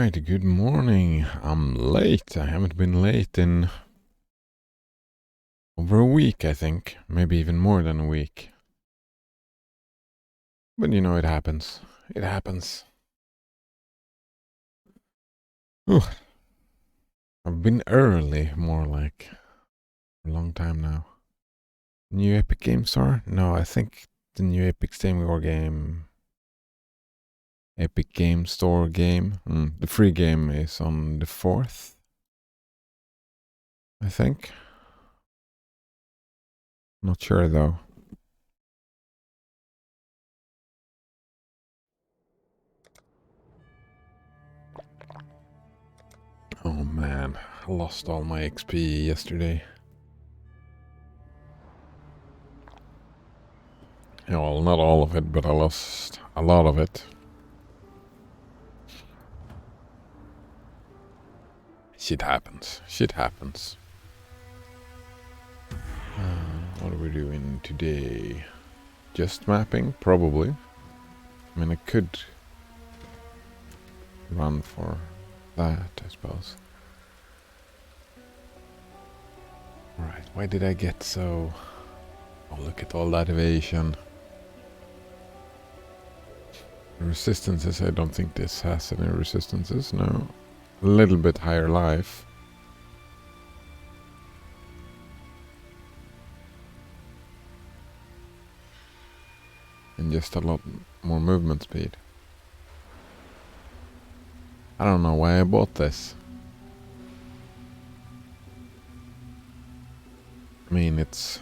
Alright, good morning. I'm late. I haven't been late in over a week, I think. Maybe even more than a week. But you know, it happens. It happens. Whew. I've been early, more like, for a long time now. New Epic Game Store? No, I think the new Epic Epic Game Store game. The free game is on the 4th, I think. Not sure though. Oh man, I lost all my XP yesterday. Yeah, well, not all of it, but I lost a lot of it. Shit happens. Shit happens. What are we doing today? Just mapping? Probably. I mean, I could run for that, I suppose. Alright, why did I get so... Oh, look at all that evasion. Resistances, I don't think this has any resistances, no. A little bit higher life. And just a lot more movement speed. I don't know why I bought this. I mean, it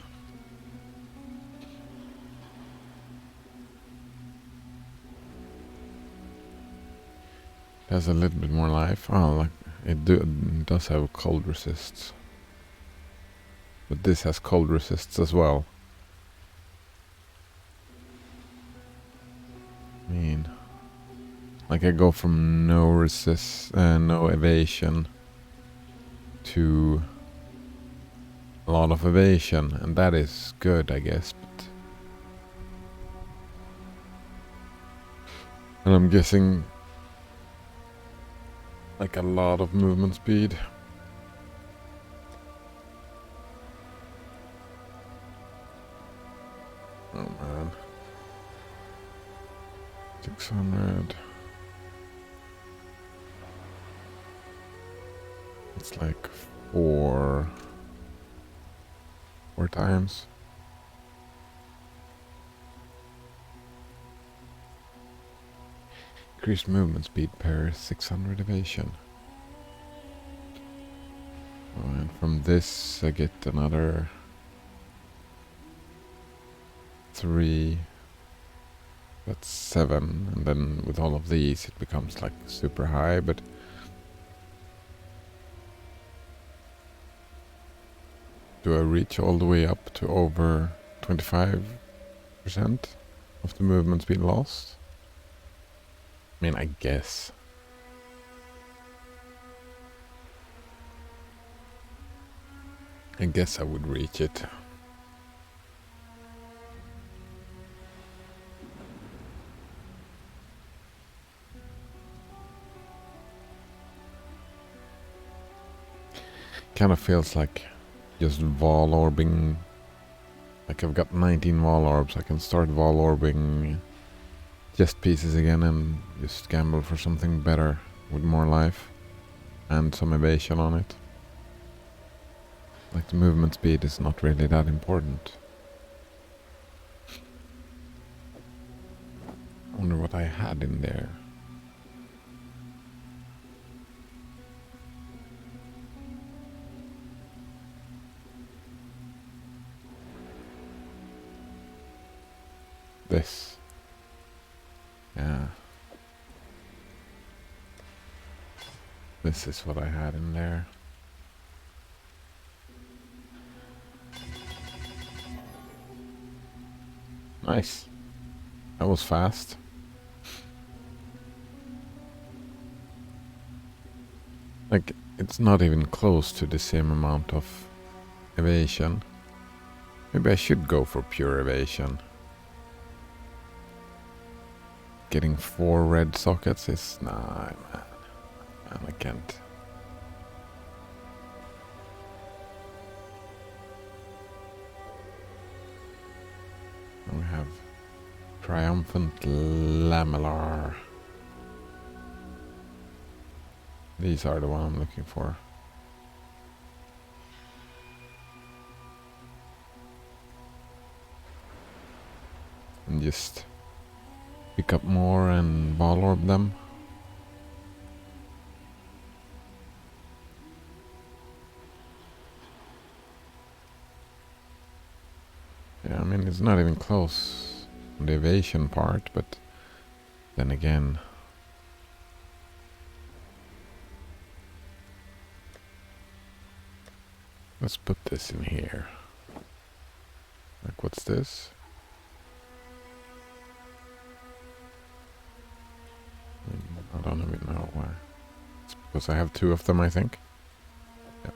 has a little bit more life. Oh, like it does have cold resists. But this has cold resists as well. I mean, like I go from no evasion to a lot of evasion, and that is good, I guess. And I'm guessing like a lot of movement speed. Oh man. 600. It's like four times. Increased movement speed per 600 evasion. Oh, and from this I get another 3. That's 7, and then with all of these it becomes like super high, but do I reach all the way up to over 25% of the movement speed lost? I mean, I guess. I guess I would reach it. Kind of feels like just wall orbing. Like I've got 19 wall orbs. I can start wall orbing just pieces again and just gamble for something better with more life and some evasion on it. Like the movement speed is not really that important. I wonder what I had in there. This. Yeah. This is what I had in there. Nice. That was fast. Like, it's not even close to the same amount of evasion. Maybe I should go for pure evasion. Getting 4 red sockets is... Nah, man. can't. And we have Triumphant Lamellar. These are the one I'm looking for. And just pick up more and ball orb them. Yeah, I mean, it's not even close on the evasion part, but then again, let's put this in here. Like, what's this? I don't even know why. It's because I have 2 of them, I think. Yep.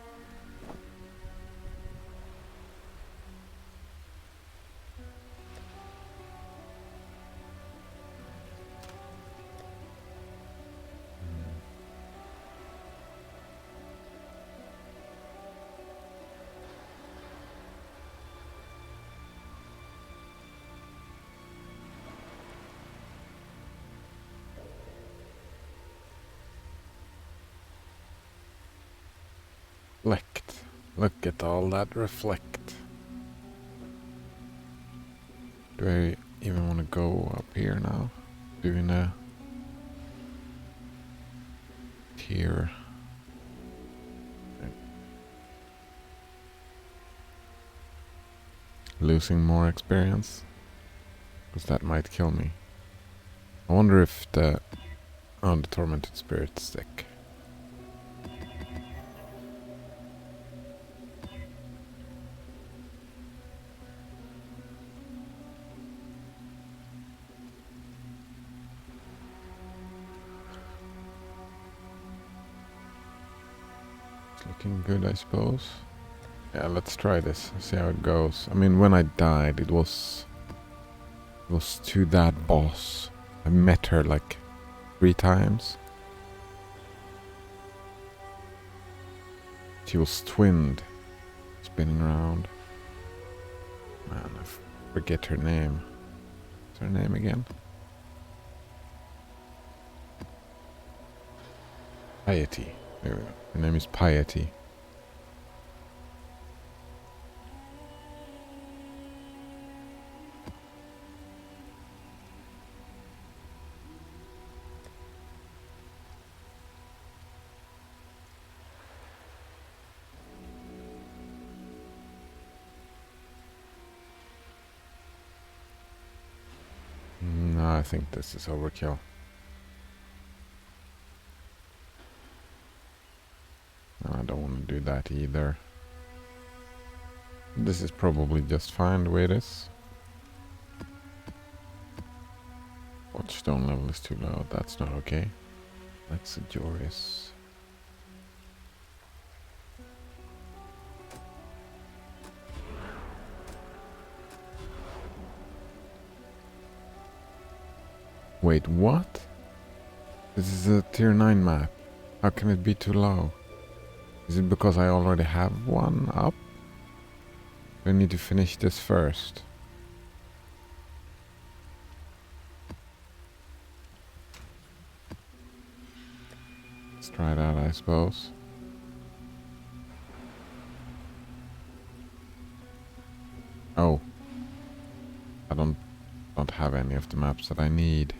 Reflect. Look at all that reflect. Do I even want to go up here now? Doing a tier. Losing more experience? Because that might kill me. I wonder if the... Oh, the Tormented Spirit stick. Looking good, I suppose. Yeah, let's try this. See how it goes. I mean, when I died, it was to that boss. I met her like 3 times. She was twinned, spinning around. Man, I forget her name. What's her name again? Piety. There we go. Her name is Piety. No, I think this is overkill. I don't want to do that either. This is probably just fine the way it is. Watchstone level is too low. That's not okay. Let's Joris. Wait, what? This is a tier 9 map. How can it be too low? Is it because I already have one up? I need to finish this first. Let's try that, I suppose. Oh. I don't have any of the maps that I need.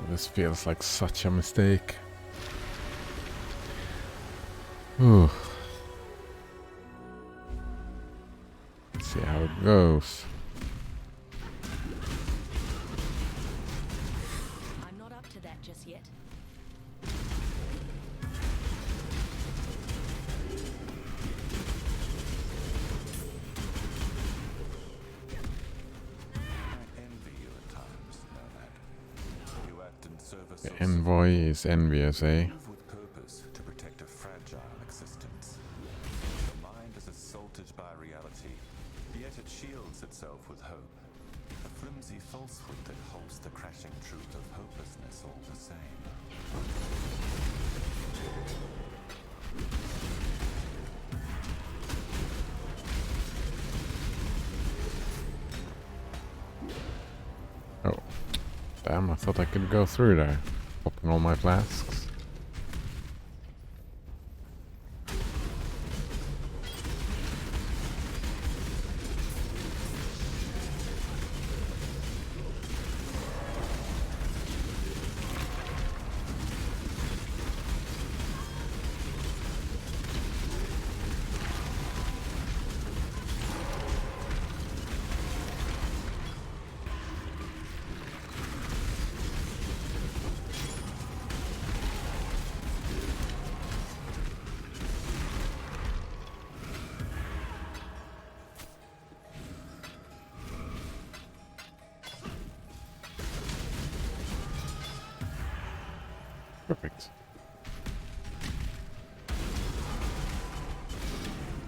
This feels like such a mistake. Whew. Let's see how it goes. I'm not up to that just yet. The envoy is envious, eh? Move with purpose to protect a fragile existence. The mind is assaulted by reality, yet it shields itself with hope. A flimsy falsehood that holds the crashing truth of hopelessness all the same. Oh. Damn, I thought I could go through there. Popping all my flasks. Perfect.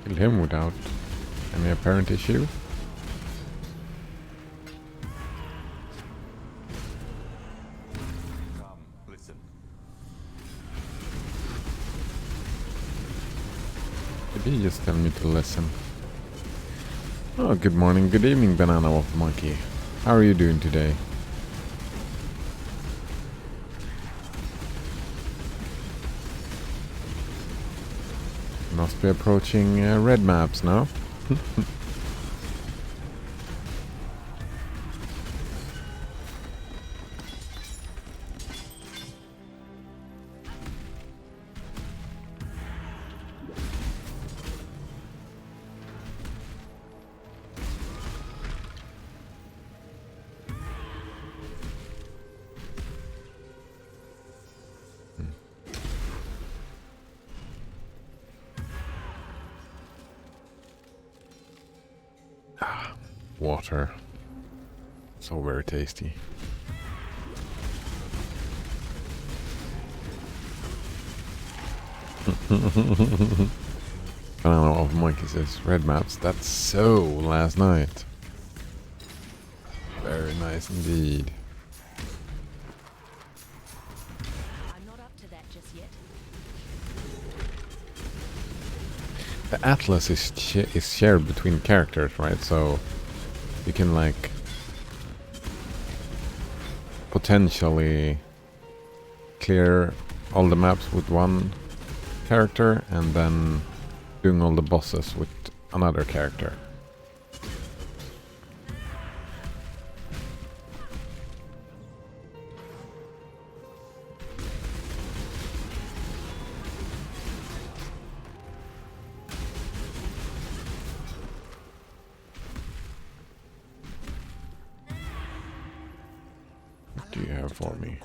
Killed him without any apparent issue. Come, listen. Did he just tell me to listen? Oh, good morning, good evening, Banana Wolf Monkey. How are you doing today? Must be approaching red maps now. Water. So very tasty. Banana Wolf Monkey says red maps. That's so last night. Very nice indeed. I'm not up to that just yet. The atlas is shared between characters, right? So you can like potentially clear all the maps with one character and then doing all the bosses with another character. What do you have for me?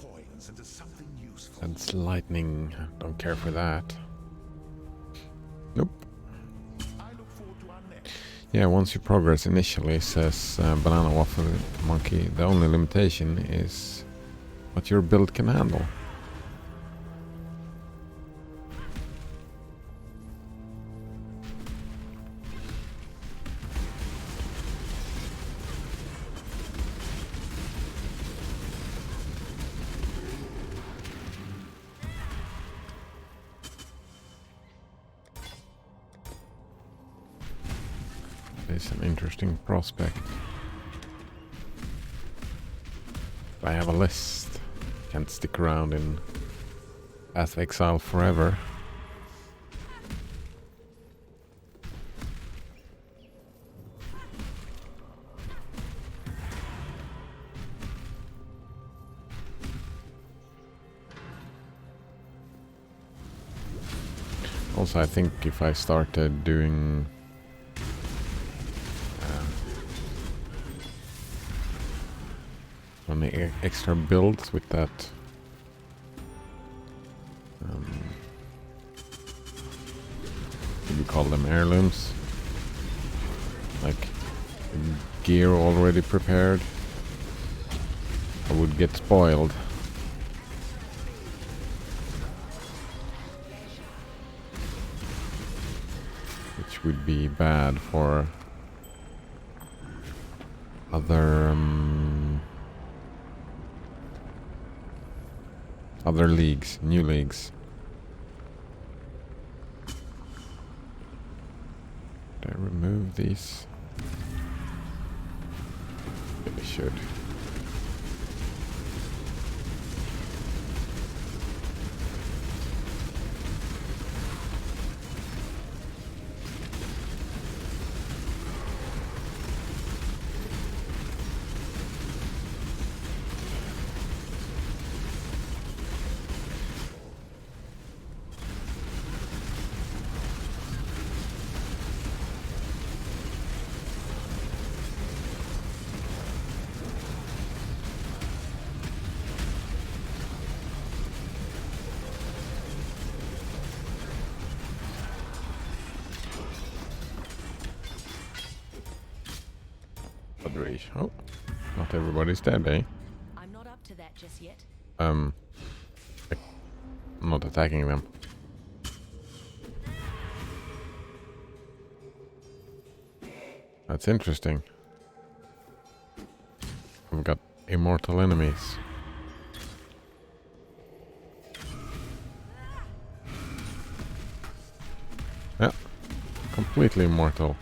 That's lightning. Don't care for that. Nope. Yeah, once you progress initially, says Banana Waffle Monkey, the only limitation is what your build can handle. It's an interesting prospect. I have a list. Can't stick around in Path of Exile forever. Also, I think if I started doing any extra builds with that what do you call them, heirlooms, like gear already prepared, I would get spoiled. Which would be bad for other other leagues, new leagues. Did I remove these? Maybe I should. Oh, not everybody's dead, eh? I'm not up to that just yet. I'm not attacking them. That's interesting. I've got immortal enemies. Yeah, completely immortal.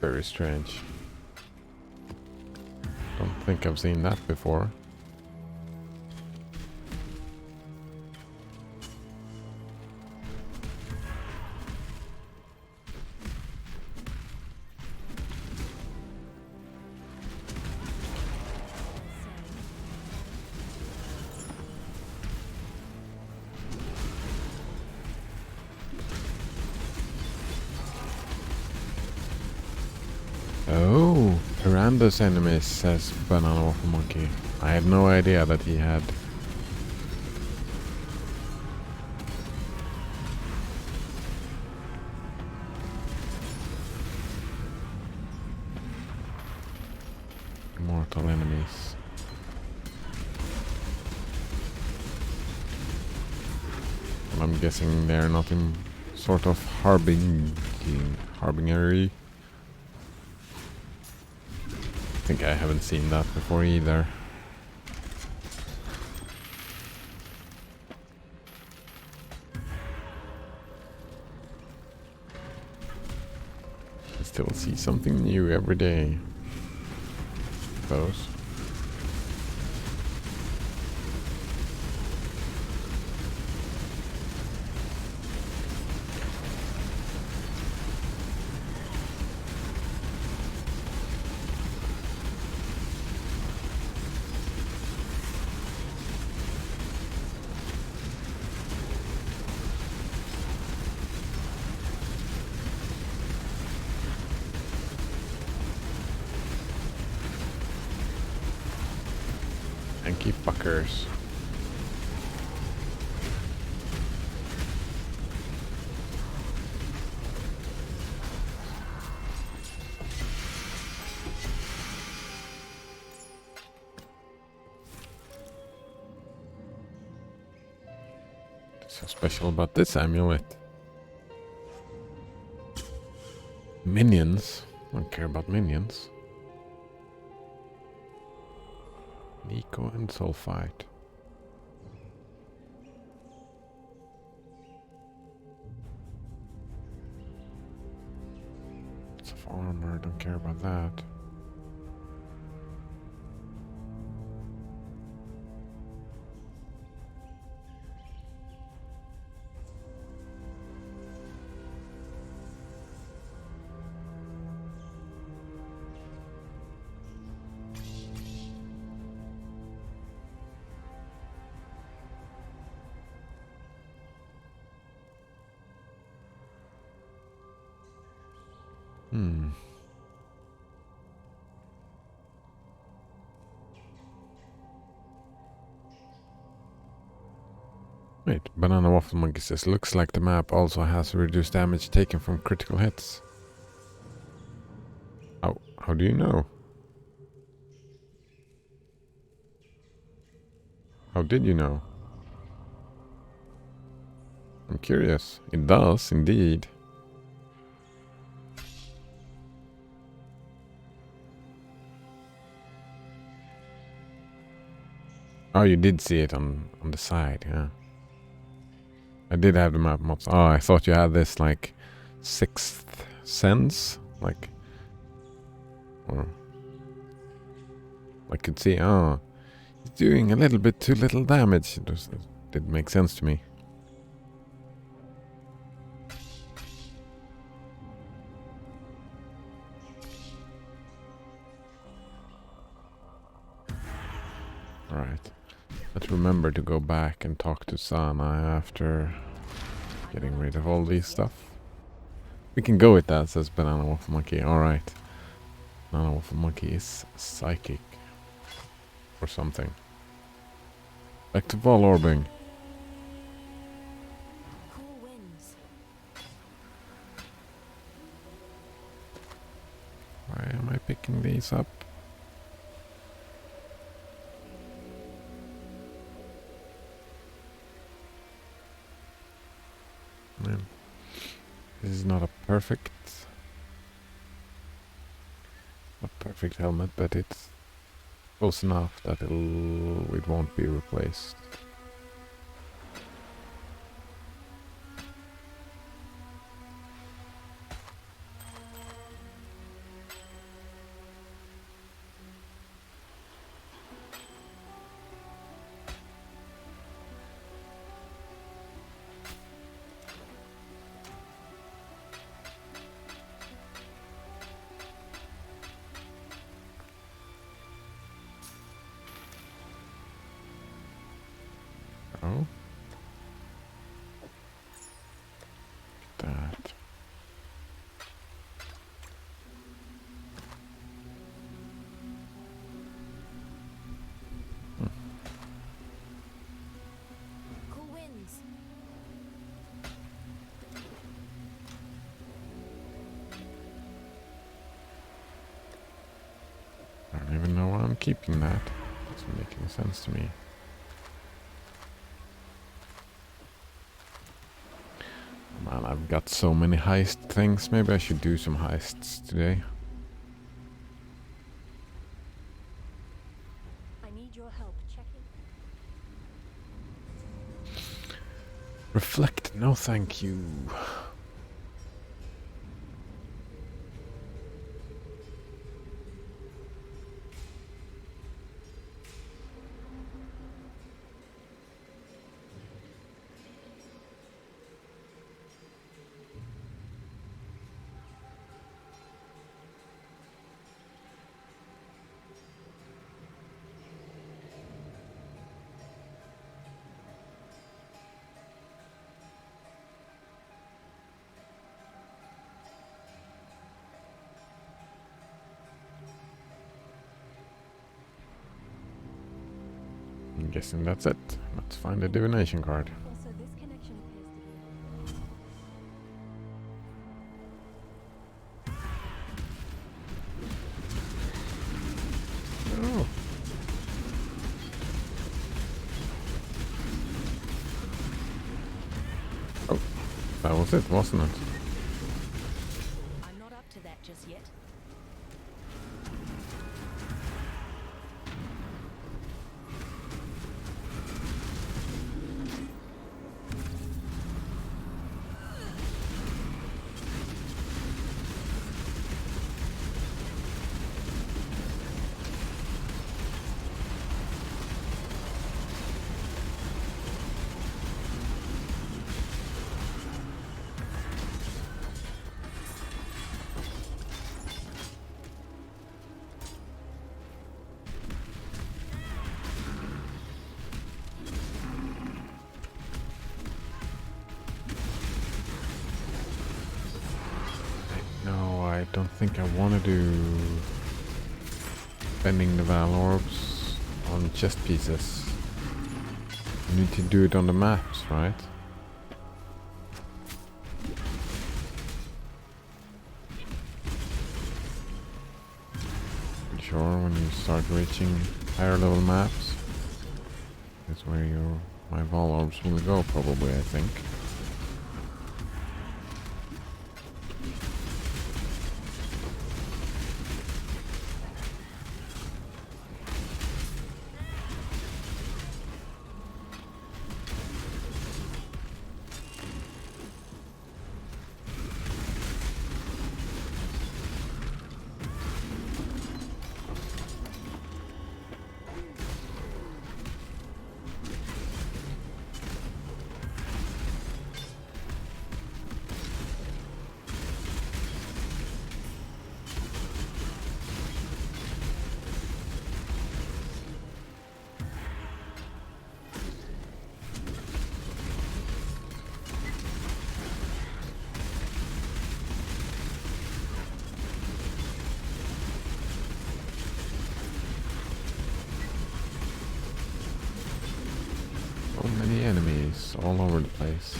Very strange. Don't think I've seen that before. Oh, Piranda's enemies, says Banana Waffle Monkey. I had no idea that he had. Immortal enemies. And I'm guessing they're not in sort of harbingery. I think I haven't seen that before either. I still see something new every day. I suppose. Hanky fuckers. What's so special about this amulet? Minions? I don't care about minions. Nico and Sulfite. Lots of armor, don't care about that. Hmm. Wait, Banana Waffle Monkey says, looks like the map also has reduced damage taken from critical hits. How do you know? How did you know? I'm curious. It does, indeed. Oh, you did see it on the side, yeah. I did have the map mods. Oh, I thought you had this, like, sixth sense? Like... Or... I could see, oh... He's doing a little bit too little damage. It did make sense to me. Alright. Let's remember to go back and talk to Sana after getting rid of all these stuff. We can go with that, says Banana Waffle Monkey. Alright. Banana Waffle Monkey is psychic. Or something. Back to Ball Orbing. Cool winds. Why am I picking these up? Man. This is not a perfect helmet, but it's close enough that it won't be replaced. Oh. That. Cool winds. I don't even know why I'm keeping that. Doesn't make any sense to me. Man, I've got so many heist things. Maybe I should do some heists today. I need your help checking. Reflect, no thank you. I'm guessing that's it. Let's find a divination card. Also, this connection appears to be. Oh. Oh, that was it, wasn't it? I'm not up to that just yet. don't think I want to do spending the Val Orbs on chest pieces. You need to do it on the maps, right? Sure, when you start reaching higher level maps, that's where my Val Orbs will go probably, I think. So many enemies all over the place.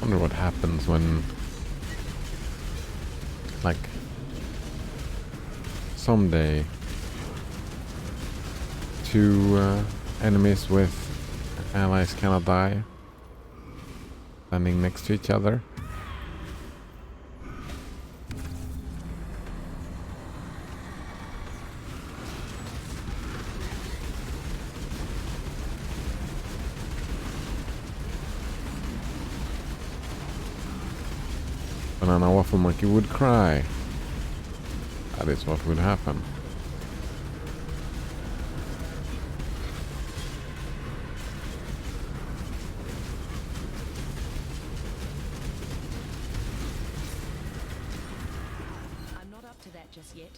Wonder what happens when, like, someday two enemies with allies cannot die standing next to each other. Banana Waffle Monkey would cry. That is what would happen. I'm not up to that just yet.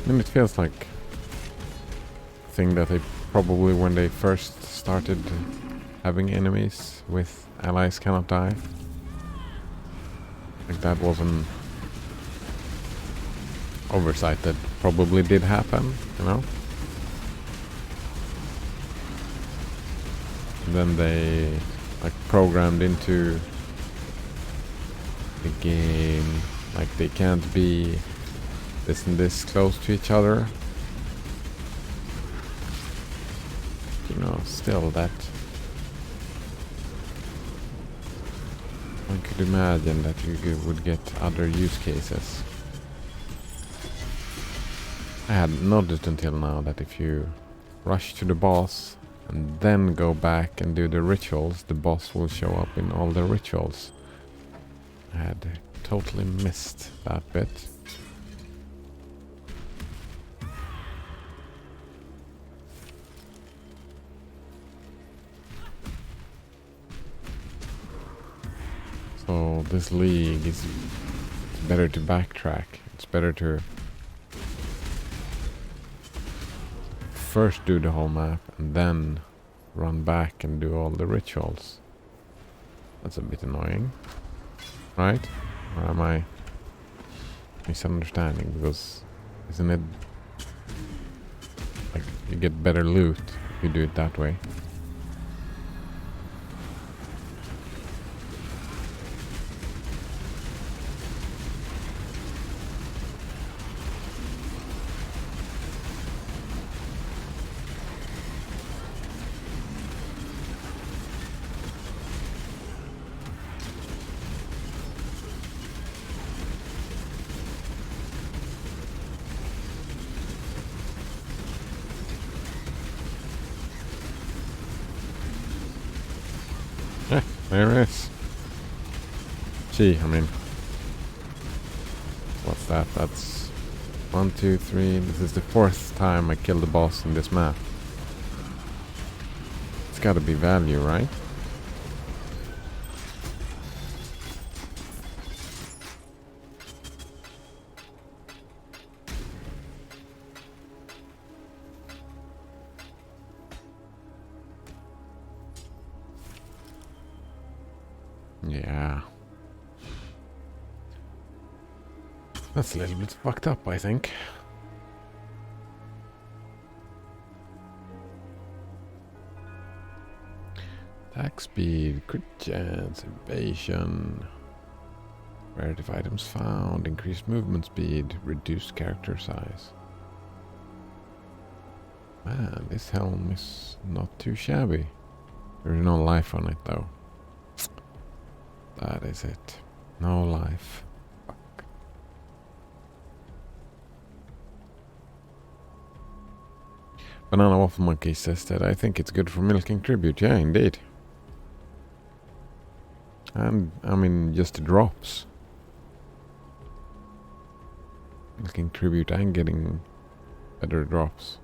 And it feels like a thing that they probably, when they first started having enemies with allies cannot die, like that was an oversight that probably did happen, you know? And then they like programmed into the game, like they can't be this and this close to each other. You know, still that one could imagine that you would get other use cases. I had noticed until now that if you rush to the boss and then go back and do the rituals, the boss will show up in all the rituals. I had totally missed that bit. So this league is better to backtrack. It's better to first do the whole map and then run back and do all the rituals. That's a bit annoying, right? Or am I misunderstanding? Because isn't it like you get better loot if you do it that way? There is. Gee, I mean, that? That's 1, 2, 3. This is the 4th time I killed the boss in this map. It's gotta be value, right? Yeah. That's a little bit fucked up, I think. Attack speed, crit chance, evasion. Rarity of items found, increased movement speed, reduced character size. Man, this helm is not too shabby. There's no life on it though. That is it. No life. Fuck. Banana Waffle Monkey says that I think it's good for milking tribute. Yeah, indeed. And I mean, just the drops. Milking tribute and getting better drops.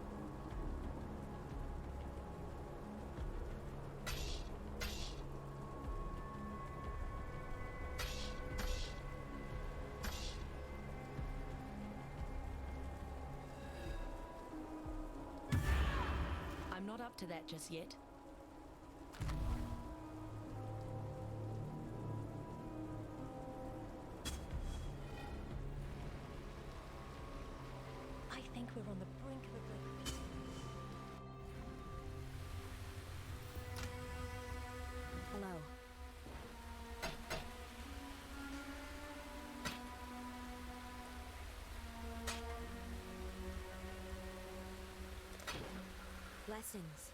I'm not up to that just yet. I think we're on the brink of a breakthrough. Hello. Blessings.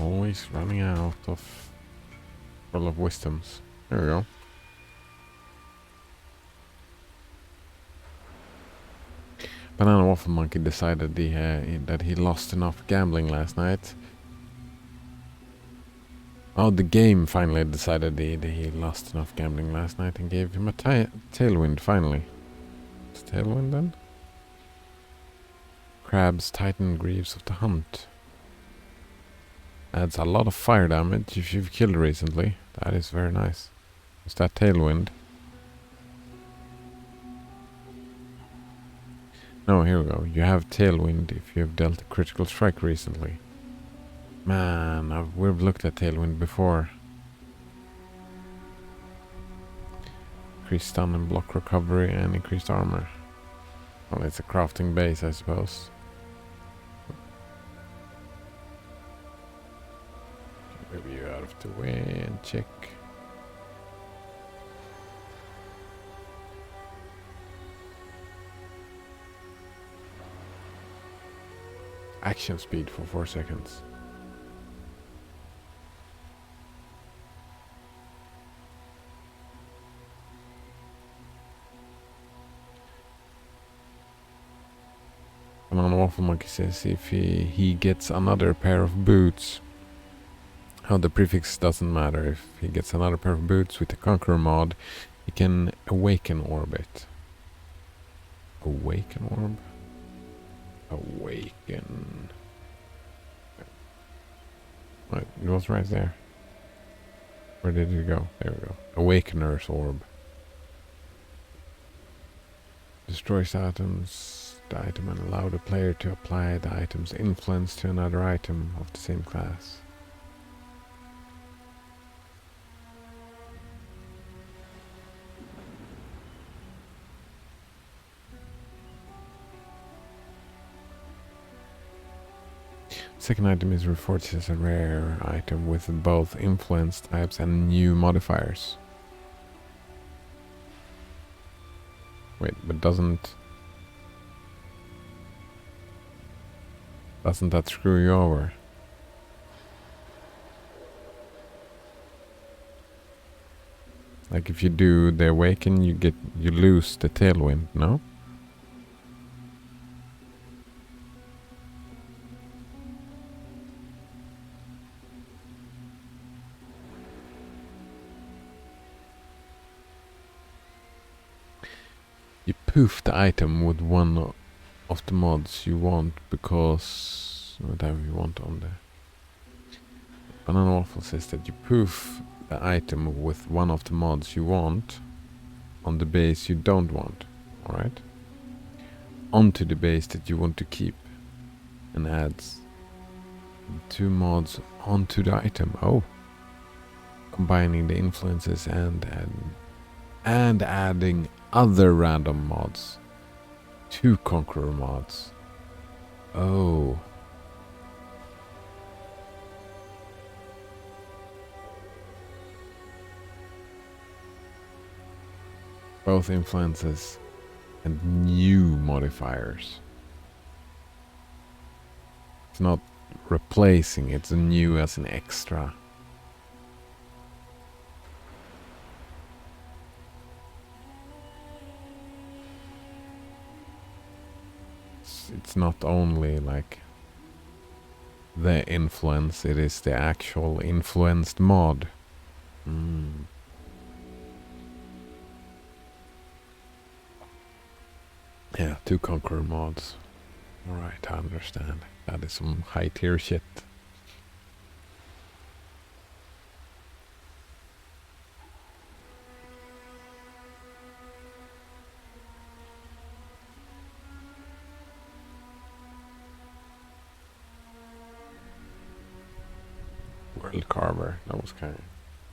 Always running out of full of wisdoms. There we go. Banana Waffle Monkey decided that he lost enough gambling last night. Oh, the game finally decided that he lost enough gambling last night and gave him a tailwind finally. It's tailwind then? Crab's Titan Greaves of the Hunt. Adds a lot of fire damage if you've killed recently. That is very nice. Is that tailwind? No, here we go. You have tailwind if you have dealt a critical strike recently. Man, we've looked at tailwind before. Increased stun and block recovery and increased armor. Well, it's a crafting base, I suppose. Move you out of the way and check. Action speed for 4 seconds. Banana Waffle Monkey says if he gets another pair of boots. Oh, the prefix doesn't matter. If he gets another pair of boots with the Conqueror mod, he can awaken orbit. Awaken orb? Awaken. What? It was right there. Where did it go? There we go. Awakener's orb. Destroys items. The item and allow the player to apply the item's influence to another item of the same class. Second item is reforged as a rare item with both influence types and new modifiers. Wait, but doesn't that screw you over? Like if you do the awaken, you lose the tailwind, no? You poof the item with one of the mods you want because whatever you want on there. Banana Waffle says that you poof the item with one of the mods you want on the base you don't want, alright? Onto the base that you want to keep, and adds 2 mods onto the item. Oh, combining the influences and adding other random mods. 2 Conqueror mods. Oh. Both influences and new modifiers. It's not replacing, it's a new as an extra. It's not only like the influence, it is the actual influenced mod. Yeah, 2 Conqueror mods. Alright, I understand. That is some high tier shit. World Carver, that was kind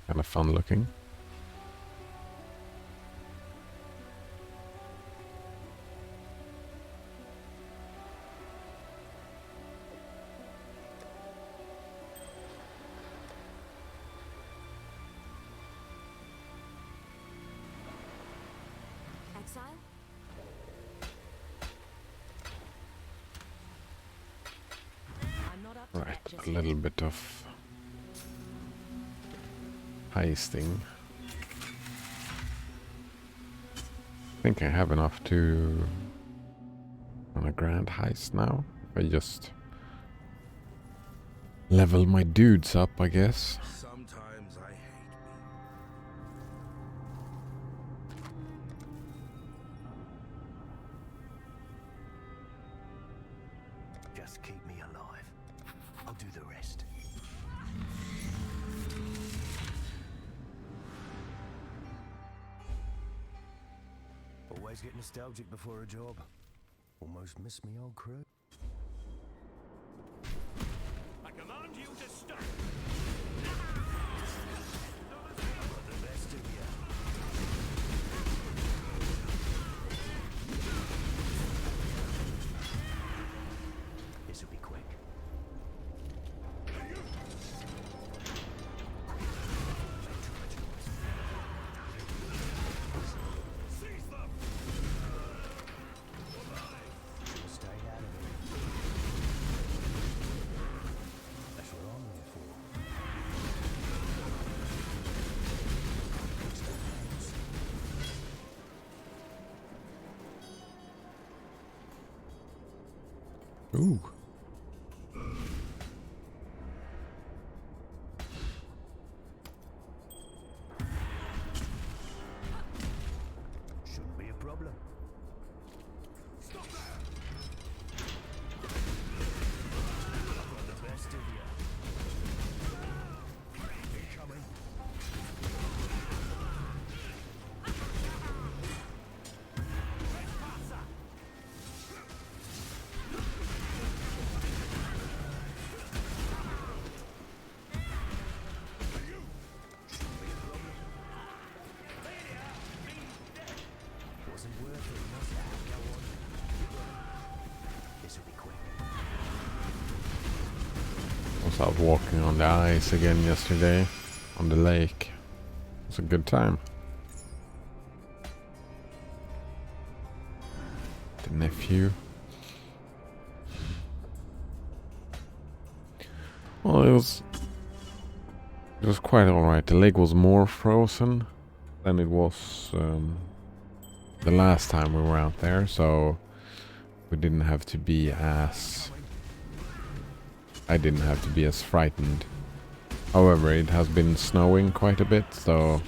of fun looking. Exile? I'm not up to Right, that just a little bit of heisting. I think I have enough to run a grand heist now. If I just level my dudes up, I guess. Sometimes I hate me. Just keep me alive. I'll do the rest. Always get nostalgic before a job. Almost miss me old crew. I command you to stop. The best of you. This'll be quick. Seize them. Stay out of it. That's what I'm here for. Ooh. Shouldn't be a problem. Stop there. I've got the best of you. Incoming. Wasn't worth it, was it? Go on. This'll be quick. I was out walking on the ice again yesterday on the lake. It was a good time. The nephew. Well, it was quite alright. The lake was more frozen than it was the last time we were out there, so we didn't have to be as... I didn't have to be as frightened. However, it has been snowing quite a bit, so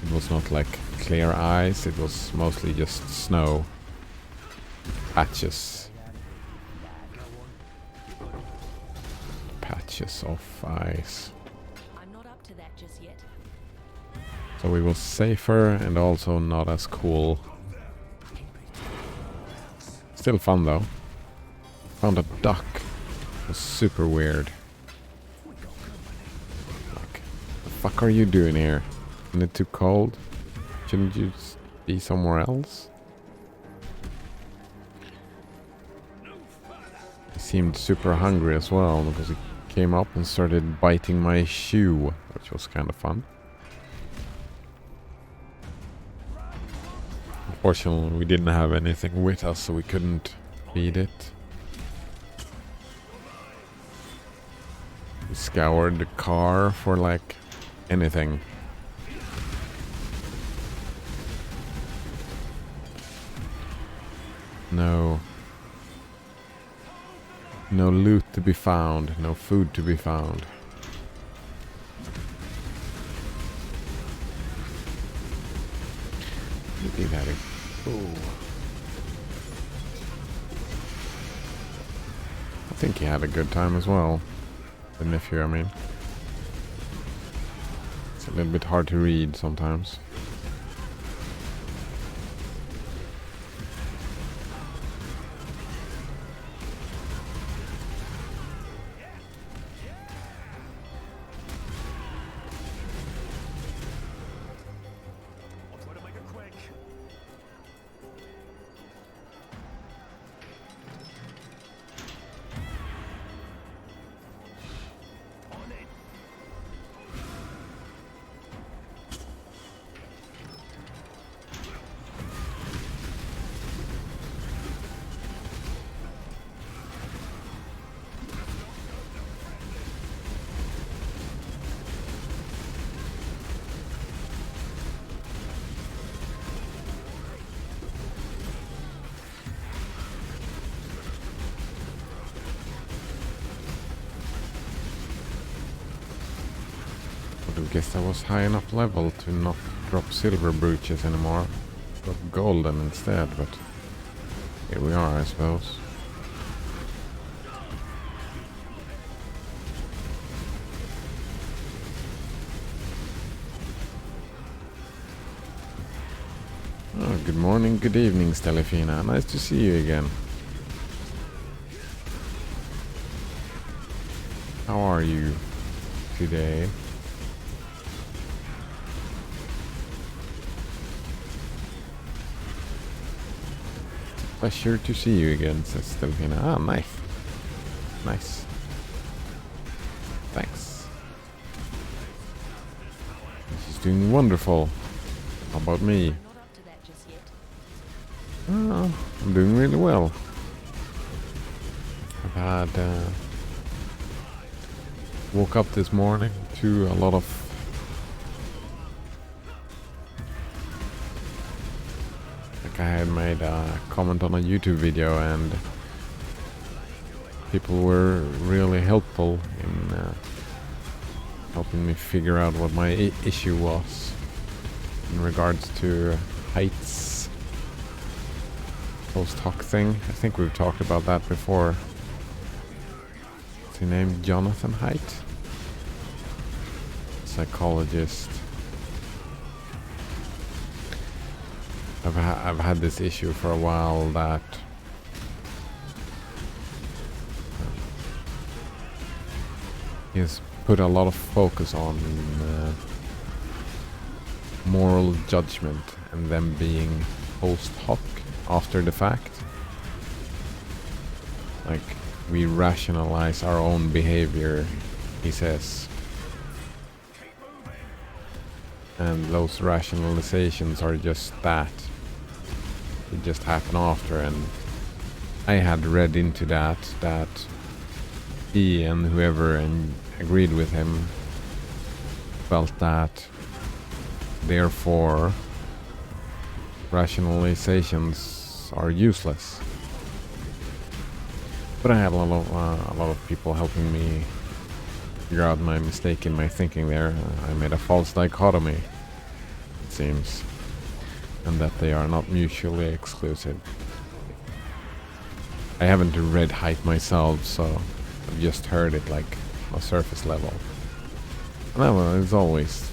it was not like clear ice, it was mostly just snow. Patches. Patches of ice. I'm not up to that just yet. So it was safer and also not as cool. Still fun though. Found a duck. It was super weird. Like, the fuck are you doing here? Isn't it too cold? Shouldn't you be somewhere else? He seemed super hungry as well because he came up and started biting my shoe, which was kind of fun. Unfortunately, we didn't have anything with us, so we couldn't feed it. We scoured the car for like anything. No loot to be found, no food to be found. Look at that. Oh. I think he had a good time as well. The nephew, I mean. It's a little bit hard to read sometimes. I'll try to make it quick. On it. I guess I was high enough level to not drop silver brooches anymore. Got golden instead, but here we are, I suppose. Oh, good morning, good evening, Stellifina. Nice to see you again. How are you today? Pleasure to see you again, says Stellifina. Ah, nice. Nice. Thanks. She's doing wonderful. How about me? I'm not up to that just yet. Oh, I'm doing really well. I've had... woke up this morning to a lot of... Like I had made a comment on a YouTube video and people were really helpful in helping me figure out what my issue was in regards to heights. Post hoc thing. I think we've talked about that before. What's his name? Jonathan Haidt? Psychologist. I've had this issue for a while that he's put a lot of focus on moral judgment and them being post hoc, after the fact. Like, we rationalize our own behavior, he says. And those rationalizations are just that. It just happened after, and I had read into that he and whoever agreed with him felt that Therefore, rationalizations are useless. But I had a lot of people helping me figure out my mistake in my thinking there. I made a false dichotomy, it seems, and that they are not mutually exclusive. I haven't read Height myself, so I've just heard it like on a surface level. And it's always,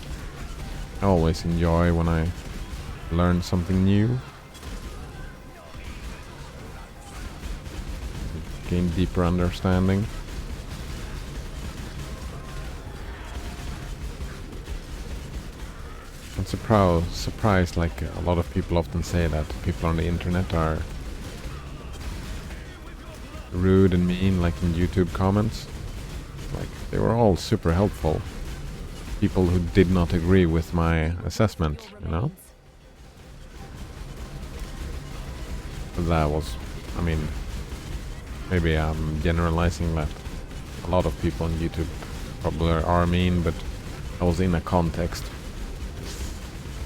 I always enjoy when I learn something new. Gain deeper understanding. I'm surprised, like a lot of people often say that people on the internet are rude and mean, like in YouTube comments. Like, they were all super helpful. People who did not agree with my assessment, you know? But that was, I mean, maybe I'm generalizing that a lot of people on YouTube probably are mean, but I was in a context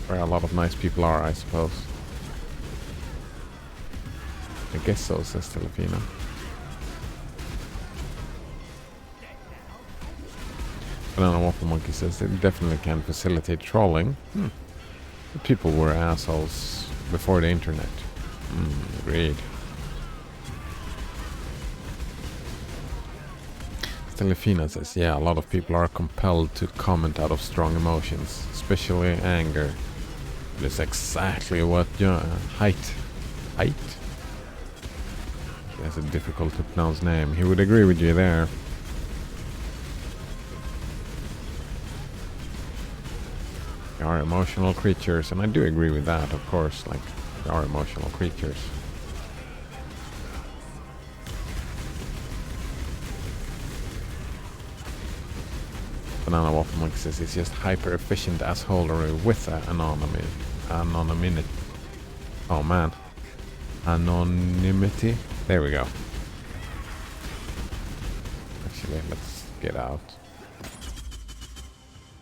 where a lot of nice people are, I suppose. I guess so, says Telefina. Banana Waffle Monkey says it definitely can facilitate trolling. But people were assholes before the internet. Agreed. Telefina says, yeah, a lot of people are compelled to comment out of strong emotions, especially anger. That's exactly what Height. That's a difficult to pronounce name. He would agree with you there. They are emotional creatures, and I do agree with that, of course. Like, they are emotional creatures. Banana Waffle Monkey says it's just hyper efficient assholery with anonymity. Oh man. Anonymity. There we go. Actually, let's get out.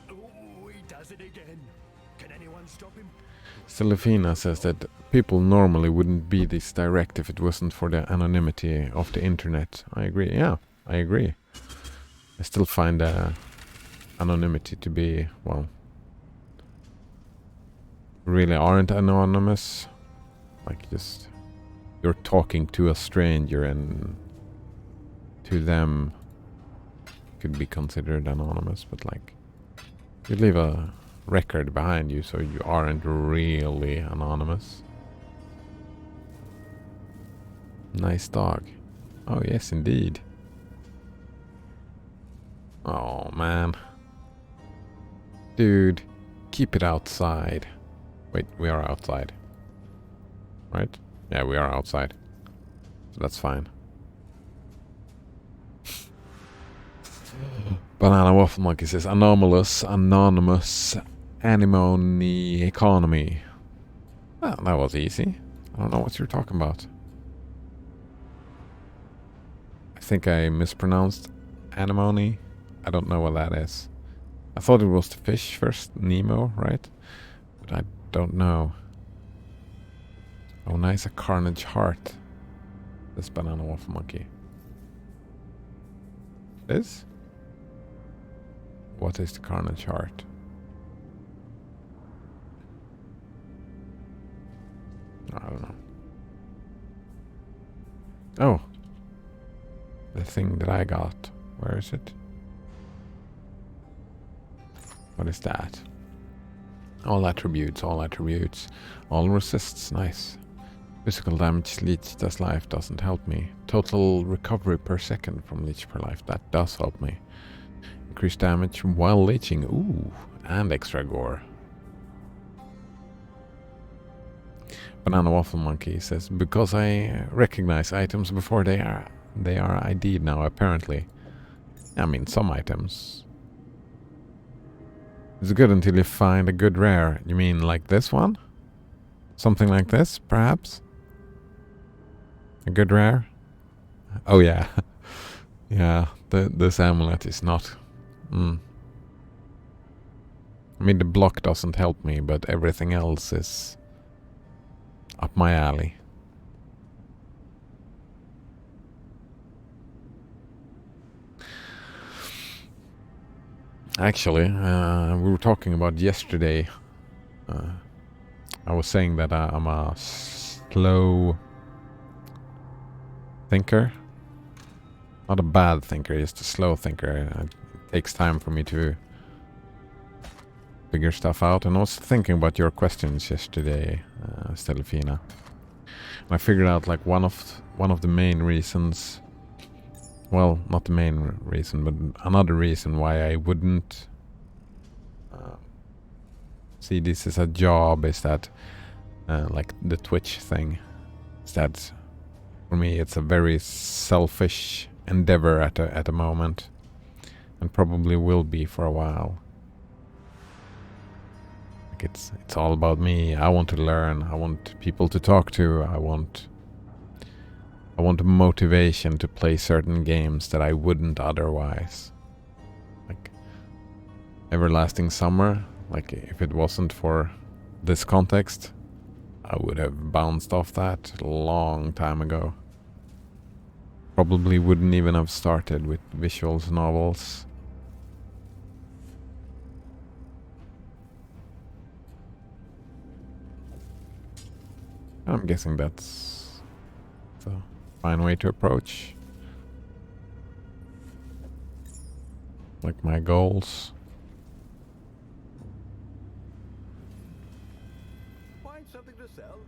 Oh, he does it again. Can anyone stop him? Celefina says that people normally wouldn't be this direct if it wasn't for the anonymity of the internet. I agree. Yeah, I agree. I still find anonymity to be, well, really aren't anonymous. Like, just you're talking to a stranger and to them could be considered anonymous, but like you leave a record behind you, so you aren't really anonymous. Nice dog. Oh yes, indeed. Oh man. Dude, keep it outside. Wait, we are outside. Right? Yeah, we are outside. So that's fine. Banana Waffle Monkey says anomalous, anonymous, anemone economy. Well, that was easy. I don't know what you're talking about. I think I mispronounced anemone. I don't know what that is. I thought it was the fish first, Nemo, right? But I don't know. Oh, nice, a carnage heart. This Banana Waffle Monkey. This? What is the carnage heart? I don't know. Oh. The thing that I got. Where is it? What is that? All attributes, all attributes. All resists, nice. Physical damage leech does life, doesn't help me. Total recovery per second from leech per life, that does help me. Increased damage while leeching, ooh, and extra gore. Banana Waffle Monkey says, because I recognize items before they are ID'd now, apparently. I mean, some items. It's good until you find a good rare. You mean like this one? Something like this, perhaps? A good rare? Oh yeah. Yeah, this amulet is not... I mean, the block doesn't help me, but everything else is up my alley. Actually, we were talking about yesterday. I was saying that I'm a slow thinker. Not a bad thinker, just a slow thinker. It takes time for me to figure stuff out. And I was thinking about your questions yesterday, Stelfina. And I figured out like one of the main reasons. Well, not the main reason, but another reason why I wouldn't see this as a job is that, like the Twitch thing, is that for me it's a very selfish endeavor at a moment, and probably will be for a while. Like it's all about me. I want to learn. I want people to talk to. I want motivation to play certain games that I wouldn't otherwise. Like Everlasting Summer, like if it wasn't for this context, I would have bounced off that a long time ago. Probably wouldn't even have started with visuals novels. I'm guessing that's a fine way to approach like my goals. Find something to sell?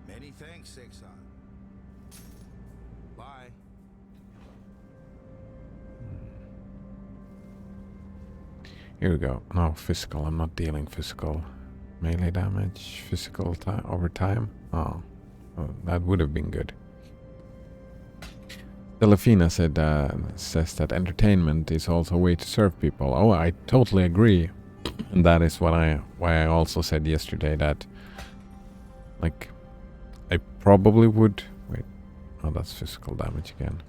Many thanks, Exile. Bye. Here we go. No, physical. I'm not dealing physical. Melee damage, physical over time. Oh, that would have been good. Delafina says that entertainment is also a way to serve people. Oh, I totally agree. And that is why I also said yesterday that, like, I probably would... Wait. Oh, that's physical damage again.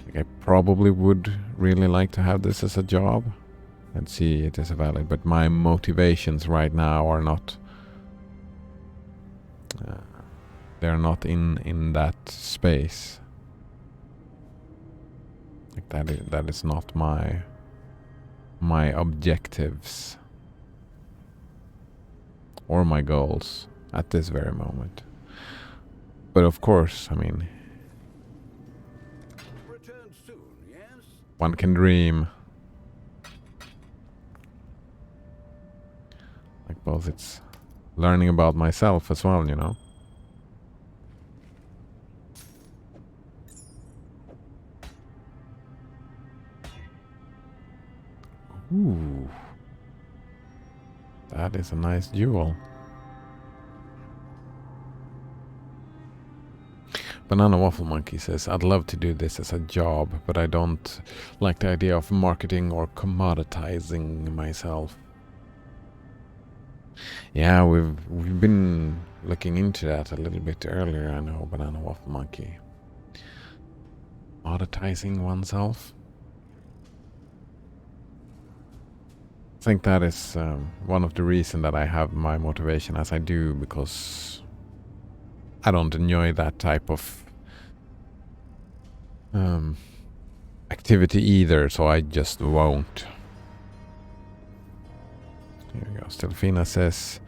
Like, I probably would really like to have this as a job and see it as a valid, but my motivations right now are not... they're not in that space. Like that is not my objectives or my goals at this very moment. But of course, I mean, Return soon, yes? one can dream. Like both it's learning about myself as well, you know. Ooh. That is a nice jewel. Banana Waffle Monkey says, I'd love to do this as a job, but I don't like the idea of marketing or commoditizing myself. Yeah, we've been looking into that a little bit earlier, I know, Banana Waffle Monkey. Commoditizing oneself? I think that is one of the reasons that I have my motivation as I do, because I don't enjoy that type of activity either, so I just won't. Here we go. Stelfina says,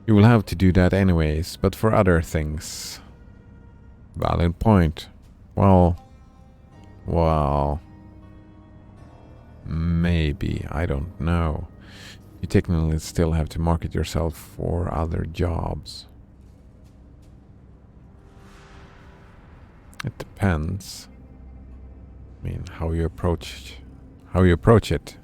you will have to do that anyways, but for other things. Valid point. Well, maybe, I don't know. You technically still have to market yourself for other jobs. It depends. I mean, how you approach it.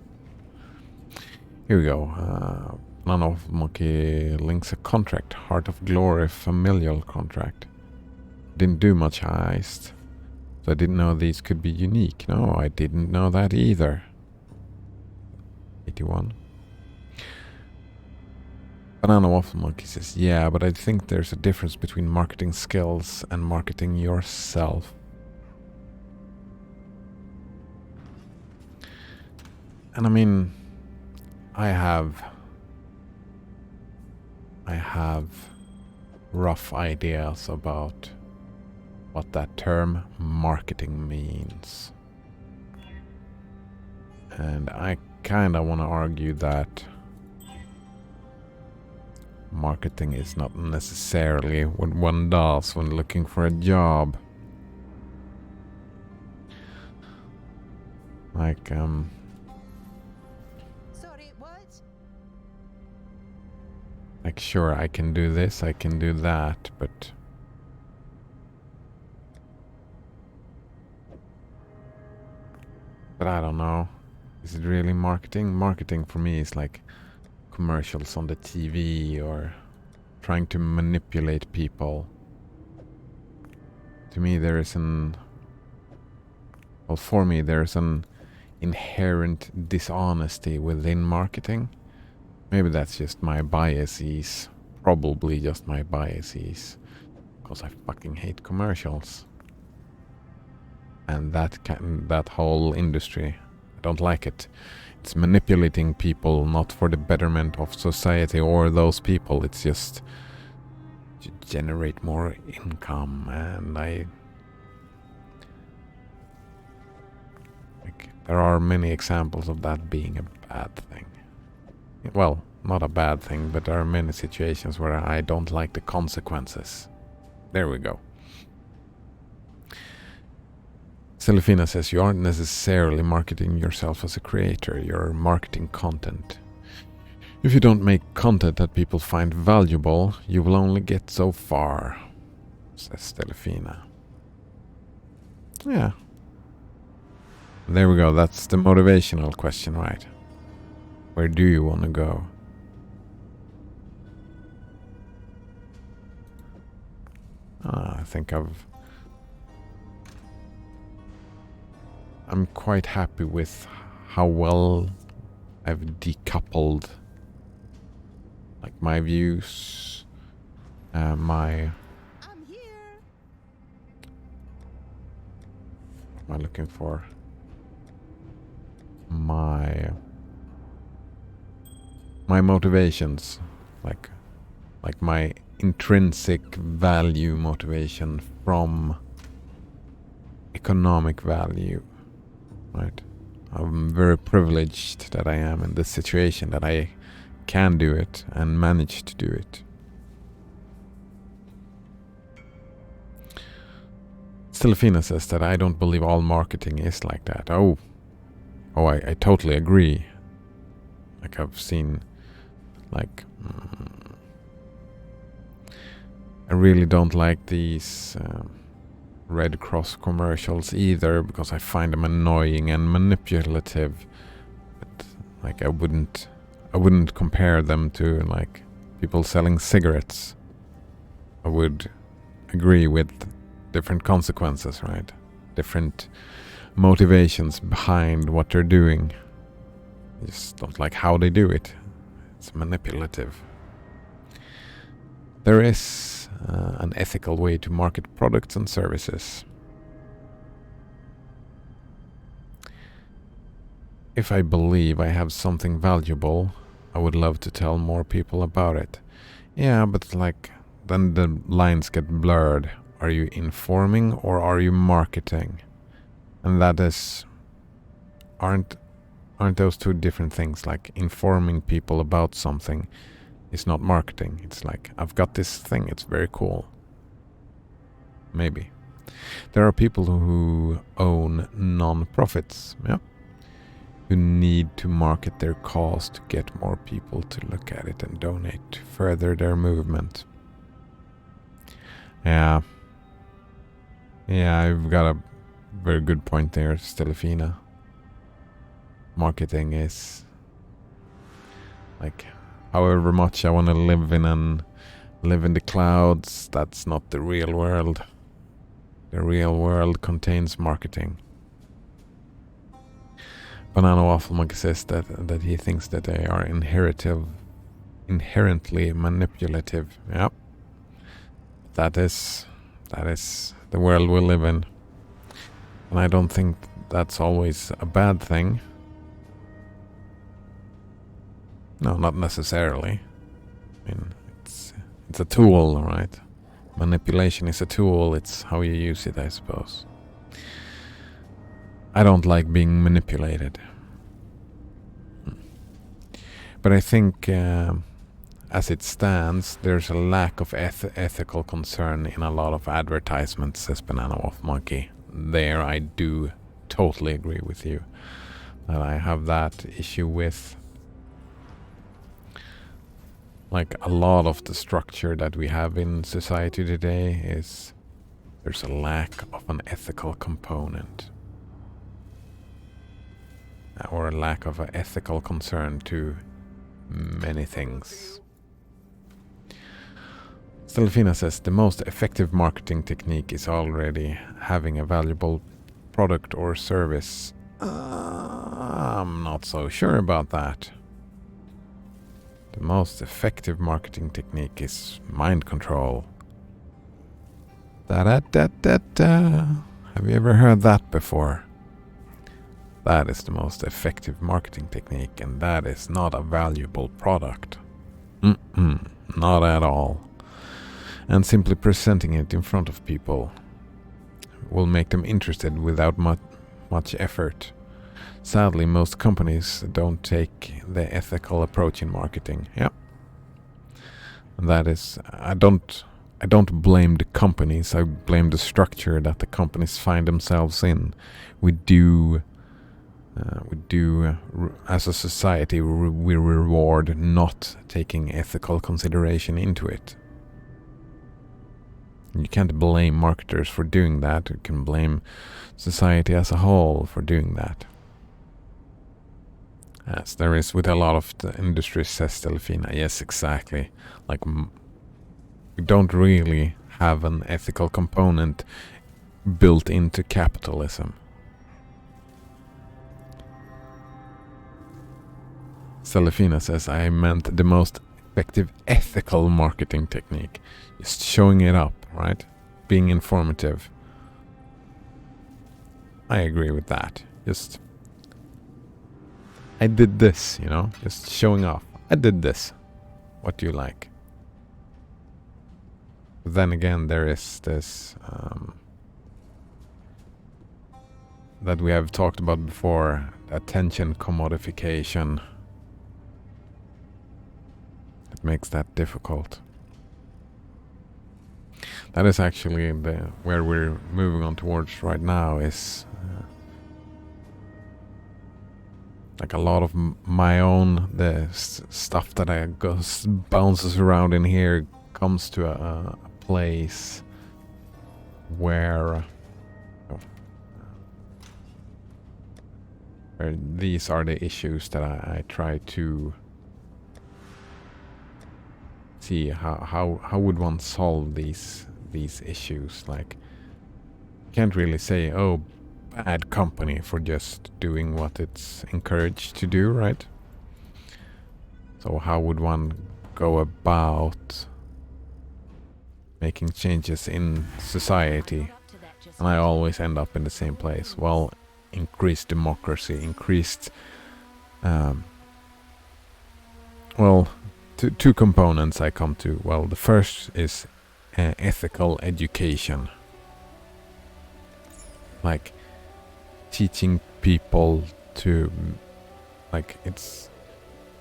Here we go. None of Monkey links a contract. Heart of Glory familial contract. Didn't do much heist. So I didn't know these could be unique. No, I didn't know that either. 81. Banana Waffle Monkey says, yeah, but I think there's a difference between marketing skills and marketing yourself. And I mean, I have rough ideas about what that term marketing means. And I kinda wanna argue that marketing is not necessarily what one does when looking for a job. Like, Sorry, what? like sure, I can do this, I can do that, but I don't know. Is it really marketing? Marketing for me is like commercials on the TV or trying to manipulate people. To me, there is for me, there's an inherent dishonesty within marketing. Maybe that's just my biases. Probably just my biases. Because I fucking hate commercials. And that whole industry, I don't like it. It's manipulating people not for the betterment of society or those people. It's just to generate more income, and there are many examples of that being a bad thing. Well, not a bad thing, but there are many situations where I don't like the consequences. There we go. Celefina says you aren't necessarily marketing yourself as a creator, you're marketing content. If you don't make content that people find valuable, you will only get so far, says Celefina. Yeah. There we go, that's the motivational question, right? Where do you want to go? I think I'm quite happy with how well I've decoupled like my views, my... I'm here. What am I looking for? My motivations, like my intrinsic value motivation from economic value, right? I'm very privileged that I am in this situation, that I can do it and manage to do it. Celefina says that I don't believe all marketing is like that. Oh, I totally agree. Like I've seen, like, I really don't like these Red Cross commercials either, because I find them annoying and manipulative. But like I wouldn't compare them to like people selling cigarettes. I would agree with different consequences, right? Different motivations behind what they're doing. I just don't like how they do it. It's manipulative. There is an ethical way to market products and services. If I believe I have something valuable, I would love to tell more people about it. Yeah, but like, then the lines get blurred. Are you informing or are you marketing? And that is... Aren't those two different things? Like, informing people about something is not marketing. It's like, I've got this thing, it's very cool. Maybe. There are people who own non-profits, yeah, who need to market their cause to get more people to look at it and donate to further their movement. Yeah. Yeah, I've got a very good point there, Celefina. Marketing is like, however much I want to live in the clouds, that's not the real world. The real world contains marketing. Banana Waffle Monkey says that he thinks that they are inherently manipulative. Yep. That is the world we live in. And I don't think that's always a bad thing. No, not necessarily. I mean, it's a tool, right? Manipulation is a tool. It's how you use it, I suppose. I don't like being manipulated. But I think, as it stands, there's a lack of ethical concern in a lot of advertisements, says Banana Wolf Monkey. There I do totally agree with you. That I have that issue with. Like, a lot of the structure that we have in society today is there's a lack of an ethical component. Or a lack of an ethical concern to many things. Stelfina says the most effective marketing technique is already having a valuable product or service. I'm not so sure about that. The most effective marketing technique is mind control. Da-da-da-da-da. Have you ever heard that before? That is the most effective marketing technique, and that is not a valuable product. Not at all. And simply presenting it in front of people will make them interested without much effort. Sadly, most companies don't take the ethical approach in marketing. Yeah. And that is, I don't blame the companies. I blame the structure that the companies find themselves in. We do, as a society, we reward not taking ethical consideration into it. You can't blame marketers for doing that. You can blame society as a whole for doing that. As there is with a lot of the industry, says Delfina. Yes, exactly. Like, we don't really have an ethical component built into capitalism. Celefina says, I meant the most effective ethical marketing technique. Just showing it up, right? Being informative. I agree with that. Just, I did this, you know? Just showing off. I did this. What do you like? But then again, there is this that we have talked about before, attention commodification. It makes that difficult. That is actually where we're moving on towards right now, is like a lot of my own, the stuff that I bounces around in here comes to a place where these are the issues that I try to see how would one solve these issues. Like, can't really say, oh, bad company for just doing what it's encouraged to do, right? So how would one go about making changes in society? And I always end up in the same place. Well, increased democracy, increased well, two components I come to. Well, the first is ethical education, like teaching people to, like,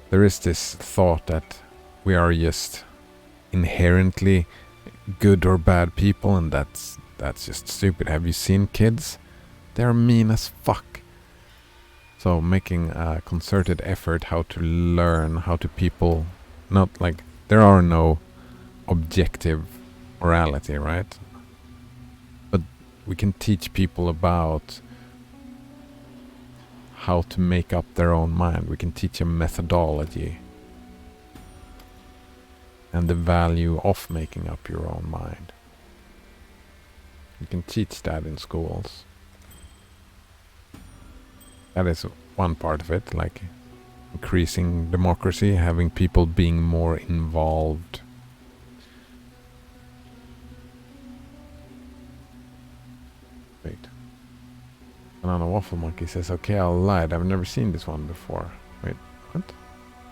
there is this thought that we are just inherently good or bad people, and that's just stupid. Have you seen kids? They're mean as fuck. So making a concerted effort how to learn how to people, not like, there are no objective morality, right? But we can teach people about how to make up their own mind. We can teach them methodology and the value of making up your own mind. You can teach that in schools. That is one part of it, like increasing democracy, having people being more involved. Wait. Banana Waffle Monkey says, okay, I'll lie. I've never seen this one before. Wait, what?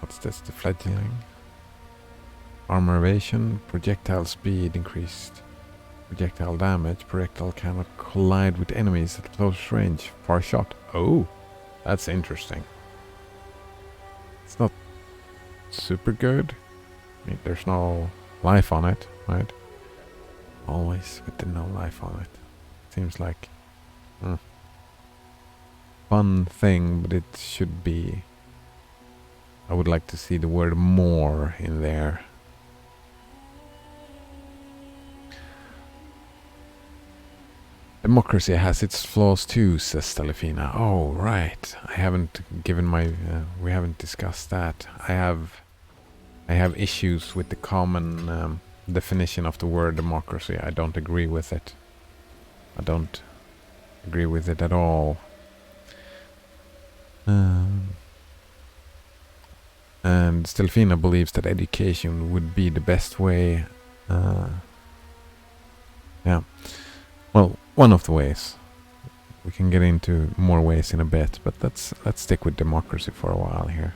What's this? The fledgling. Armor evasion, projectile speed increased. Projectile damage, projectile cannot collide with enemies at close range. Far shot. Oh, that's interesting. It's not super good. I mean, there's no life on it, right? Always with the no life on it. Seems like fun thing, but it should be. I would like to see the word more in there. Democracy has its flaws too, says Stelifina. Oh, right. I haven't given my. We haven't discussed that. I have issues with the common definition of the word democracy. I don't agree with it. I don't agree with it at all. And Stelfina believes that education would be the best way. Yeah. Well, one of the ways. We can get into more ways in a bit, but let's stick with democracy for a while here.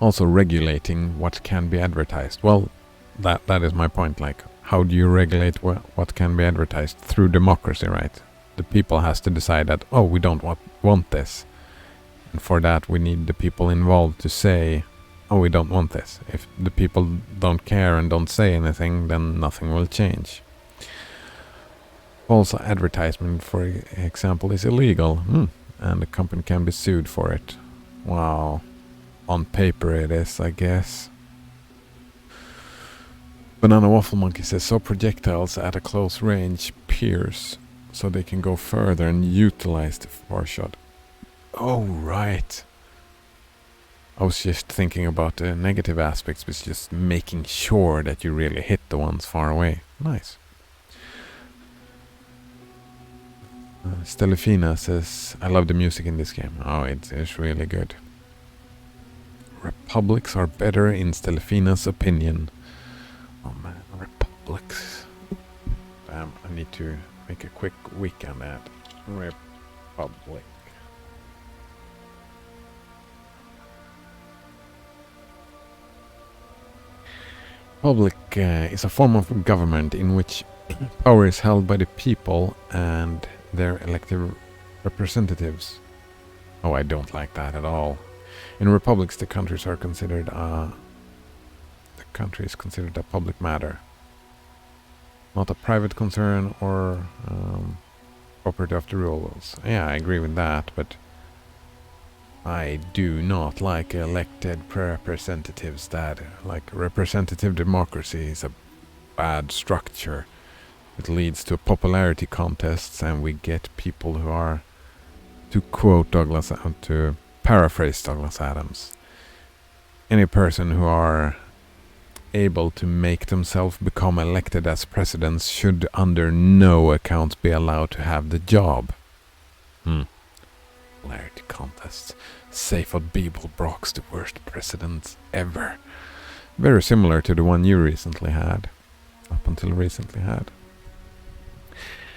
Also regulating what can be advertised. Well, that is my point. Like, how do you regulate what can be advertised? Through democracy, right? The people has to decide that, oh, we don't want this. And for that, we need the people involved to say, oh, we don't want this. If the people don't care and don't say anything, then nothing will change. False advertisement, for example, is illegal, and the company can be sued for it. Wow. On paper it is, I guess. Banana Waffle Monkey says, so projectiles at a close range pierce, so they can go further and utilize the far shot. Oh, right. I was just thinking about the negative aspects, but just making sure that you really hit the ones far away. Nice. Stelifina says, I love the music in this game. Oh, it's really good. Republics are better in Stelifina's opinion. Oh man, republics. Damn, I need to make a quick weekend at Republic. Republic is a form of government in which power is held by the people and their elected representatives. Oh, I don't like that at all. In republics, the countries are considered the country is considered a public matter, not a private concern or property of the rulers. Yeah, I agree with that, but I do not like elected representatives. That, like, representative democracy is a bad structure. It leads to popularity contests, and we get people who are, to quote Douglas, to paraphrase Douglas Adams, any person who are able to make themselves become elected as presidents should under no account be allowed to have the job. Popularity contests. Seyfod Beeblebrock's the worst president ever. Very similar to the one you recently had. Up until recently had.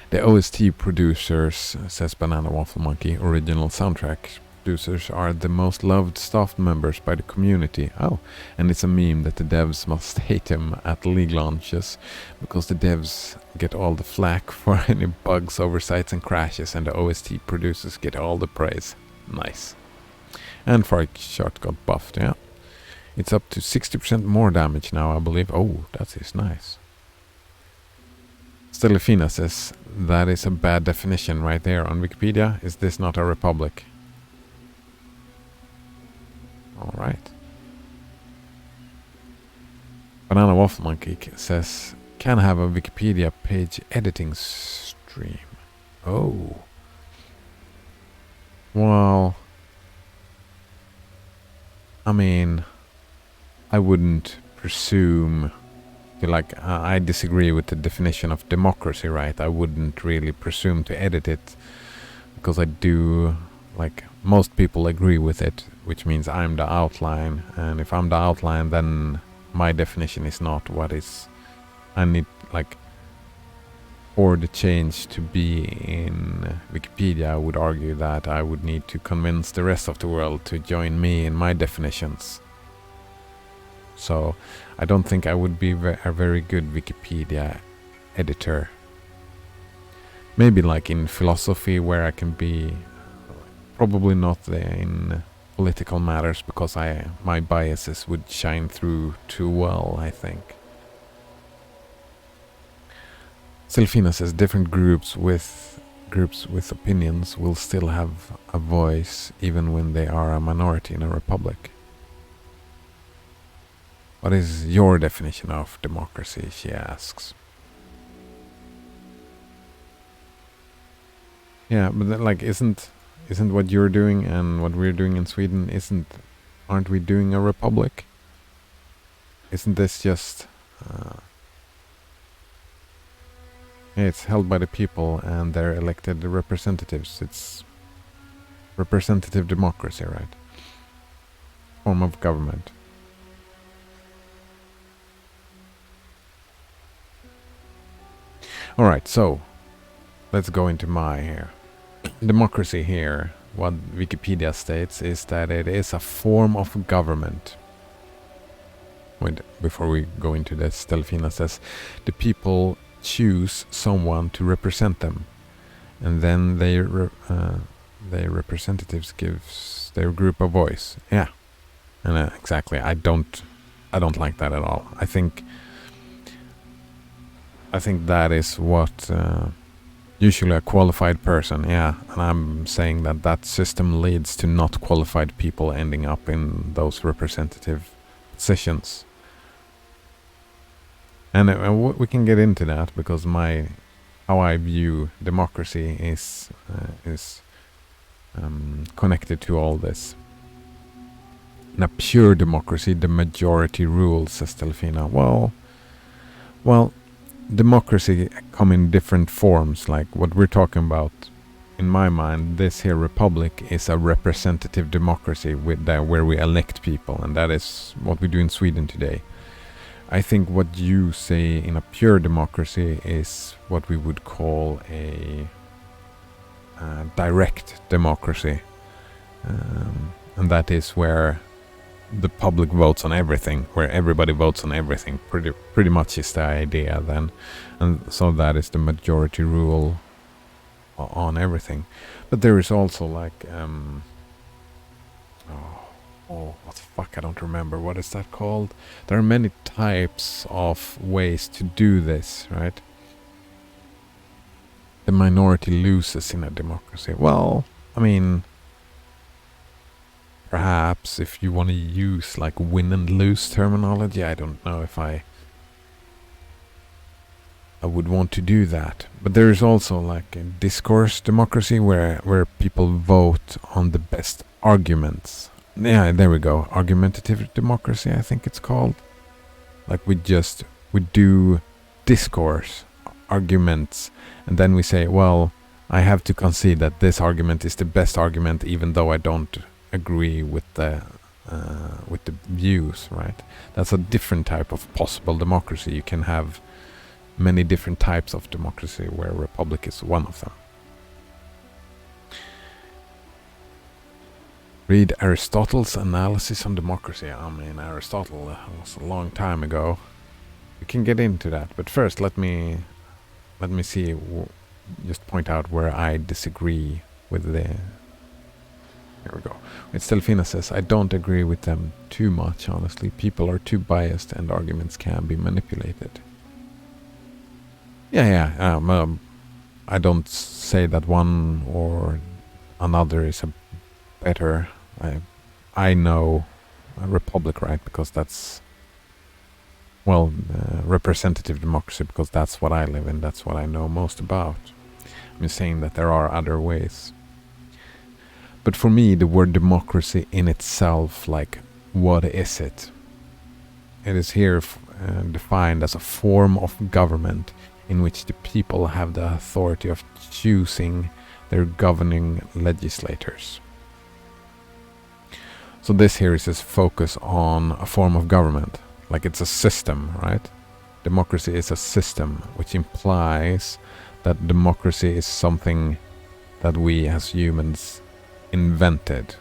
The OST producers, says Banana Waffle Monkey, original soundtrack producers are the most loved staff members by the community. Oh, and it's a meme that the devs must hate him at league launches because the devs get all the flack for any bugs, oversights and crashes, and the OST producers get all the praise. Nice. And Far Shot got buffed, yeah. It's up to 60% more damage now, I believe. Oh, that is nice. Stelifina says, that is a bad definition right there on Wikipedia. Is this not a republic? Alright. Banana Waffle Monkey says, can have a Wikipedia page editing stream. Oh. Well, I mean, I wouldn't presume to, like, I disagree with the definition of democracy, right? I wouldn't really presume to edit it because I do, like, most people agree with it, which means I'm the outline, and if I'm the outline, then my definition is not what is. I need, like, for the change to be in Wikipedia, I would argue that I would need to convince the rest of the world to join me in my definitions. So I don't think I would be a very good Wikipedia editor. Maybe like in philosophy, where I can be, probably not in political matters, because my biases would shine through too well, I think. Selfina says different groups with opinions will still have a voice even when they are a minority in a republic. What is your definition of democracy, she asks. Yeah, but then, like, isn't what you're doing and what we're doing in Sweden, aren't we doing a republic? Isn't this just it's held by the people and their elected representatives. It's representative democracy, right? Form of government. Alright, so let's go into my here. Democracy here, what Wikipedia states, is that it is a form of government. Wait, before we go into this, Delfina says the people choose someone to represent them, and then their representatives gives their group a voice. Yeah, and exactly. I don't like that at all. I think that is what usually a qualified person. Yeah, and I'm saying that system leads to not qualified people ending up in those representative positions. And we can get into that, because how I view democracy is connected to all this. In a pure democracy, the majority rules, says Delfina. Well, democracy come in different forms, like what we're talking about. In my mind, this here republic is a representative democracy where we elect people, and that is what we do in Sweden today. I think what you say in a pure democracy is what we would call a direct democracy, and that is where the public votes on everything, where everybody votes on everything. Pretty much is the idea then, and so that is the majority rule on everything. But there is also like what the fuck, I don't remember. What is that called? There are many types of ways to do this, right? The minority loses in a democracy. Well, I mean, perhaps if you want to use like win and lose terminology, I don't know if I would want to do that. But there is also like a discourse democracy where people vote on the best arguments. Yeah, there we go. Argumentative democracy, I think it's called. Like we do discourse, arguments, and then we say, well, I have to concede that this argument is the best argument, even though I don't agree with the views, right? That's a different type of possible democracy. You can have many different types of democracy, where republic is one of them. Read Aristotle's analysis on democracy. I mean, Aristotle was a long time ago. We can get into that, but first let me see, just point out where I disagree with the... Here we go. Delfina says, I don't agree with them too much, honestly. People are too biased and arguments can be manipulated. Yeah. I don't say that one or another is a better... I know a republic, right? Because that's, well, representative democracy, because that's what I live in. That's what I know most about. I'm just saying that there are other ways. But for me, the word democracy in itself, like, what is it? It is here defined as a form of government in which the people have the authority of choosing their governing legislators. So this here is this focus on a form of government, like it's a system, right? Democracy is a system, which implies that democracy is something that we as humans invented.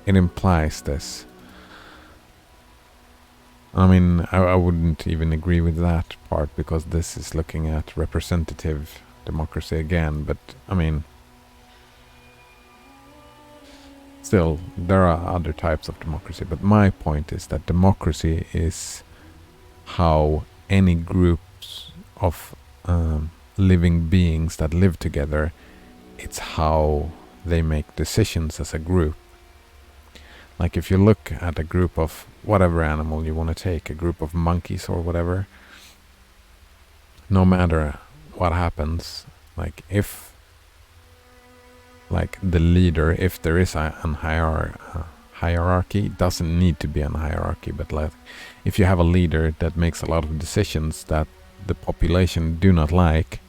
It implies this. I mean, I wouldn't even agree with that part, because this is looking at representative democracy again, but I mean, still, there are other types of democracy, but my point is that democracy is how any groups of living beings that live together, it's how they make decisions as a group. Like if you look at a group of whatever animal you want to take, a group of monkeys or whatever, no matter what happens, like if like the leader, if there is an hierarchy, it doesn't need to be an hierarchy, but like if you have a leader that makes a lot of decisions that the population do not like,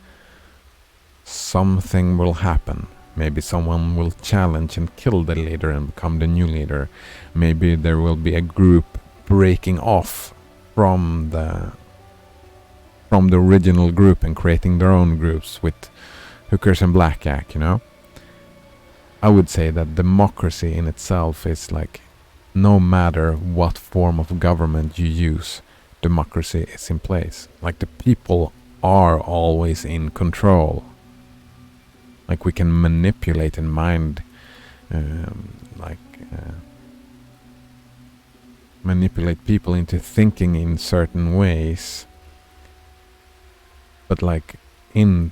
something will happen. Maybe someone will challenge and kill the leader and become the new leader. Maybe there will be a group breaking off from the original group and creating their own groups with hookers and blackjack, you know? I would say that democracy in itself is like, no matter what form of government you use, democracy is in place. Like the people are always in control. Like we can manipulate and mind, manipulate people into thinking in certain ways. But like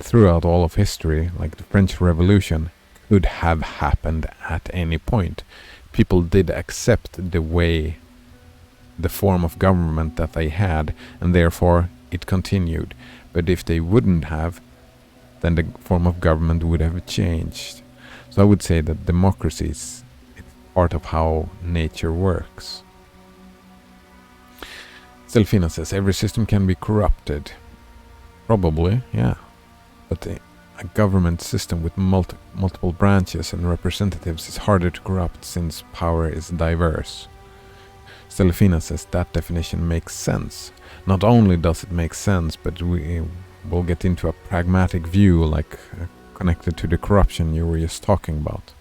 throughout all of history, like the French Revolution could have happened at any point. People did accept the form of government that they had, and therefore it continued. But if they wouldn't have, then the form of government would have changed. So I would say that democracy is part of how nature works. Selfina says, every system can be corrupted. Probably, yeah. But a government system with multiple branches and representatives is harder to corrupt since power is diverse. Selfina says that definition makes sense. Not only does it make sense, but we'll get into a pragmatic view, like connected to the corruption you were just talking about.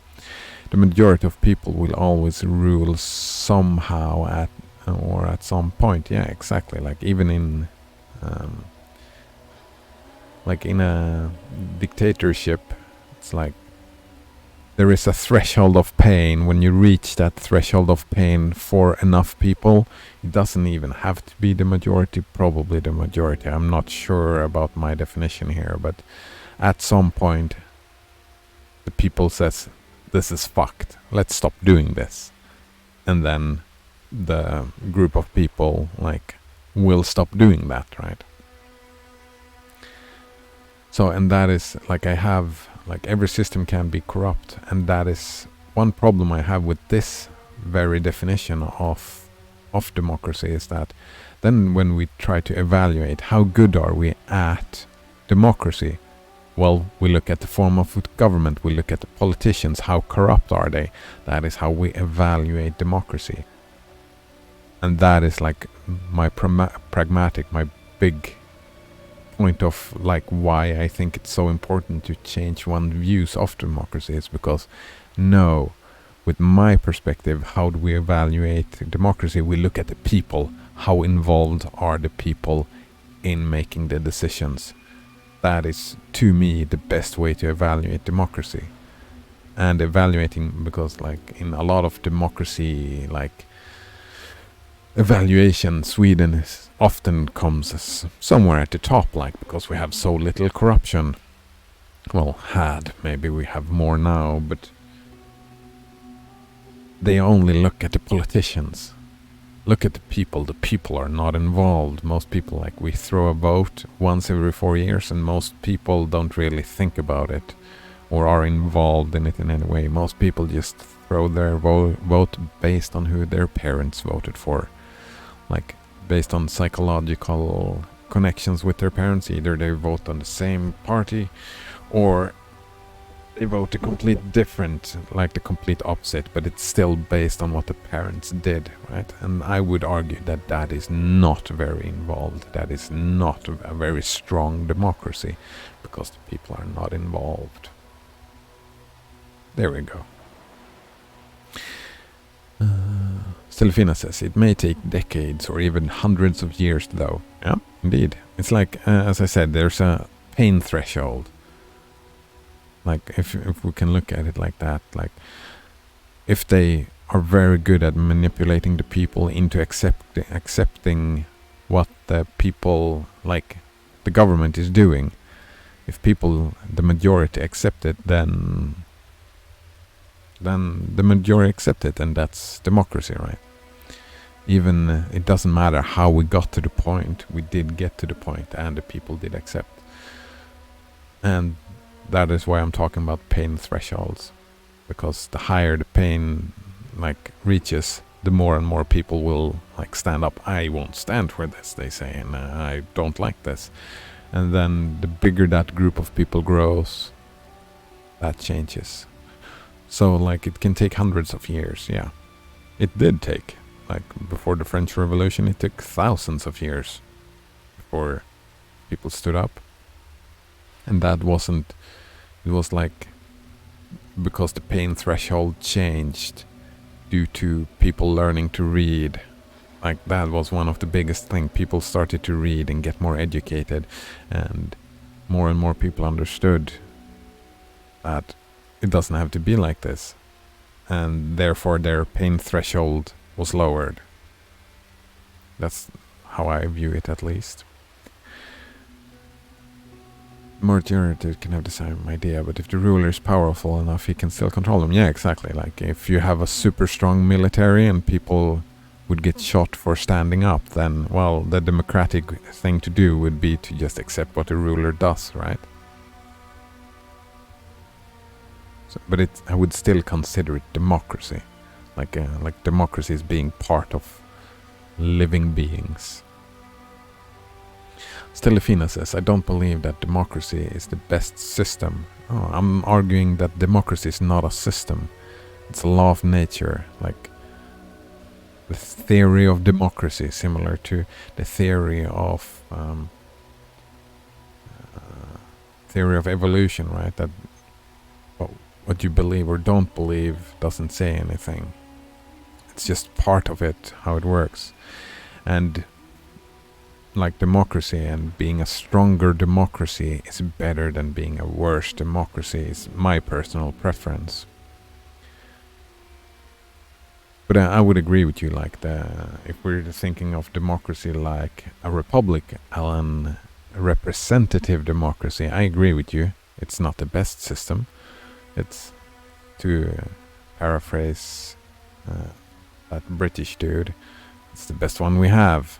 The majority of people will always rule somehow at some point. Yeah, exactly. Like even in a dictatorship, it's like there is a threshold of pain. When you reach that threshold of pain for enough people, it doesn't even have to be the majority, probably the majority. I'm not sure about my definition here, but at some point the people says, this is fucked, let's stop doing this. And then the group of people like will stop doing that, right? So, and that is like every system can be corrupt, and that is one problem I have with this very definition of democracy, is that then when we try to evaluate how good are we at democracy, well, we look at the form of government, we look at the politicians, how corrupt are they? That is how we evaluate democracy. And that is like my pragmatic, my big point of like why I think it's so important to change one's views of democracy, is because with my perspective, how do we evaluate democracy? We look at the people. How involved are the people in making the decisions? That is, to me, the best way to evaluate democracy. And evaluating, because like in a lot of democracy, like evaluation, Sweden often comes as somewhere at the top, like because we have so little corruption. Well, maybe we have more now, but they only look at the politicians. Look at the people. The people are not involved. Most people, like, we throw a vote once every 4 years, and most people don't really think about it or are involved in it in any way. Most people just throw their vote based on who their parents voted for. Like, based on psychological connections with their parents. Either they vote on the same party, or They vote the complete different, like the complete opposite, but it's still based on what the parents did, right? And I would argue that that is not very involved. That is not a very strong democracy, because the people are not involved. There we go. Stelfina says, it may take decades or even hundreds of years though. Yeah, indeed. It's like, as I said, there's a pain threshold. Like, if we can look at it like that, like, if they are very good at manipulating the people into accepting what the people, like, the government is doing, if people, the majority accept it, then the majority accept it, and that's democracy, right? Even it doesn't matter how we got to the point, we did get to the point, and the people did accept. And that is why I'm talking about pain thresholds, because the higher the pain like reaches, the more and more people will like stand up. I won't stand for this, they say, and I don't like this. And then the bigger that group of people grows, that changes. So like it can take hundreds of years, yeah. It did take, like before the French Revolution, it took thousands of years before people stood up. And that wasn't, it was like because the pain threshold changed due to people learning to read. Like that was one of the biggest things. People started to read and get more educated, and more people understood that it doesn't have to be like this, and therefore their pain threshold was lowered. That's how I view it, at least. Majority can have the same idea, but if the ruler is powerful enough, he can still control them. Yeah, exactly. Like if you have a super strong military and people would get shot for standing up, then, well, the democratic thing to do would be to just accept what the ruler does, right? So, but I would still consider it democracy, like democracy is being part of living beings. Stelefina says, I don't believe that democracy is the best system. Oh, I'm arguing that democracy is not a system. It's a law of nature, like the theory of democracy, similar to the theory of evolution, right? That what you believe or don't believe doesn't say anything. It's just part of it, how it works. And like democracy, and being a stronger democracy is better than being a worse democracy, is my personal preference. But I would agree with you, like if we're thinking of democracy like a republic, a representative democracy, I agree with you. It's not the best system. It's, to paraphrase that British dude, it's the best one we have.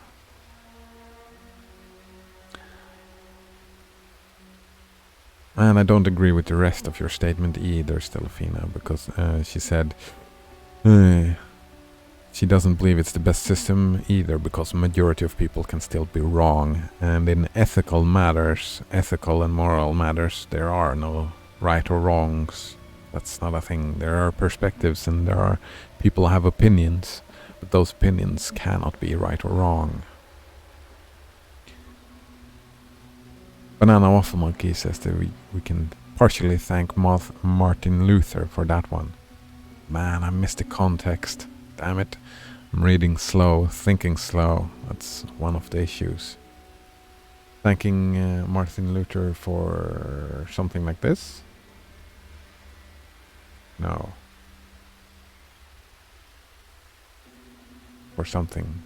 And I don't agree with the rest of your statement either, Stelfina, because she said she doesn't believe it's the best system either, because majority of people can still be wrong. And in ethical matters, ethical and moral matters, there are no right or wrongs. That's not a thing. There are perspectives, and there are people have opinions, but those opinions cannot be right or wrong. Banana Waffle Monkey says that we can partially thank Martin Luther for that one. Man, I missed the context. Damn it. I'm reading slow, thinking slow. That's one of the issues. Thanking Martin Luther for something like this? No. For something.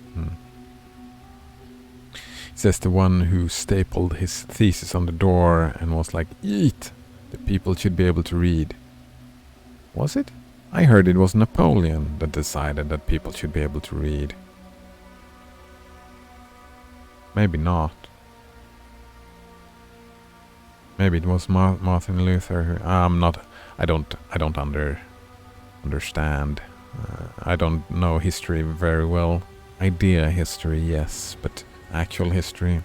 Says the one who stapled his thesis on the door and was like, eat! The people should be able to read. Was it? I heard it was Napoleon that decided that people should be able to read. Maybe not. Maybe it was Martin Luther who... I don't understand. I don't know history very well. Idea history, yes, but actual history,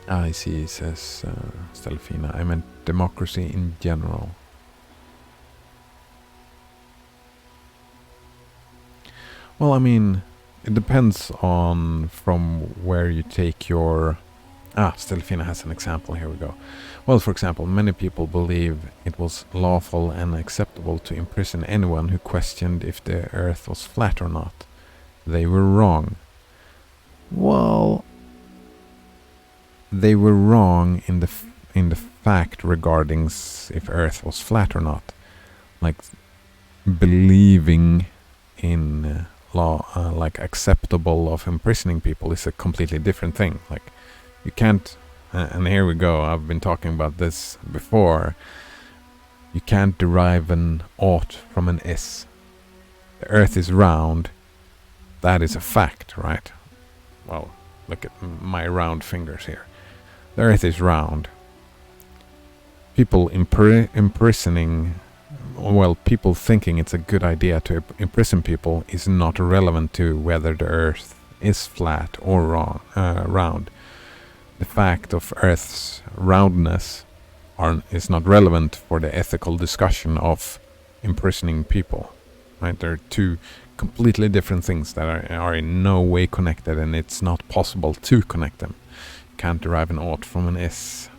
I see, says Stelfina. I meant democracy in general. Well, I mean, it depends on from where you take your... Stelfina has an example. Here we go. Well, for example, many people believe it was lawful and acceptable to imprison anyone who questioned if the earth was flat or not. They were wrong. Well, they were wrong in the fact regarding if earth was flat or not. Like, believing in law, like acceptable of imprisoning people is a completely different thing. Like, you can't, and here we go, I've been talking about this before, you can't derive an ought from an is. The earth is round, that is a fact, right? Well, look at my round fingers here. The earth is round. People imprisoning, well, people thinking it's a good idea to imprison people is not relevant to whether the earth is flat or round. The fact of Earth's roundness is not relevant for the ethical discussion of imprisoning people. Right? They're two completely different things that are in no way connected, and it's not possible to connect them. You can't derive an ought from an is.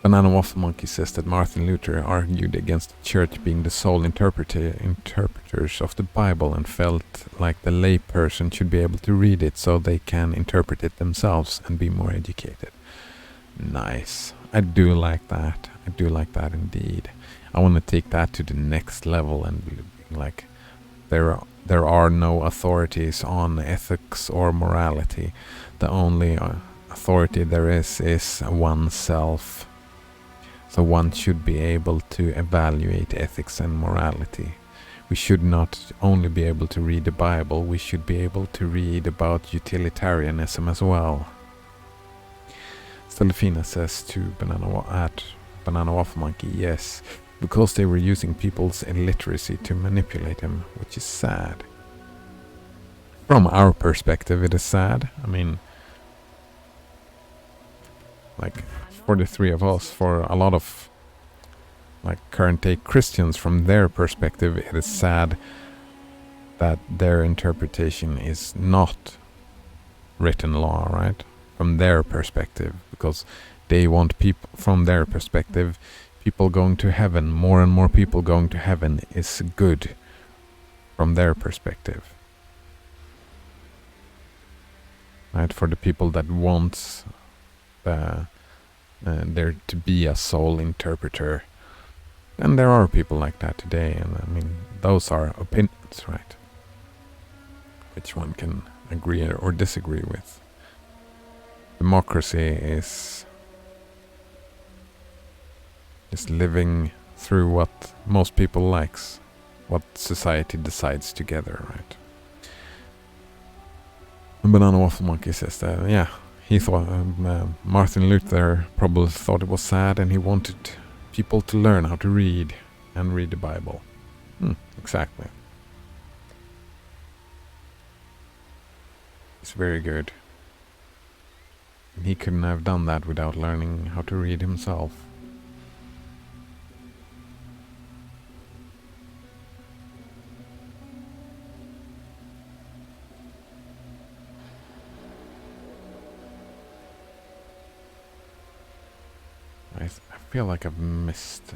Banana Waffle Monkey says that Martin Luther argued against the church being the sole interpreters of the Bible and felt like the lay person should be able to read it so they can interpret it themselves and be more educated. Nice. I do like that. I do like that indeed. I want to take that to the next level and be like, there are no authorities on ethics or morality. The only authority there is oneself. So one should be able to evaluate ethics and morality. We should not only be able to read the Bible, we should be able to read about utilitarianism as well. Stelfina says to Banana Waffle Monkey, yes, because they were using people's illiteracy to manipulate them, which is sad. From our perspective, it is sad. I mean, like, for the three of us, for a lot of like current day Christians, from their perspective, it is sad that their interpretation is not written law, right? From their perspective, because they want people, from their perspective, people going to heaven, more and more people going to heaven is good from their perspective. Right? For the people that wants there to be a sole interpreter. And there are people like that today, and I mean, those are opinions, right? Which one can agree or disagree with. Democracy is living through what most people likes, what society decides together, right? And Banana Waffle Monkey says that, yeah, he thought Martin Luther probably thought it was sad, and he wanted people to learn how to read and read the Bible. Exactly. It's very good. He couldn't have done that without learning how to read himself. I feel like I've missed...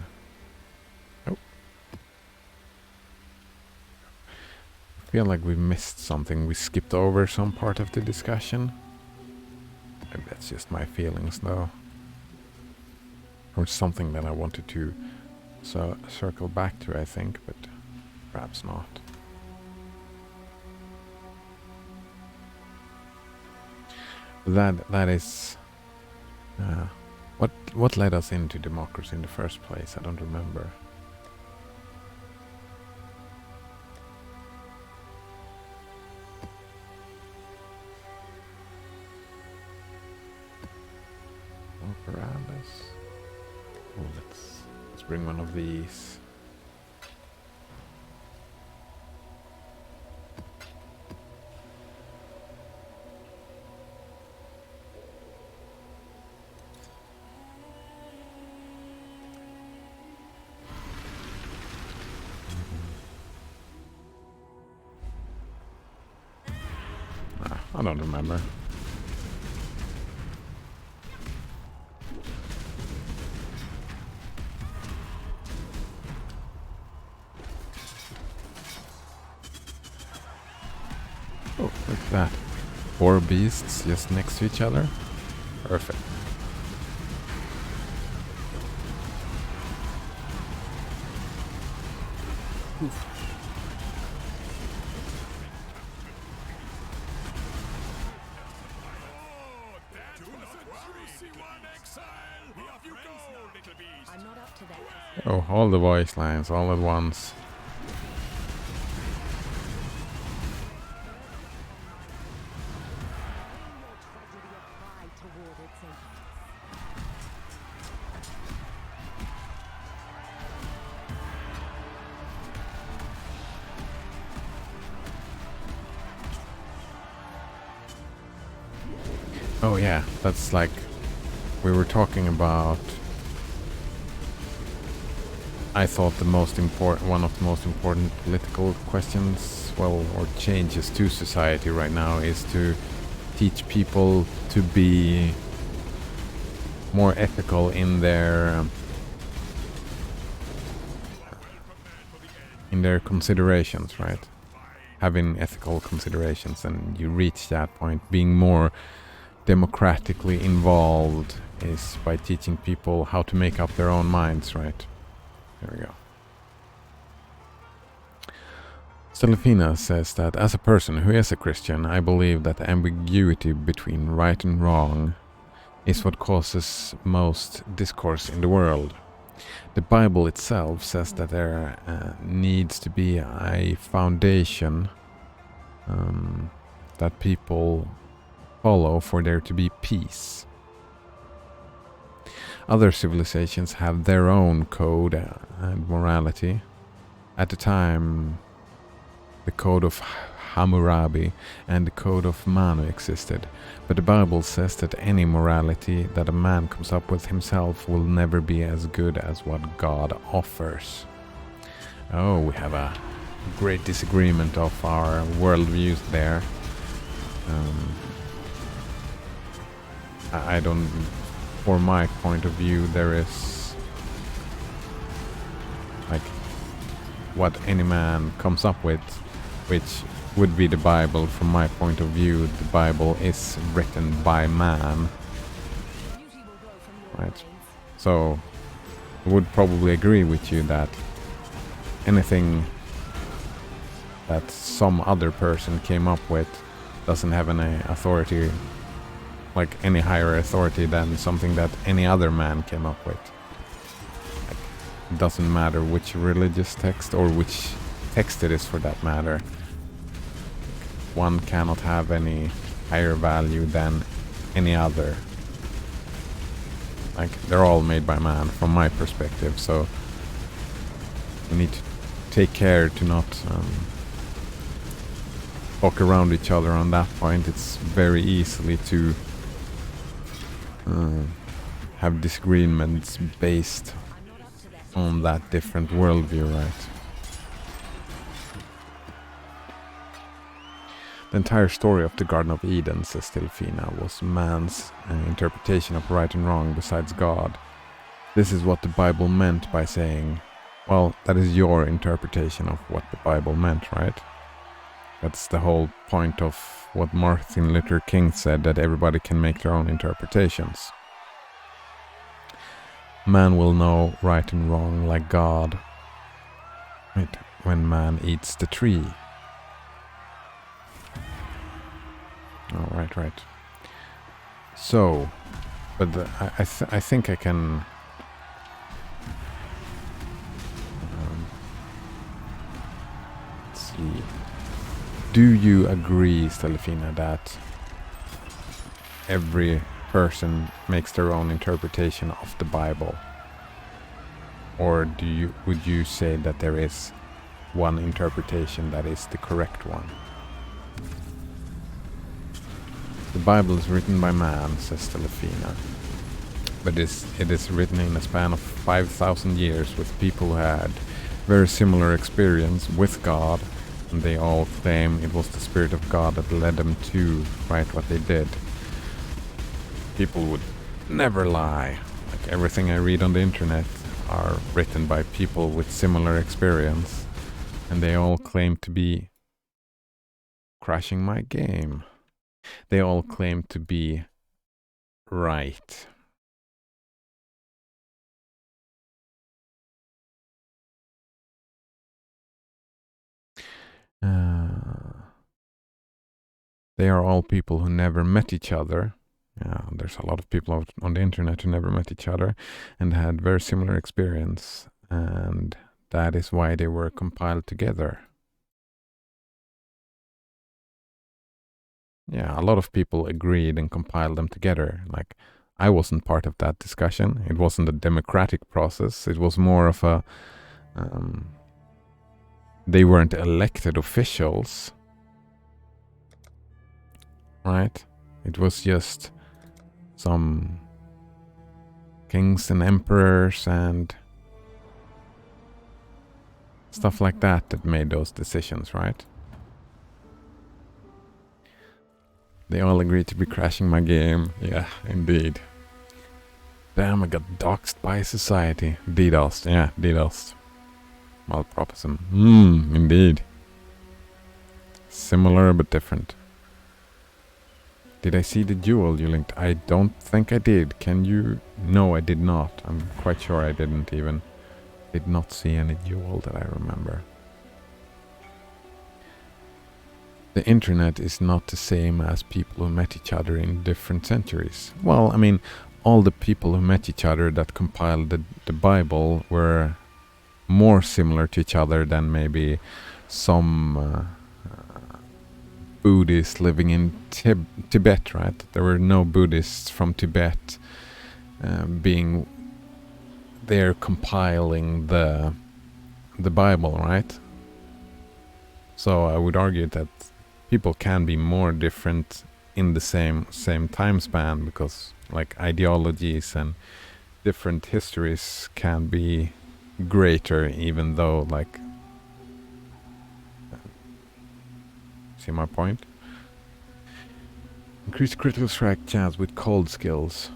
Oh. I feel like we missed something. We skipped over some part of the discussion. Maybe that's just my feelings, though. Or something that I wanted to circle back to, I think, but perhaps not. That is... What led us into democracy in the first place? I don't remember. Look around us. Oh, let's bring one of these. I don't remember. Oh, look at that. 4 beasts just next to each other. Perfect. I'm not up to that. Oh, all the voice lines all at once. Oh yeah, that's like we were talking about. I thought the most important, one of the most important political questions, well, or changes to society right now is to teach people to be more ethical in their considerations, right? Having ethical considerations, and you reach that point, being more democratically involved is by teaching people how to make up their own minds, right? There we go. Stelfina says that as a person who is a Christian, I believe that the ambiguity between right and wrong is what causes most discourse in the world. The Bible itself says that there needs to be a foundation that people follow for there to be peace. Other civilizations have their own code and morality. At the time, the code of Hammurabi and the code of Manu existed, but the Bible says that any morality that a man comes up with himself will never be as good as what God offers. Oh, we have a great disagreement of our worldviews there. I don't... For my point of view, there is like what any man comes up with, which would be the Bible. From my point of view, the Bible is written by man, right? So I would probably agree with you that anything that some other person came up with doesn't have any authority, like any higher authority than something that any other man came up with. Like, it doesn't matter which religious text or which text it is for that matter. One cannot have any higher value than any other. Like, they're all made by man from my perspective, so we need to take care to not talk around each other on that point. It's very easily to have disagreements based on that different worldview, right? The entire story of the Garden of Eden, says Delphina, was man's interpretation of right and wrong besides God. This is what the Bible meant by saying, well, that is your interpretation of what the Bible meant, right? That's the whole point of what Martin Luther King said, that everybody can make their own interpretations. Man will know right and wrong like God, right, when man eats the tree. Oh, right. So, but I think I can... let's see. Do you agree, Stelfina, that every person makes their own interpretation of the Bible? Or would you say that there is one interpretation that is the correct one? The Bible is written by man, says Stelfina, but it is written in a span of 5,000 years with people who had very similar experience with God And they all claim it was the Spirit of God that led them to write what they did. People would never lie. Like everything I read on the internet are written by people with similar experience. And they all claim to be crashing my game. They all claim to be right. They are all people who never met each other. There's a lot of people on the internet who never met each other and had very similar experience, and that is why they were compiled together. Yeah, a lot of people agreed and compiled them together. Like, I wasn't part of that discussion. It wasn't a democratic process. It was more of a... they weren't elected officials. Right? It was just some kings and emperors and stuff like that made those decisions, right? They all agreed to be crashing my game. Yeah, indeed. Damn, I got doxxed by society. DDoSed, yeah, DDoSed. Malpropism. Indeed. Similar but different. Did I see the jewel you linked? I don't think I did. Can you? No, I did not. I'm quite sure I didn't even. Did not see any jewel that I remember. The internet is not the same as people who met each other in different centuries. Well, I mean, all the people who met each other that compiled the Bible were more similar to each other than maybe some Buddhists living in Tibet, right? There were no Buddhists from Tibet being there compiling the Bible, right? So I would argue that people can be more different in the same time span, because like ideologies and different histories can be greater, even though like... See my point? Increase critical strike chance with cold skills.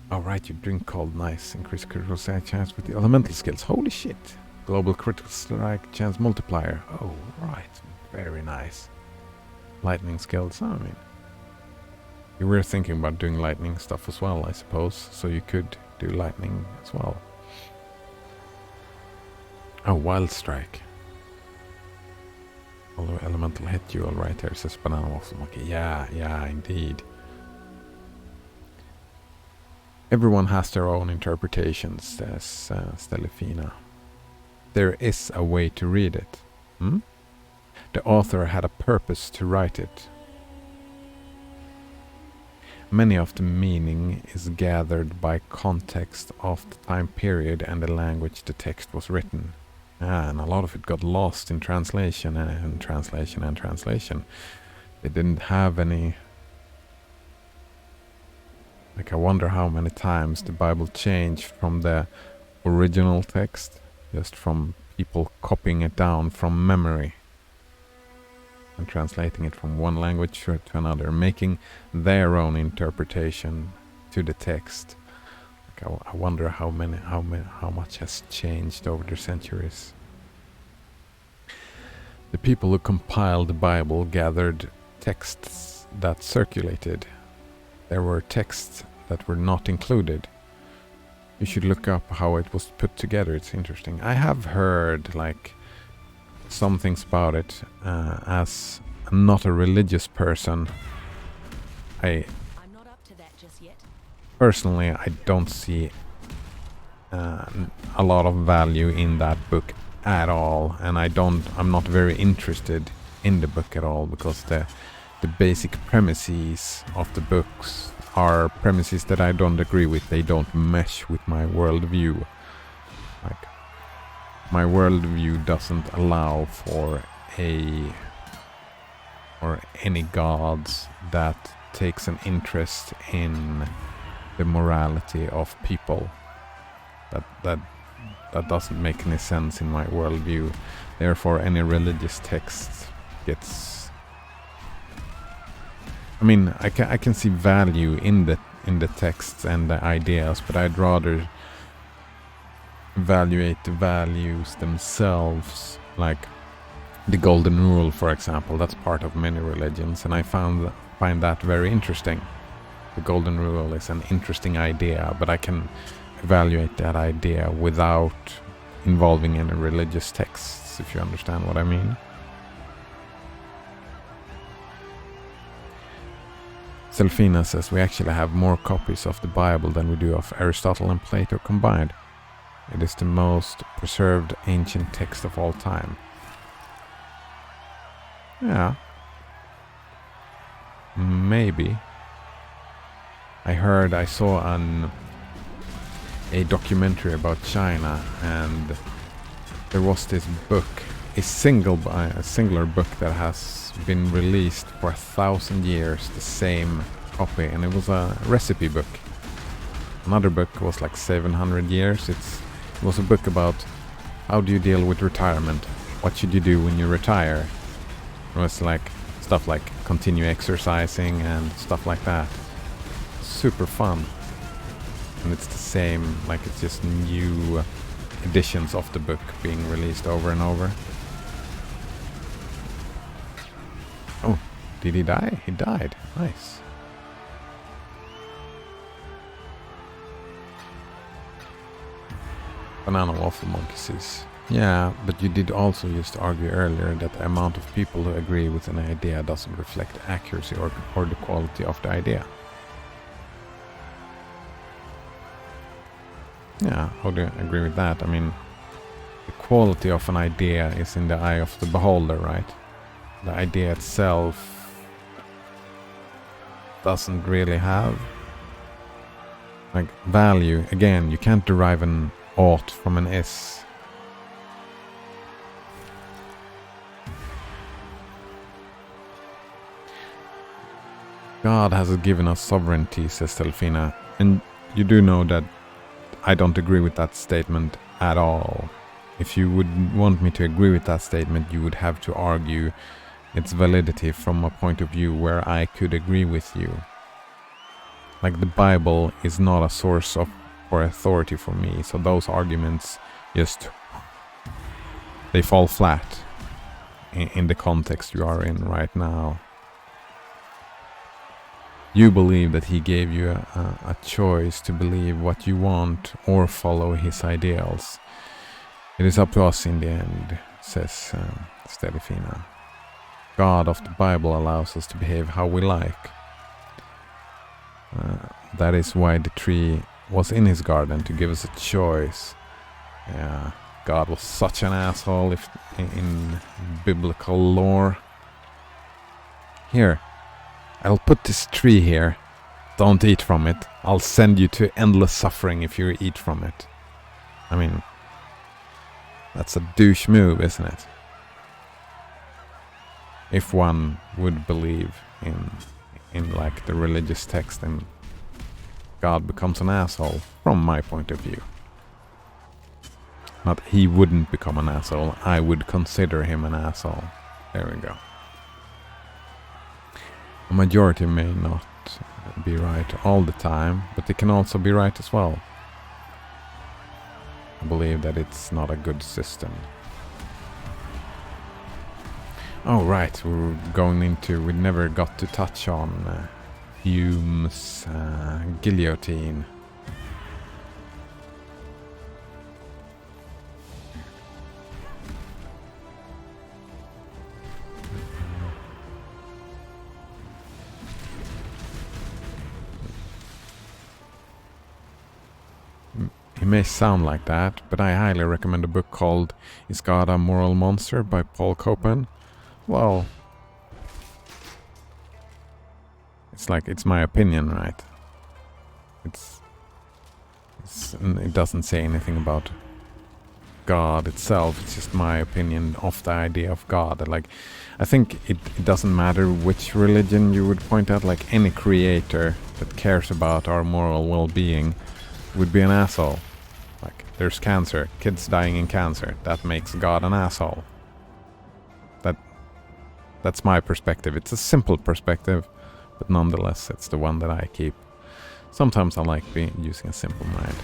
Oh right, you drink cold, nice. Increase critical strike chance with the elemental skills. Holy shit. Global critical strike chance multiplier. Oh right, very nice. Lightning skills, I mean. You were thinking about doing lightning stuff as well, I suppose. So you could do lightning as well. Oh, wild strike. Although elemental hit you all right there, says Banana Waffle Monkey. Yeah, indeed. Everyone has their own interpretations, says Stellifina. There is a way to read it. The author had a purpose to write it. Many of the meaning is gathered by context of the time period and the language the text was written. And a lot of it got lost in translation and translation. They didn't have any... Like, I wonder how many times the Bible changed from the original text, just from people copying it down from memory and translating it from one language to another, making their own interpretation to the text. I wonder how much has changed over the centuries. The people who compiled the Bible gathered texts that circulated. There were texts that were not included. You should look up how it was put together. It's interesting. I have heard like some things about it. As not a religious person, I'm not up to that just yet. Personally, I don't see a lot of value in that book at all, and I'm not very interested in the book at all, because the basic premises of the books are premises that I don't agree with. They don't mesh with my worldview. Like, my worldview doesn't allow for any gods that takes an interest in the morality of people. That that doesn't make any sense in my worldview. Therefore, any religious text gets. I mean, I can see value in the texts and the ideas, but I'd rather evaluate the values themselves, like the golden rule, for example. That's part of many religions, and I find that very interesting. The golden rule is an interesting idea, but I can evaluate that idea without involving any religious texts, if you understand what I mean. Selfina says we actually have more copies of the Bible than we do of Aristotle and Plato combined. It is the most preserved ancient text of all time. Yeah. Maybe. I saw a documentary about China, and there was this book, a singular book that has been released for 1,000 years, the same copy, and it was a recipe book. Another book was like 700 years. It was a book about how do you deal with retirement, what should you do when you retire. It was like stuff like continue exercising and stuff like that. Super fun. And it's the same, like it's just new editions of the book being released over and over. Oh, did he die? He died. Nice. Banana Waffle Monkey says, yeah, but you did also just argue earlier that the amount of people who agree with an idea doesn't reflect accuracy or the quality of the idea. Yeah, how do you agree with that? I mean, the quality of an idea is in the eye of the beholder, right? The idea itself doesn't really have like value. Again, you can't derive an ought from an is. God has given us sovereignty, says Delphina, and you do know that I don't agree with that statement at all. If you would want me to agree with that statement, you would have to argue its validity from a point of view where I could agree with you. Like the Bible is not a source or authority for me, so those arguments they fall flat in the context you are in right now. You believe that he gave you a choice to believe what you want or follow his ideals. It is up to us in the end, says Stelifina. God of the Bible allows us to behave how we like. That is why the tree was in his garden, to give us a choice. Yeah, God was such an asshole in biblical lore. Here. I'll put this tree here. Don't eat from it. I'll send you to endless suffering if you eat from it. I mean, that's a douche move, isn't it? If one would believe in like the religious text, then God becomes an asshole from my point of view. Not he wouldn't become an asshole. I would consider him an asshole. There we go. A majority may not be right all the time, but they can also be right as well. I believe that it's not a good system. Oh right, we never got to touch on Hume's guillotine. It may sound like that, but I highly recommend a book called Is God a Moral Monster by Paul Copan. Well, it's my opinion, right? It doesn't say anything about God itself. It's just my opinion of the idea of God. Like, I think it doesn't matter which religion you would point at. Like, any creator that cares about our moral well-being would be an asshole. Like, there's cancer, kids dying in cancer. That makes God an asshole. That's my perspective. It's a simple perspective, but nonetheless, it's the one that I keep. Sometimes I like using a simple mind.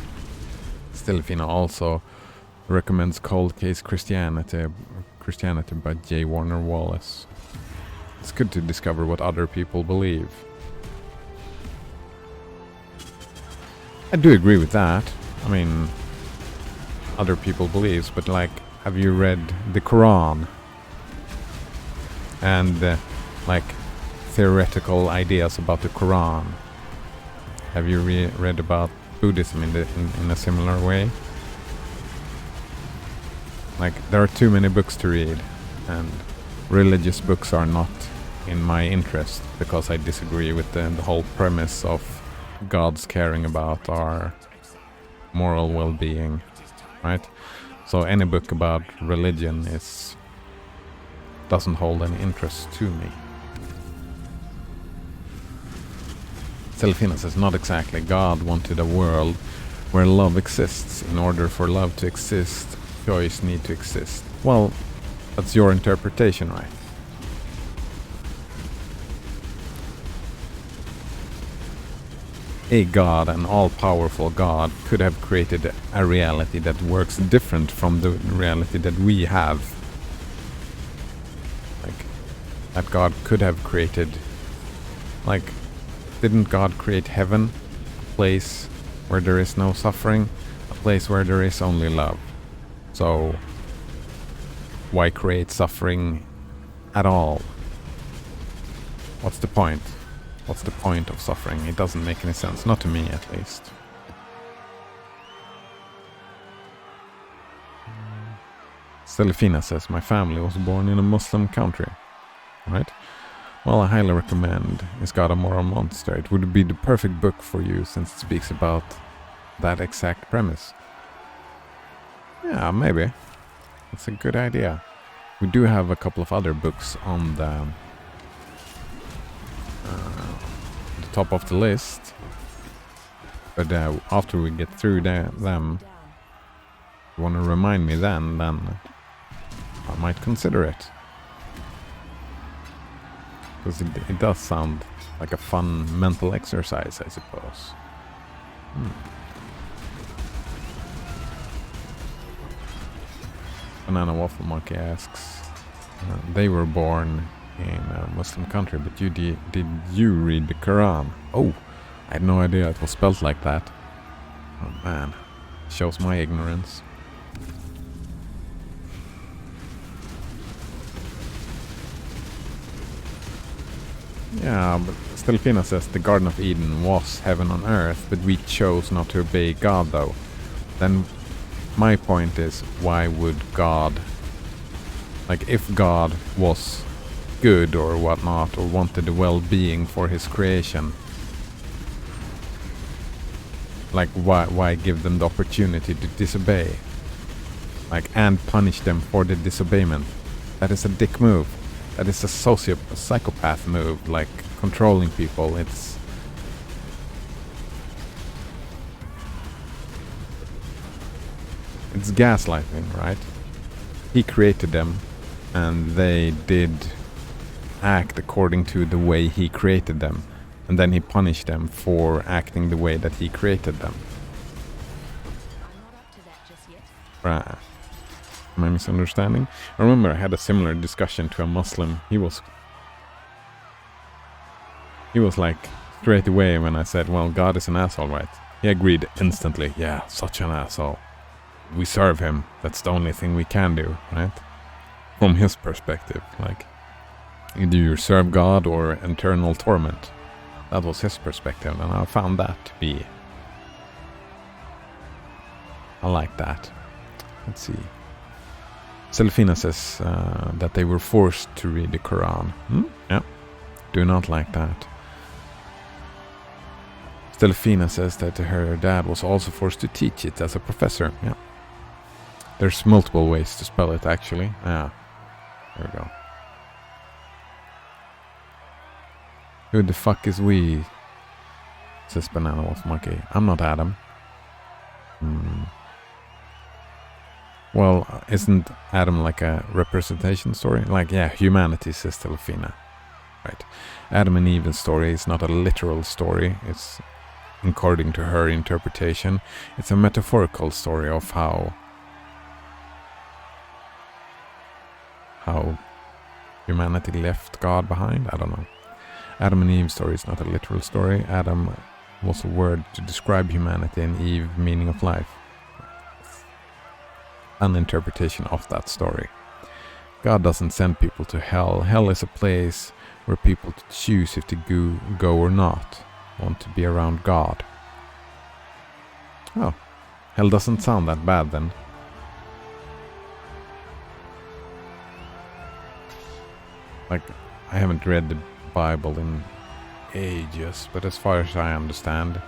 Stelfina also recommends Cold Case Christianity by J. Warner Wallace. It's good to discover what other people believe. I do agree with that. I mean, other people believes, but like, have you read the Quran? And like theoretical ideas about the Quran. Have you read about Buddhism in a similar way? Like, there are too many books to read, and religious books are not in my interest because I disagree with the whole premise of God's caring about our moral well-being, right? So any book about religion doesn't hold any interest to me. Stelfina says, not exactly. God wanted a world where love exists. In order for love to exist, choice need to exist. Well, that's your interpretation, right? A God, an all-powerful God, could have created a reality that works different from the reality that we have. Like, that God could have created... Like, didn't God create heaven? A place where there is no suffering? A place where there is only love. So, why create suffering at all? What's the point? What's the point of suffering? It doesn't make any sense. Not to me, at least. Stelfina says, my family was born in a Muslim country. Right? Well, I highly recommend Is God a Moral Monster? It would be the perfect book for you since it speaks about that exact premise. Yeah, maybe. That's a good idea. We do have a couple of other books on the top of the list, but after we get through them, you want to remind me then I might consider it. Because it does sound like a fun mental exercise, I suppose. Banana Waffle Monkey asks, they were born in a Muslim country, but did you read the Quran? Oh, I had no idea it was spelled like that. Oh man, shows my ignorance. Yeah, but Stelfina says the Garden of Eden was heaven on earth, but we chose not to obey God though. Then my point is, why would God... Like, if God was good or whatnot, or wanted the well-being for his creation, like, why give them the opportunity to disobey? Like, and punish them for the disobeyment? That is a dick move. That is a psychopath move, like controlling people. It's gaslighting, right? He created them, and they did act according to the way he created them, and then he punished them for acting the way that he created them. I'm not up to that just yet. Right. Am I misunderstanding? I remember I had a similar discussion to a Muslim. He was like, straight away when I said, well, God is an asshole, right? He agreed instantly. Yeah, such an asshole. We serve him. That's the only thing we can do, right? From his perspective, like, either you serve God or eternal torment. That was his perspective, and I found that to be... I like that. Let's see. Stelfina says that they were forced to read the Quran. Yeah, do not like that. Stelfina says that her dad was also forced to teach it as a professor. Yeah. There's multiple ways to spell it, actually. Yeah, there we go. Who the fuck is we? Says Banana Wolf Monkey. I'm not Adam. Well, isn't Adam like a representation story? Like, yeah, humanity, says Telefina. Right. Adam and Eve's story is not a literal story. It's, according to her interpretation, it's a metaphorical story of how humanity left God behind. I don't know. Adam and Eve's story is not a literal story. Adam was a word to describe humanity, and Eve meaning of life. An interpretation of that story. God doesn't send people to hell. Hell is a place where people choose if to go or not, want to be around God. Oh, hell doesn't sound that bad then. Like, I haven't read the Bible in ages, but as far as I understand,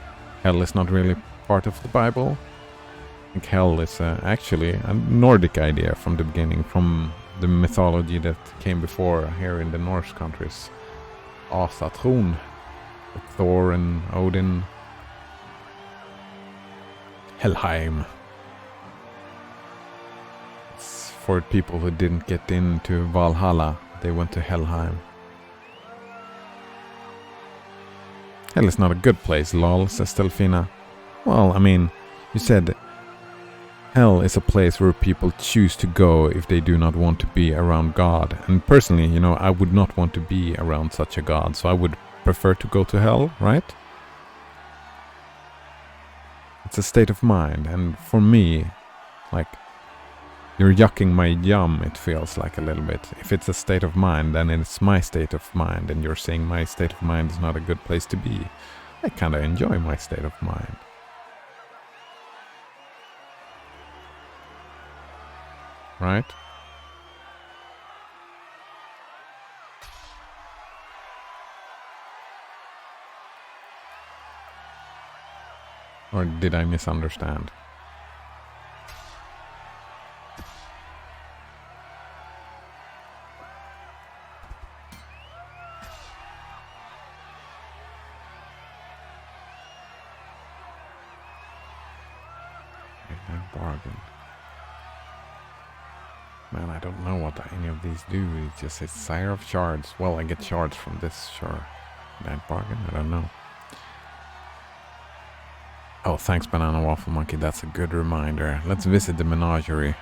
hell is not really part of the Bible. I think hell is actually a Nordic idea from the beginning, from the mythology that came before here in the Norse countries. Asatron, with Thor and Odin. Helheim. It's for people who didn't get into Valhalla, they went to Helheim. Hell is not a good place, lol, says Delfina. Well, I mean, you said hell is a place where people choose to go if they do not want to be around God. And personally, you know, I would not want to be around such a God, so I would prefer to go to hell, right? It's a state of mind, and for me, like, you're yucking my yum, it feels like a little bit. If it's a state of mind, then it's my state of mind, and you're saying my state of mind is not a good place to be. I kinda enjoy my state of mind. Right? Or did I misunderstand? Bargain. Man, I don't know what any of these do. It just says Sire of Shards. Well, I get shards from this, sure. Night Bargain? I don't know. Oh, thanks, Banana Waffle Monkey. That's a good reminder. Let's visit the menagerie.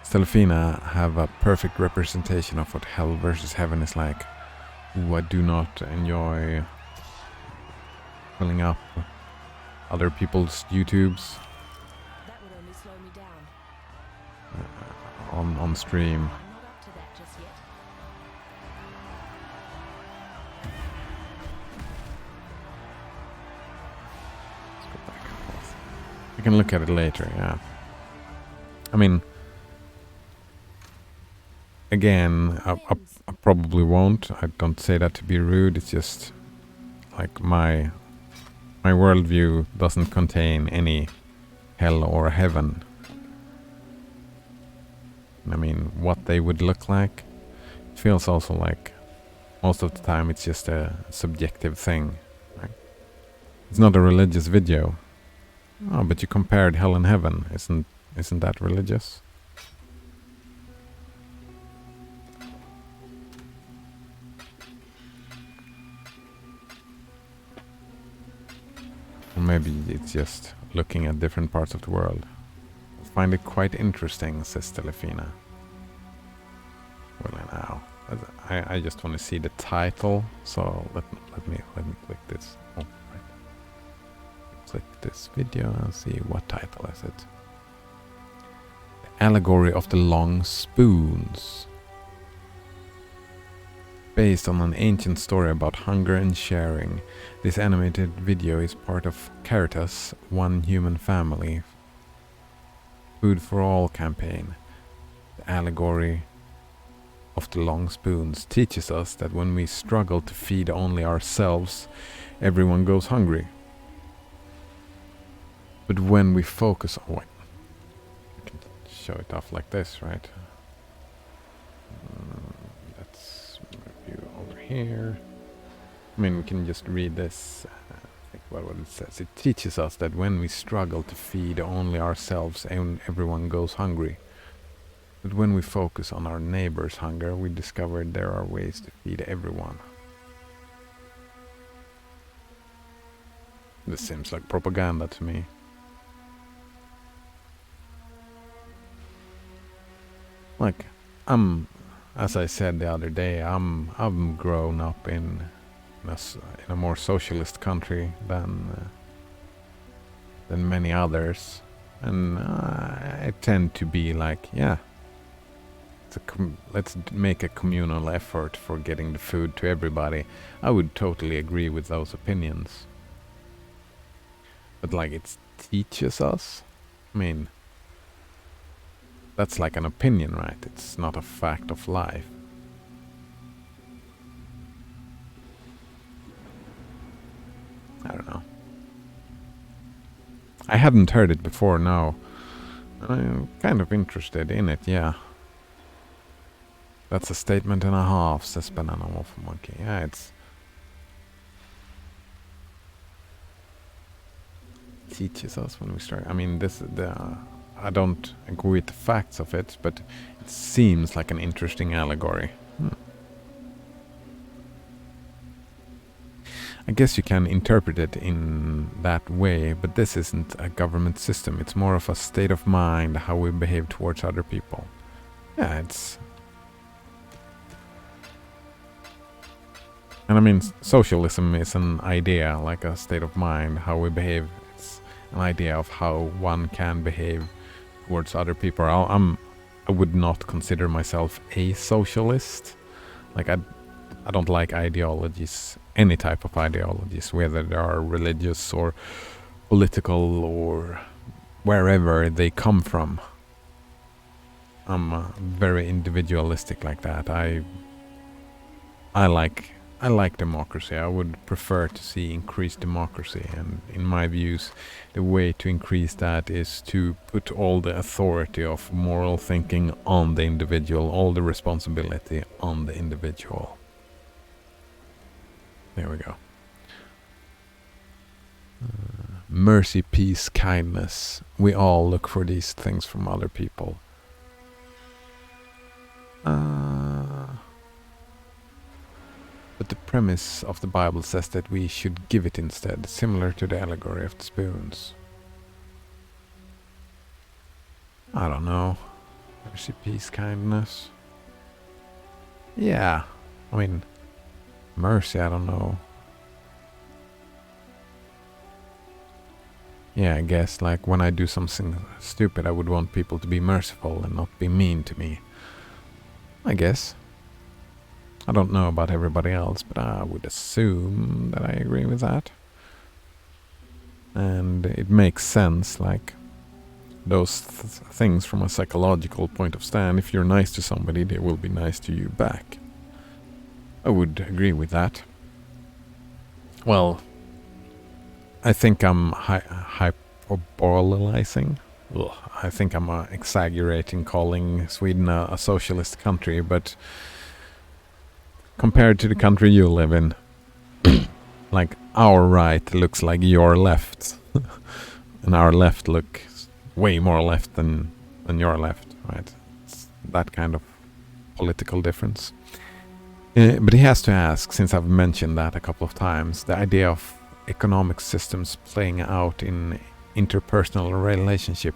Stelfina have a perfect representation of what hell versus heaven is like. Ooh, I do not enjoy filling up other people's YouTubes That would only slow me down. on stream. I'm not up to that just yet. Let's go back and forth. I can look at it later, yeah. I mean, again, I probably won't. I don't say that to be rude. It's just like my worldview doesn't contain any hell or heaven. I mean, what they would look like, it feels also like most of the time it's just a subjective thing. Right? It's not a religious video. Oh, but you compared hell and heaven. Isn't that religious? Or maybe it's just looking at different parts of the world. I find it quite interesting, says Telefina. Well, now I just want to see the title, so let me click this. Oh, right. Click this video and see what title is it. The Allegory of the Long Spoons. Based on an ancient story about hunger and sharing, this animated video is part of Caritas, One Human Family Food for All campaign. The Allegory of the Long Spoons teaches us that when we struggle to feed only ourselves, everyone goes hungry. But when we focus on... Wait, I can show it off like this, right? Let's review over here. I mean, we can just read this. I think what it says. It teaches us that when we struggle to feed only ourselves and everyone goes hungry. But when we focus on our neighbor's hunger, we discover there are ways to feed everyone. This seems like propaganda to me. Like, as I said the other day, I'm grown up in a more socialist country than many others, and I tend to be like, yeah, let's make a communal effort for getting the food to everybody. I would totally agree with those opinions, but like it teaches us. I mean, that's like an opinion, right? It's not a fact of life. I don't know. I hadn't heard it before now. I'm kind of interested in it, yeah. That's a statement and a half, says Banana Waffle Monkey. Yeah, it teaches us when we start. I mean, I don't agree with the facts of it, but it seems like an interesting allegory. I guess you can interpret it in that way, but this isn't a government system. It's more of a state of mind, how we behave towards other people. Yeah, it's... And I mean, socialism is an idea, like a state of mind, how we behave. It's an idea of how one can behave towards other people. I would not consider myself a socialist. Like, I don't like ideologies, any type of ideologies, whether they are religious or political or wherever they come from. I'm very individualistic like that. I like democracy. I would prefer to see increased democracy, and in my views, the way to increase that is to put all the authority of moral thinking on the individual, all the responsibility on the individual. There we go. Mercy, peace, kindness. We all look for these things from other people. But the premise of the Bible says that we should give it instead, similar to the allegory of the spoons. I don't know. Mercy, peace, kindness. Yeah, I mean, mercy, I don't know. Yeah, I guess, like, when I do something stupid, I would want people to be merciful and not be mean to me. I guess. I don't know about everybody else, but I would assume that I agree with that. And it makes sense, like, those things from a psychological point of stand. If you're nice to somebody, they will be nice to you back. I would agree with that. Well, I think I'm hyperbolizing. I think I'm exaggerating calling Sweden a socialist country, but compared to the country you live in, like, our right looks like your left, and our left looks way more left than your left, right? It's that kind of political difference. But he has to ask, since I've mentioned that a couple of times, the idea of economic systems playing out in interpersonal relationship.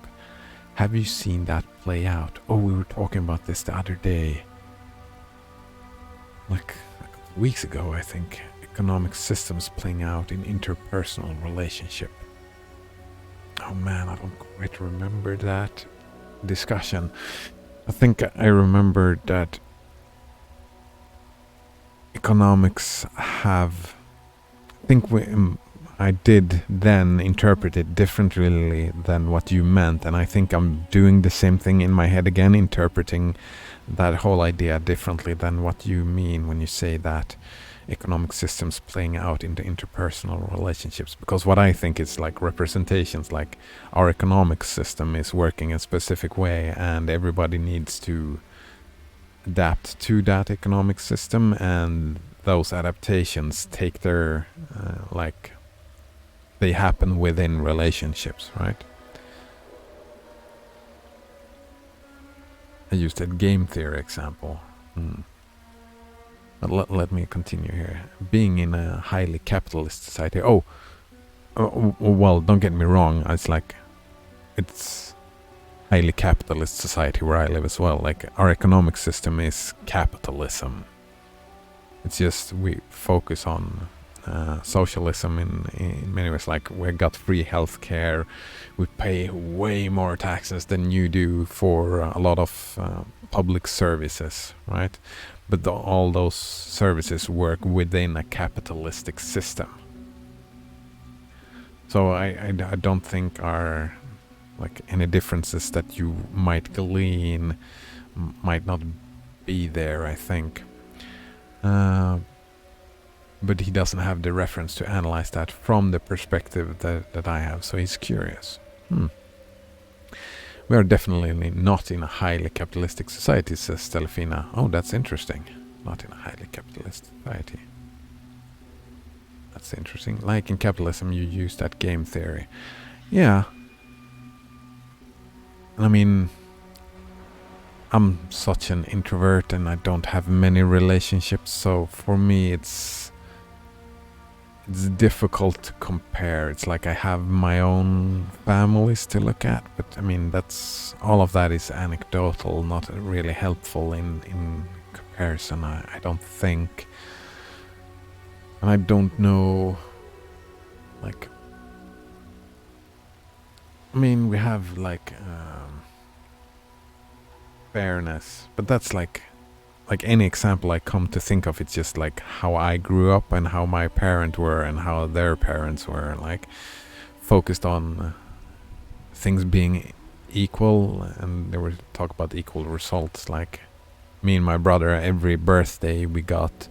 Have you seen that play out? Oh, we were talking about this the other day. Like a couple of weeks ago, I think. Economic systems playing out in interpersonal relationship. Oh man, I don't quite remember that discussion. I think I remember that economics have... I think I did then interpret it differently than what you meant, and I think I'm doing the same thing in my head again, interpreting that whole idea differently than what you mean when you say that economic systems playing out into interpersonal relationships. Because what I think is like representations, like our economic system is working a specific way and everybody needs to adapt to that economic system, and those adaptations take their they happen within relationships, right? I used that game theory example. But let me continue here. Being in a highly capitalist society. Well, don't get me wrong. It's highly capitalist society where I live as well. Like, our economic system is capitalism. It's just we focus on socialism in many ways. Like, we got free healthcare. We pay way more taxes than you do for a lot of public services, right? But all those services work within a capitalistic system. So I don't think our, like, any differences that you might glean might not be there, I think. But he doesn't have the reference to analyze that from the perspective that I have, so he's curious. We are definitely not in a highly capitalistic society, says Delfina. Oh, that's interesting. Not in a highly capitalist society. That's interesting. Like in capitalism, you use that game theory. Yeah. I mean, I'm such an introvert and I don't have many relationships, so for me it's difficult to compare. It's like I have my own families to look at, but I mean, that's all of that is anecdotal, not really helpful in comparison, I don't think. And I don't know, like, I mean, we have like fairness, but that's like any example I come to think of, it's just like how I grew up and how my parents were and how their parents were, like, focused on things being equal, and they were talk about equal results. Like, me and my brother, every birthday we got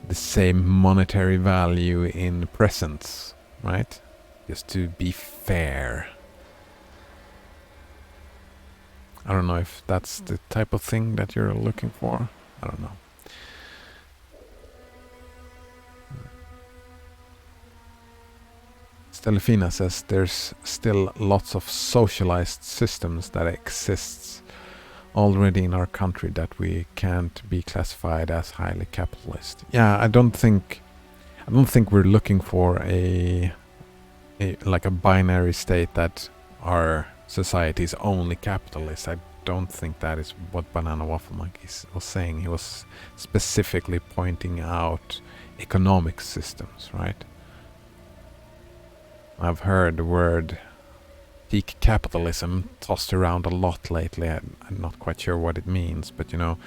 the same monetary value in presents, right? Just to be fair. I don't know if that's the type of thing that you're looking for. I don't know. Stelfina says there's still lots of socialized systems that exists already in our country that we can't be classified as highly capitalist. Yeah, I don't think we're looking for a like a binary state that our society is only capitalist. I don't think that is what Banana Waffle Monkey was saying. He was specifically pointing out economic systems, right? I've heard the word peak capitalism tossed around a lot lately. I'm not quite sure what it means, but you know,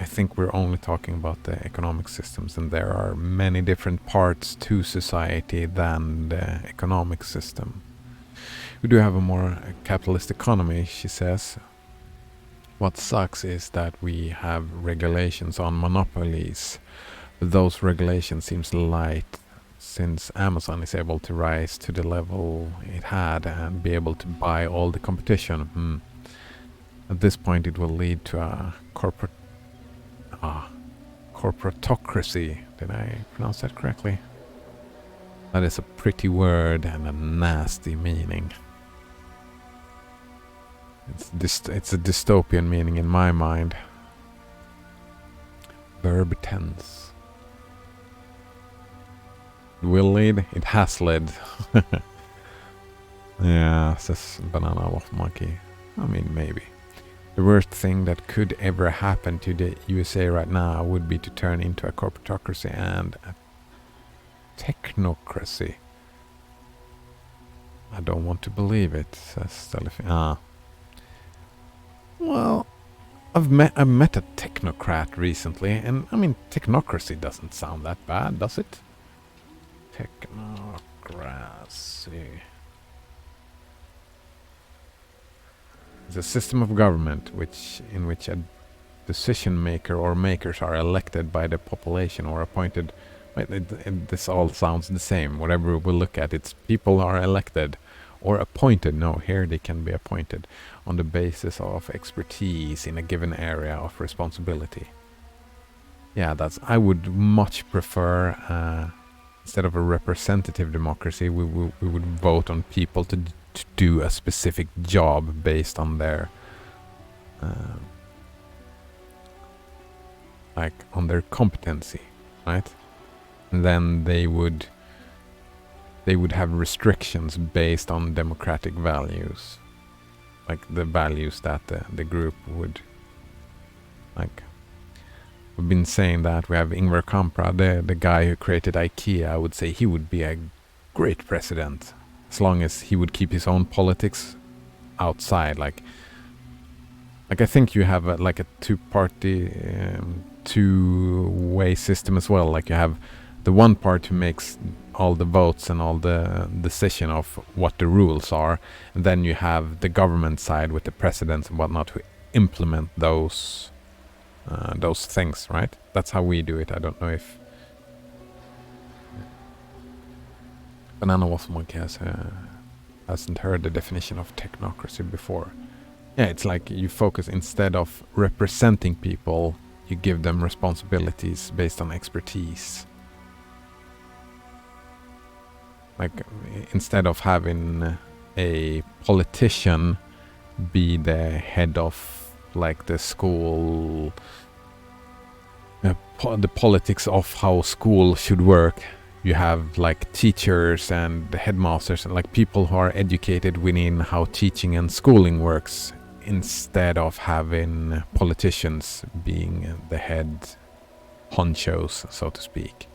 I think we're only talking about the economic systems, and there are many different parts to society than the economic system. We do have a more capitalist economy, she says. What sucks is that we have regulations on monopolies, but those regulations seems light since Amazon is able to rise to the level it had and be able to buy all the competition. At this point it will lead to a corporatocracy. Did I pronounce that correctly? That is a pretty word and a nasty meaning. It's a dystopian meaning in my mind. Verb tense. It will lead. It has led. Yeah, says Banana Waffle Monkey. I mean, maybe. The worst thing that could ever happen to the USA right now would be to turn into a corporatocracy and a technocracy. I don't want to believe it, says Stelfin. Well, I've met a technocrat recently, and I mean, technocracy doesn't sound that bad, does it? Technocracy. It's a system of government in which a decision maker or makers are elected by the population or appointed. This all sounds the same. Whatever we look at, it's people are elected or appointed. No, here they can be appointed on the basis of expertise in a given area of responsibility. Yeah, I would much prefer instead of a representative democracy, we would vote on people to do a specific job based on their like on their competency, right? And then they would have restrictions based on democratic values, like the values that the group would like. We've been saying that we have Ingvar Kamprad, the guy who created IKEA. I would say he would be a great president as long as he would keep his own politics outside. Like I think you have like a two-way system as well. Like you have the one part who makes all the votes and all the decision of what the rules are, and then you have the government side with the presidents and whatnot who implement those things, right? That's how we do it. I don't know if Banana Waffle Monkey hasn't heard the definition of technocracy before. Yeah, it's like you focus, instead of representing people, you give them responsibilities based on expertise. Like instead of having a politician be the head of like the school, the politics of how school should work, you have like teachers and the headmasters and like people who are educated within how teaching and schooling works, instead of having politicians being the head honchos, so to speak.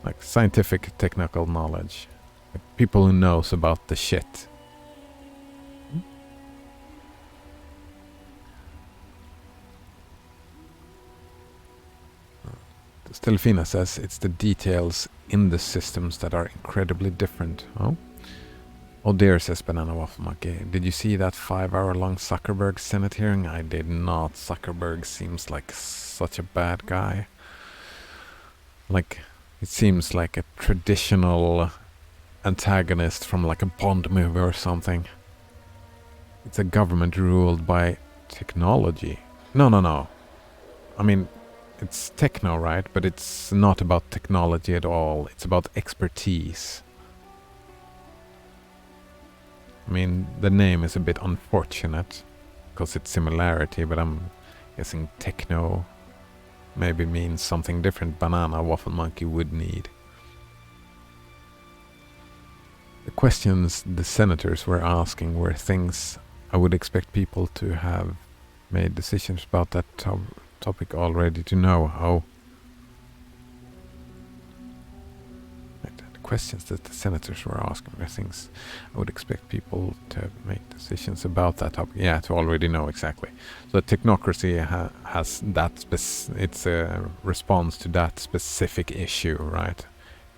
Like scientific, technical knowledge. Like people who knows about the shit. Stelfina says it's the details in the systems that are incredibly different. Oh? Oh dear, says Banana Waffle Monkey. Did you see that 5-hour-long Zuckerberg Senate hearing? I did not. Zuckerberg seems like such a bad guy. Like, it seems like a traditional antagonist from like a Bond movie or something. It's a government ruled by technology. No. I mean, it's techno, right? But it's not about technology at all. It's about expertise. I mean, the name is a bit unfortunate because it's similarity, but I'm guessing techno maybe means something different Banana Waffle Monkey would need. The questions the senators were asking were things I would expect people to have made decisions about that topic already to know. Oh. The questions that the senators were asking were things I would expect people to make decisions about that topic. Yeah, to already know exactly. So technocracy has that it's a response to that specific issue, right?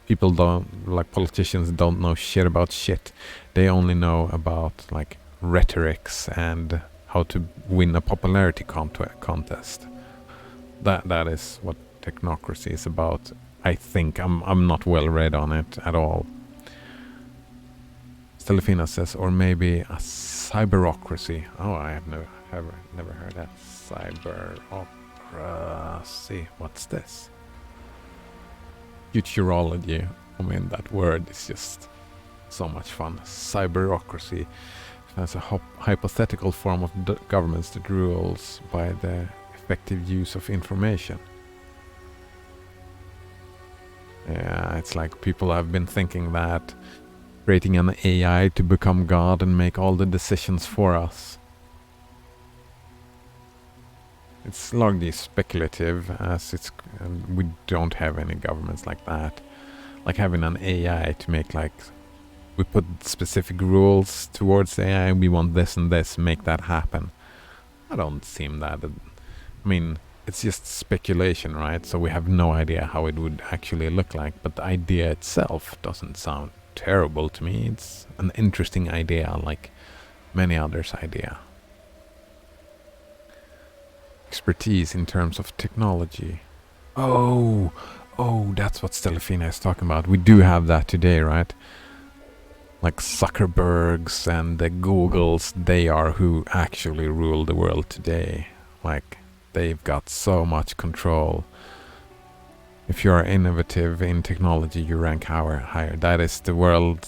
People don't, like politicians don't know shit about shit. They only know about like rhetorics and how to win a popularity contest. That is what technocracy is about. I think I'm not well read on it at all. Stelfina says, or maybe a cyberocracy. Oh, I have never heard that. Cyberocracy. What's this? Futurology. I mean, that word is just so much fun. Cyberocracy. That's a hypothetical form of governments that rules by the effective use of information. Yeah, it's like people have been thinking that creating an AI to become God and make all the decisions for us. It's largely speculative, as we don't have any governments like that. Like having an AI to make, like, we put specific rules towards the AI, we want this and this, make that happen. I don't seem that. I mean, it's just speculation, right? So we have no idea how it would actually look like, but the idea itself doesn't sound terrible to me. It's an interesting idea, like many others' idea. Expertise in terms of technology. Oh, that's what Stelfina is talking about. We do have that today, right? Like Zuckerbergs and the Googles, they are who actually rule the world today. Like, they've got so much control. If you are innovative in technology, you rank higher. That is the world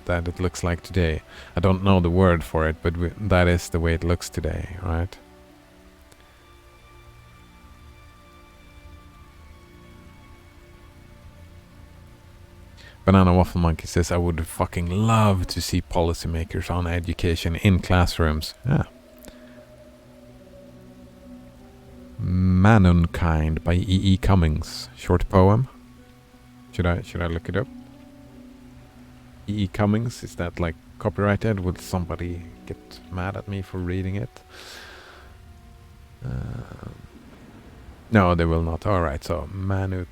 that it looks like today. I don't know the word for it, but that is the way it looks today, right? Banana Waffle Monkey says, I would fucking love to see policymakers on education in classrooms. Yeah. Manonkind by E. Cummings. Short poem. Should I look it up? E. Cummings, is that like copyrighted? Will somebody get mad at me for reading it? No, they will not. Alright, so Manonkind.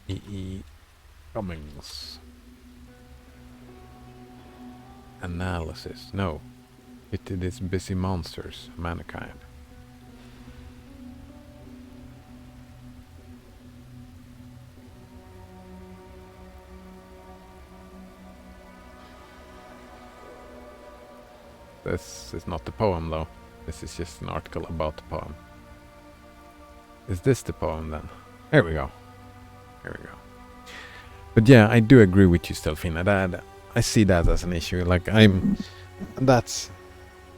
E. Cummings. Analysis. No. It is busy monsters. Mankind. This is not the poem though. This is just an article about the poem. Is this the poem then? Here we go. Here we go. But yeah, I do agree with you, Stelfina. That I see that as an issue. Like that's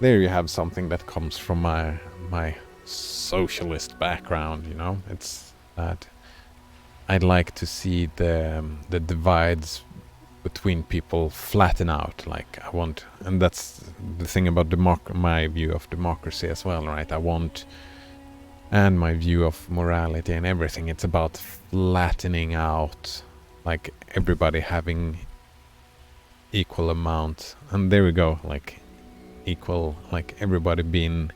there you have something that comes from my socialist background. You know, it's that I'd like to see the divides between people flatten out. Like I want, and that's the thing about my view of democracy as well, right? I want. And my view of morality and everything, it's about flattening out, like everybody having equal amount. And there we go, like equal, like everybody being,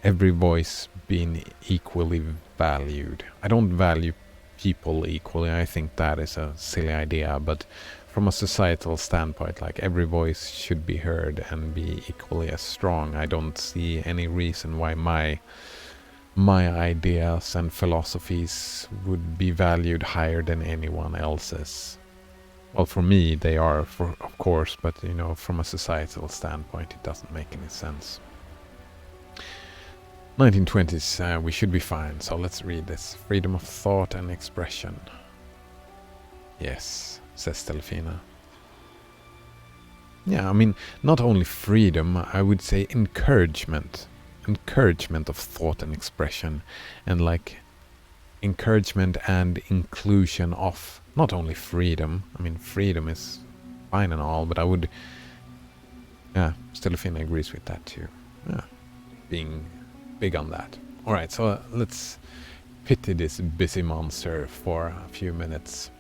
every voice being equally valued. I don't value people equally, I think that is a silly idea, but from a societal standpoint, like every voice should be heard and be equally as strong. I don't see any reason why my ideas and philosophies would be valued higher than anyone else's. Well, for me, they are, of course, but you know, from a societal standpoint, it doesn't make any sense. 1920s, we should be fine. So let's read this. Freedom of thought and expression. Yes, says Stelfina. Yeah, I mean, not only freedom, I would say encouragement of thought and expression, and like encouragement and inclusion of not only freedom. I mean, freedom is fine and all, but I would, yeah, Stelfina agrees with that too. Yeah, being big on that. All right, so let's pity this busy monster for a few minutes.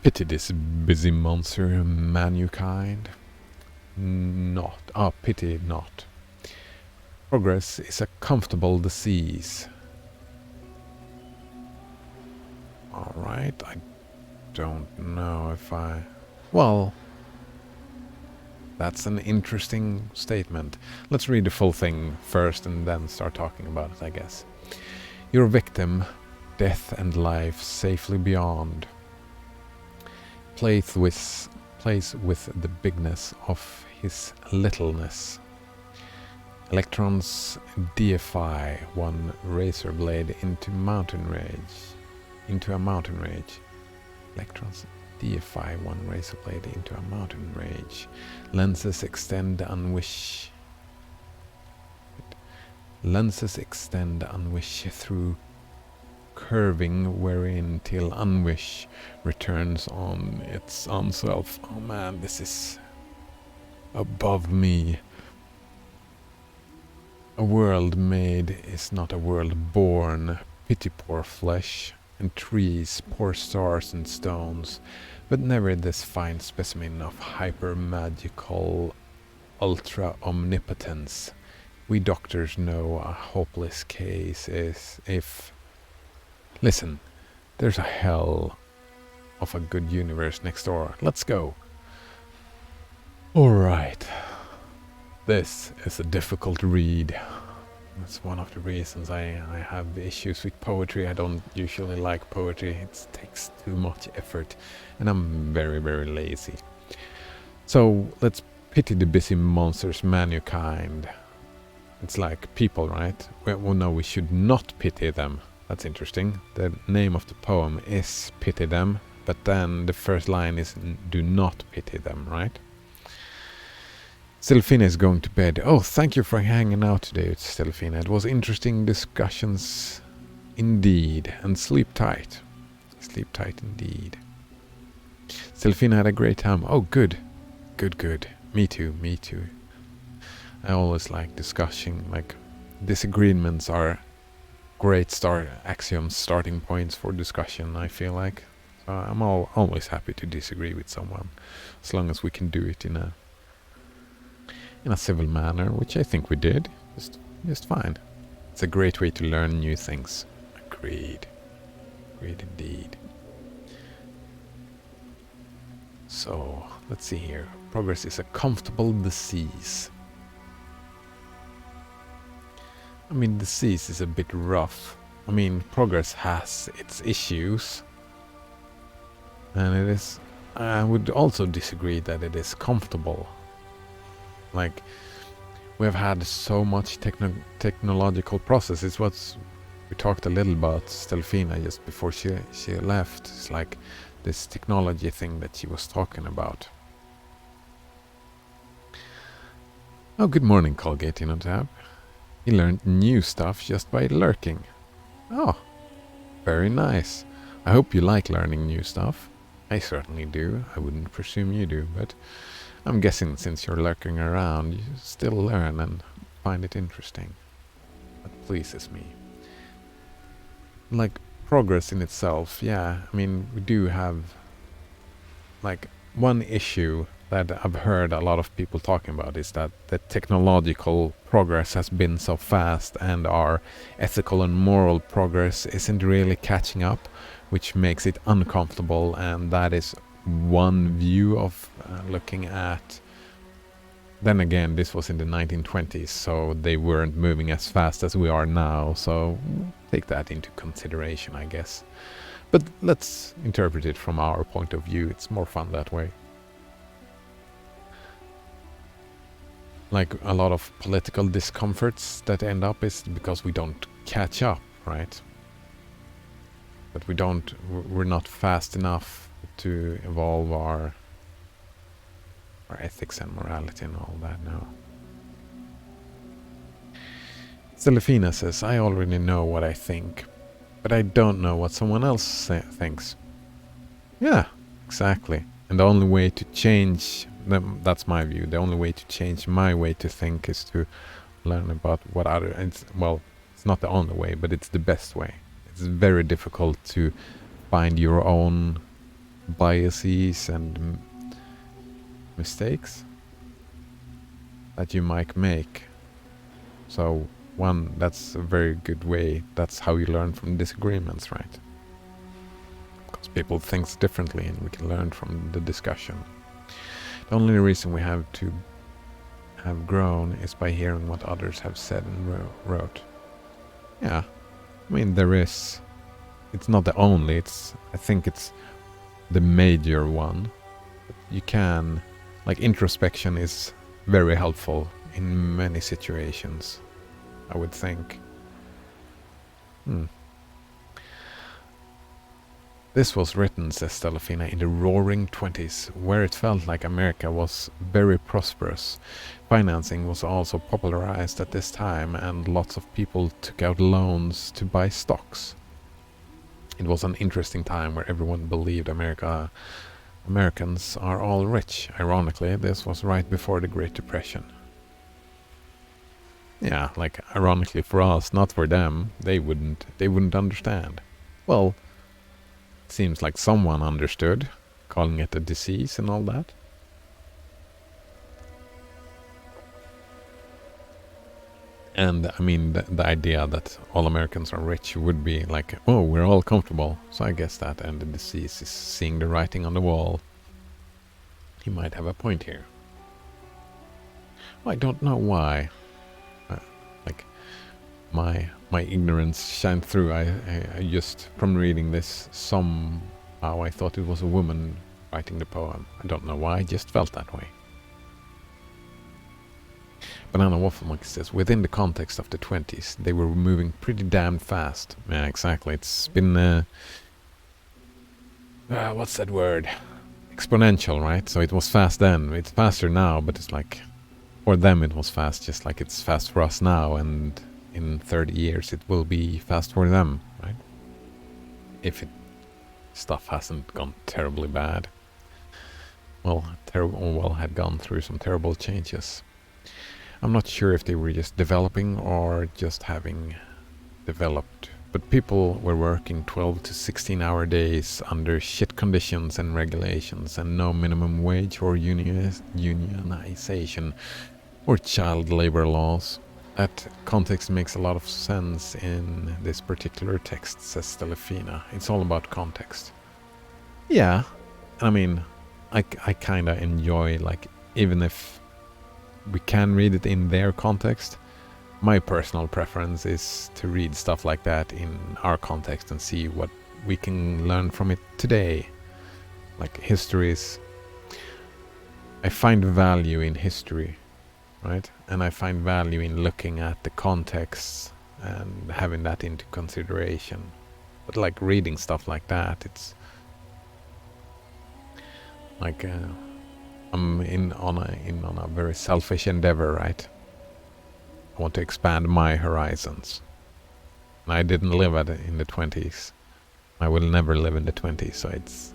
Pity this busy monster, mankind. Pity not. Progress is a comfortable disease. Alright, I don't know if well, that's an interesting statement. Let's read the full thing first and then start talking about it, I guess. Your victim, death and life safely beyond, plays with the bigness of his littleness. Electrons deify one razor blade into a mountain rage. Electrons deify one razor blade into a mountain rage. Lenses extend unwish through curving wherein till unwish returns on its own self. Oh man, this is above me. A world made is not a world born. Pity poor flesh, and trees, poor stars and stones, but never this fine specimen of hyper-magical ultra-omnipotence. We doctors know a hopeless case is if... Listen, there's a hell of a good universe next door. Let's go. Alright. This is a difficult read. That's one of the reasons I have issues with poetry. I don't usually like poetry. It takes too much effort. And I'm very, very lazy. So let's pity the busy monsters, mankind. it's like people, right? Well, no, we should not pity them. That's interesting. The name of the poem is Pity Them, but then the first line is Do not pity them, right? Stelfina is going to bed. Oh, thank you for hanging out today, Stelfina. It was interesting discussions indeed. And sleep tight. Sleep tight indeed. Stelfina had a great time. Oh, good. Good, good. Me too, me too. I always like discussing, like, disagreements are great axioms, starting points for discussion, I feel like. So I'm always happy to disagree with someone, as long as we can do it in a civil manner, which I think we did. Just fine. It's a great way to learn new things. Agreed. Agreed indeed. So, let's see here. Progress is a comfortable disease. I mean, disease is a bit rough. I mean, progress has its issues. And it is... I would also disagree that it is comfortable. Like, we have had so much technological processes. We talked a little about Stelfina just before she left. It's like this technology thing that she was talking about. Oh, good morning, Colgate Tab. He learned new stuff just by lurking. Oh, very nice. I hope you like learning new stuff. I certainly do. I wouldn't presume you do, but I'm guessing since you're lurking around, you still learn and find it interesting. That pleases me. Like, progress in itself, yeah, I mean, we do have, like, one issue that I've heard a lot of people talking about is that the technological progress has been so fast and our ethical and moral progress isn't really catching up, which makes it uncomfortable, and that is one view of looking at. Then again, this was in the 1920s, so they weren't moving as fast as we are now, so take that into consideration, I guess. But let's interpret it from our point of view. It's more fun that way. Like, a lot of political discomforts that end up is because we don't catch up, right? But we're not fast enough to evolve our ethics and morality and all that now. Stelfina says, I already know what I think, but I don't know what someone else thinks. Yeah, exactly. And the only way to change them, that's my view, the only way to change my way to think is to learn about what other, well, it's not the only way, but it's the best way. It's very difficult to find your own biases and mistakes that you might make. So that's a very good way. That's how you learn from disagreements, right? Because people think differently and we can learn from the discussion. The only reason we have to have grown is by hearing what others have said and wrote. Yeah, I mean, it's not the only, I think it's the major one. You can, like, introspection is very helpful in many situations, I would think. This was written, says Stelfina, in the roaring 20s, where it felt like America was very prosperous. Financing was also popularized at this time, and lots of people took out loans to buy stocks. It was an interesting time where everyone believed Americans are all rich. Ironically, this was right before the Great Depression. Yeah, like, ironically for us, not for them. They wouldn't understand. Well, it seems like someone understood, calling it a disease and all that. And I mean, the idea that all Americans are rich would be like, oh, we're all comfortable. So I guess that, and the disease is seeing the writing on the wall. He might have a point here. Well, I don't know why. Like, my ignorance shined through. I just, from reading this, somehow I thought it was a woman writing the poem. I don't know why, I just felt that way. Banana Waffle Monkey says, within the context of the 20s, they were moving pretty damn fast. Yeah, exactly. It's been, what's that word? Exponential, right? So it was fast then. It's faster now, but it's like, for them it was fast, just like it's fast for us now, and in 30 years it will be fast for them, right? If stuff hasn't gone terribly bad. Well, had gone through some terrible changes. I'm not sure if they were just developing or just having developed, but people were working 12 to 16-hour days under shit conditions and regulations, and no minimum wage or unionization or child labor laws. That context makes a lot of sense in this particular text, says Stelefina. It's all about context. Yeah, I mean, I kind of enjoy, like, even if we can read it in their context, my personal preference is to read stuff like that in our context and see what we can learn from it today. Like, histories, I find value in history, right? And I find value in looking at the context and having that into consideration. But like reading stuff like that, it's like I'm in on a very selfish endeavor, right? I want to expand my horizons. And I didn't live in the 20s. I will never live in the 20s, so it's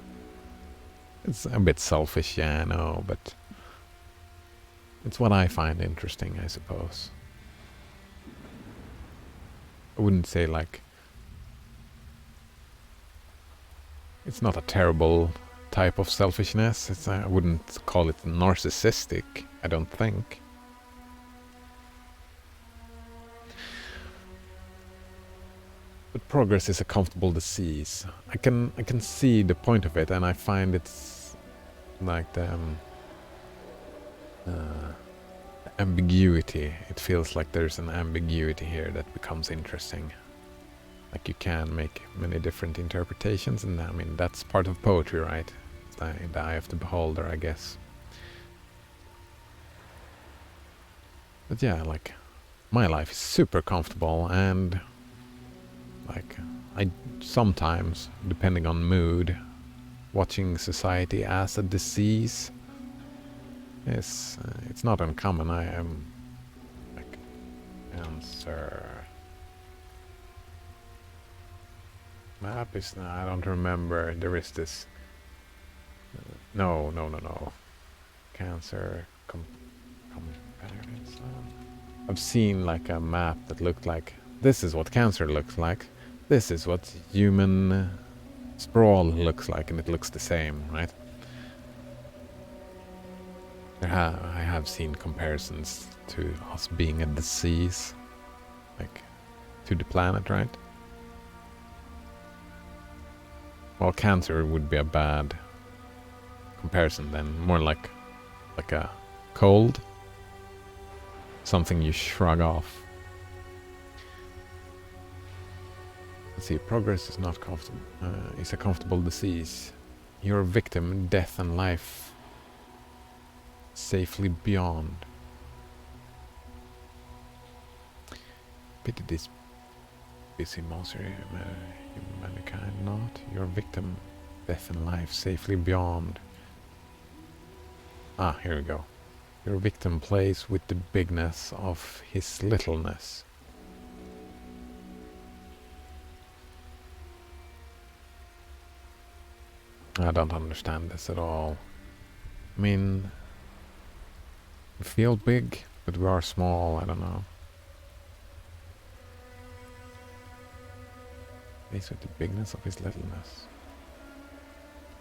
a bit selfish, yeah, I know, but it's what I find interesting, I suppose. I wouldn't say, like, it's not a terrible type of selfishness. I wouldn't call it narcissistic, I don't think. But progress is a comfortable disease. I can see the point of it, and I find it's like the ambiguity. It feels like there's an ambiguity here that becomes interesting. Like, you can make many different interpretations, and I mean, that's part of poetry, right? The eye of the beholder, I guess. But yeah, like, my life is super comfortable, and like, I sometimes, depending on mood, watching society as a disease is it's not uncommon. I am like, answer map is, I don't remember. There is this no cancer comparison. I've seen like a map that looked like, this is what cancer looks like, this is what human sprawl looks like, and it looks the same, right? I have seen comparisons to us being a disease, like, to the planet, right? Well, cancer would be a bad comparison then, more like a cold, something you shrug off. Let's see, progress is not comfortable. It's a comfortable disease. You're a victim, death and life safely beyond. Pity this busy monster, mankind not. You're a victim, death and life safely beyond. Ah, here we go. Your victim plays with the bigness of his littleness. I don't understand this at all. I mean, we feel big, but we are small, I don't know. Plays with the bigness of his littleness.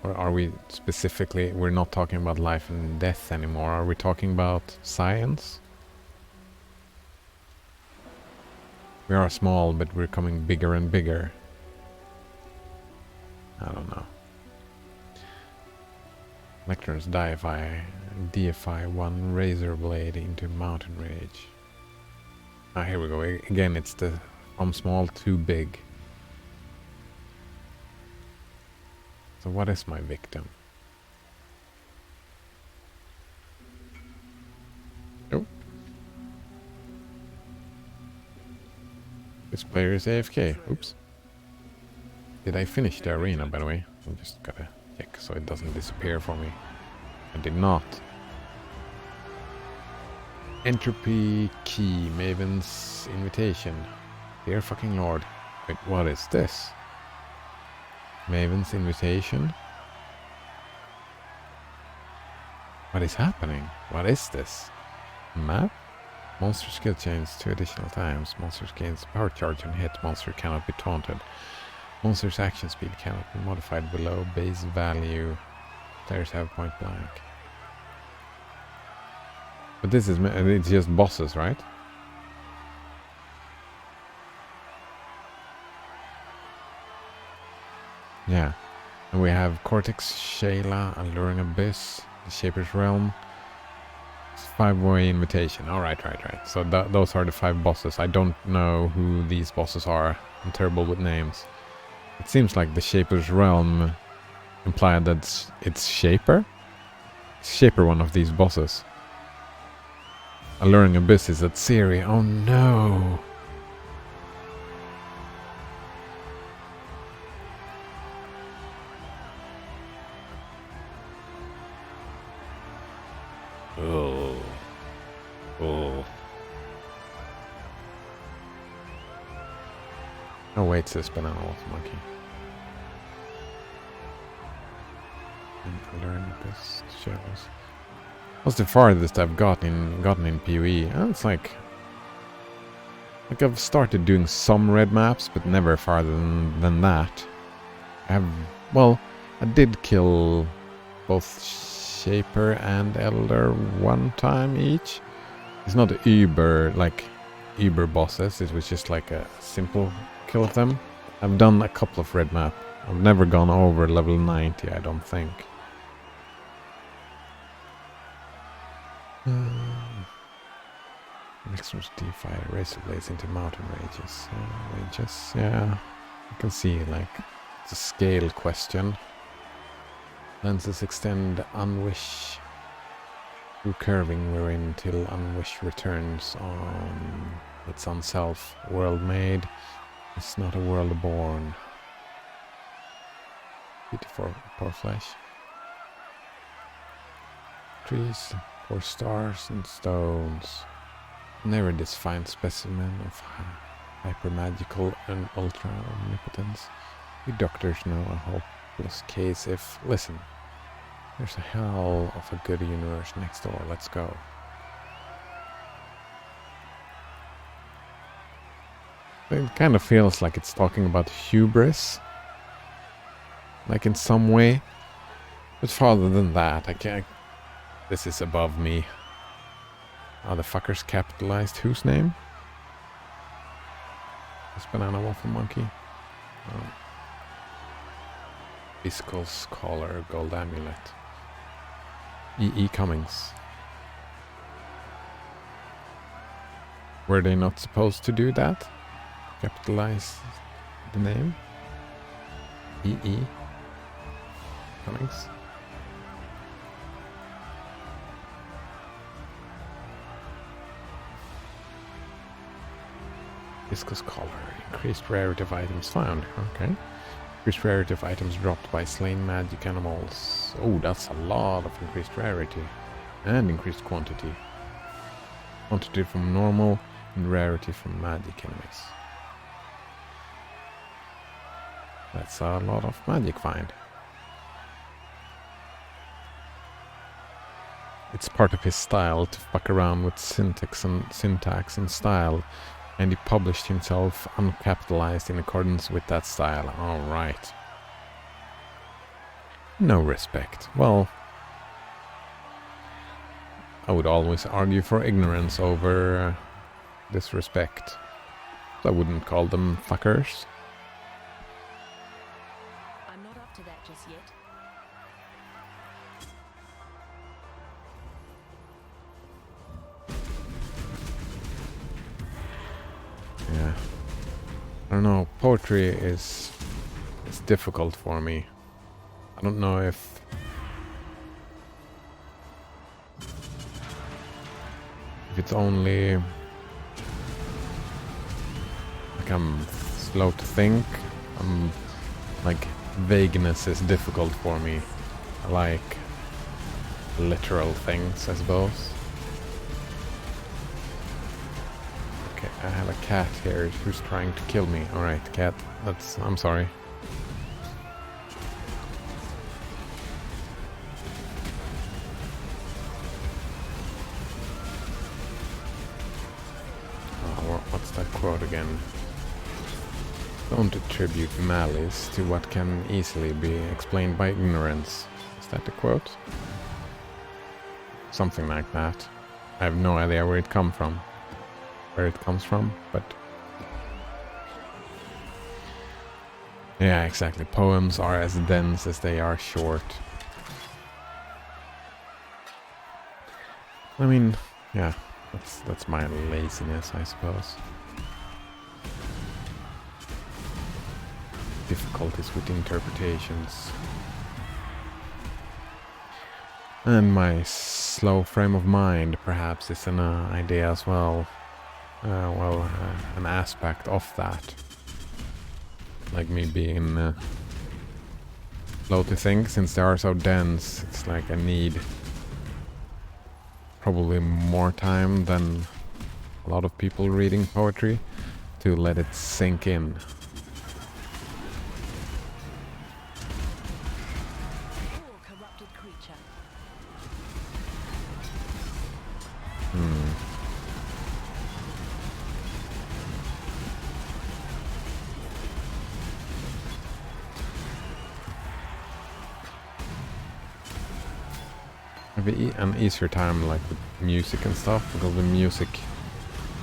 Or are we specifically, we're not talking about life and death anymore, are we talking about science? We are small, but we're coming bigger and bigger. I don't know. Lectures deify one razor blade into mountain rage. Ah, here we go. Again, it's the from small to big. So what is my victim? Oh. This player is AFK. Oops. Did I finish the arena, by the way? I just gotta check so it doesn't disappear for me. I did not. Entropy key, Maven's invitation. Dear fucking lord. Wait, what is this? Maven's invitation? What is happening? What is this? Map? Monster skill changes 2 additional times. Monsters gains power charge on hit. Monster cannot be taunted. Monster's action speed cannot be modified below base value. Players have point blank. But this is, it's just bosses, right? Yeah. And we have Cortex, Shayla, Alluring Abyss, the Shaper's Realm. It's 5-way invitation. Alright, right. So those are the 5 bosses. I don't know who these bosses are. I'm terrible with names. It seems like the Shaper's Realm implied that it's Shaper. Is Shaper one of these bosses? Alluring Abyss is at Siri. Oh no! Oh. Oh wait, says Banana Wolf Monkey. And Alluring Abyss shows. What's the farthest I've gotten in PoE? Oh, it's like I've started doing some red maps, but never farther than that. I did kill both Shaper and Elder one time each. It's not Uber bosses, it was just like a simple kill of them. I've done a couple of red map. I've never gone over level 90, I don't think. Extras D-Fighter, Razor Blades into Mountain Ranges. Yeah. You can see, like, it's a scale question. Lenses extend Unwish through curving wherein till Unwish returns on its own self. World made. It's not a world born. Beautiful poor flesh. Trees, 4 stars and stones. Never this fine specimen of hyper-magical and ultra-omnipotence. We doctors know a hopeless case if... Listen, there's a hell of a good universe next door, let's go. It kind of feels like it's talking about hubris. Like in some way. But farther than that, I can't... This is above me. Oh, the fuckers capitalized whose name? This Banana Wolf and Monkey. Oh. Biscual's Collar, Gold Amulet. E.E. Cummings. Were they not supposed to do that? Capitalize the name? E.E. Cummings. Viscous Collar. Increased rarity of items found. Okay. Increased rarity of items dropped by slain magic animals. Oh, that's a lot of increased rarity. And increased quantity. Quantity from normal and rarity from magic enemies. That's a lot of magic find. It's part of his style to fuck around with syntax and style. And he published himself uncapitalized in accordance with that style. Alright. No respect. Well, I would always argue for ignorance over disrespect. I wouldn't call them fuckers. I'm not up to that just yet. Yeah. I don't know, poetry is difficult for me. I don't know if it's only a Like I'm slow to think. I'm like vagueness is difficult for me. I like literal things, I suppose. Okay, I have a cat here who's trying to kill me. Alright, cat, I'm sorry. What's that quote again? Don't attribute malice to what can easily be explained by ignorance. Is that the quote? Something like that. I have no idea where it comes from, but yeah, exactly. Poems are as dense as they are short. I mean, yeah, that's my laziness, I suppose. Difficulties with interpretations. And my slow frame of mind, perhaps, is an idea as well. An aspect of that. Like me being slow to think, since they are so dense, it's like I need probably more time than a lot of people reading poetry to let it sink in. Poor corrupted creature. Maybe an easier time like with music and stuff, because the music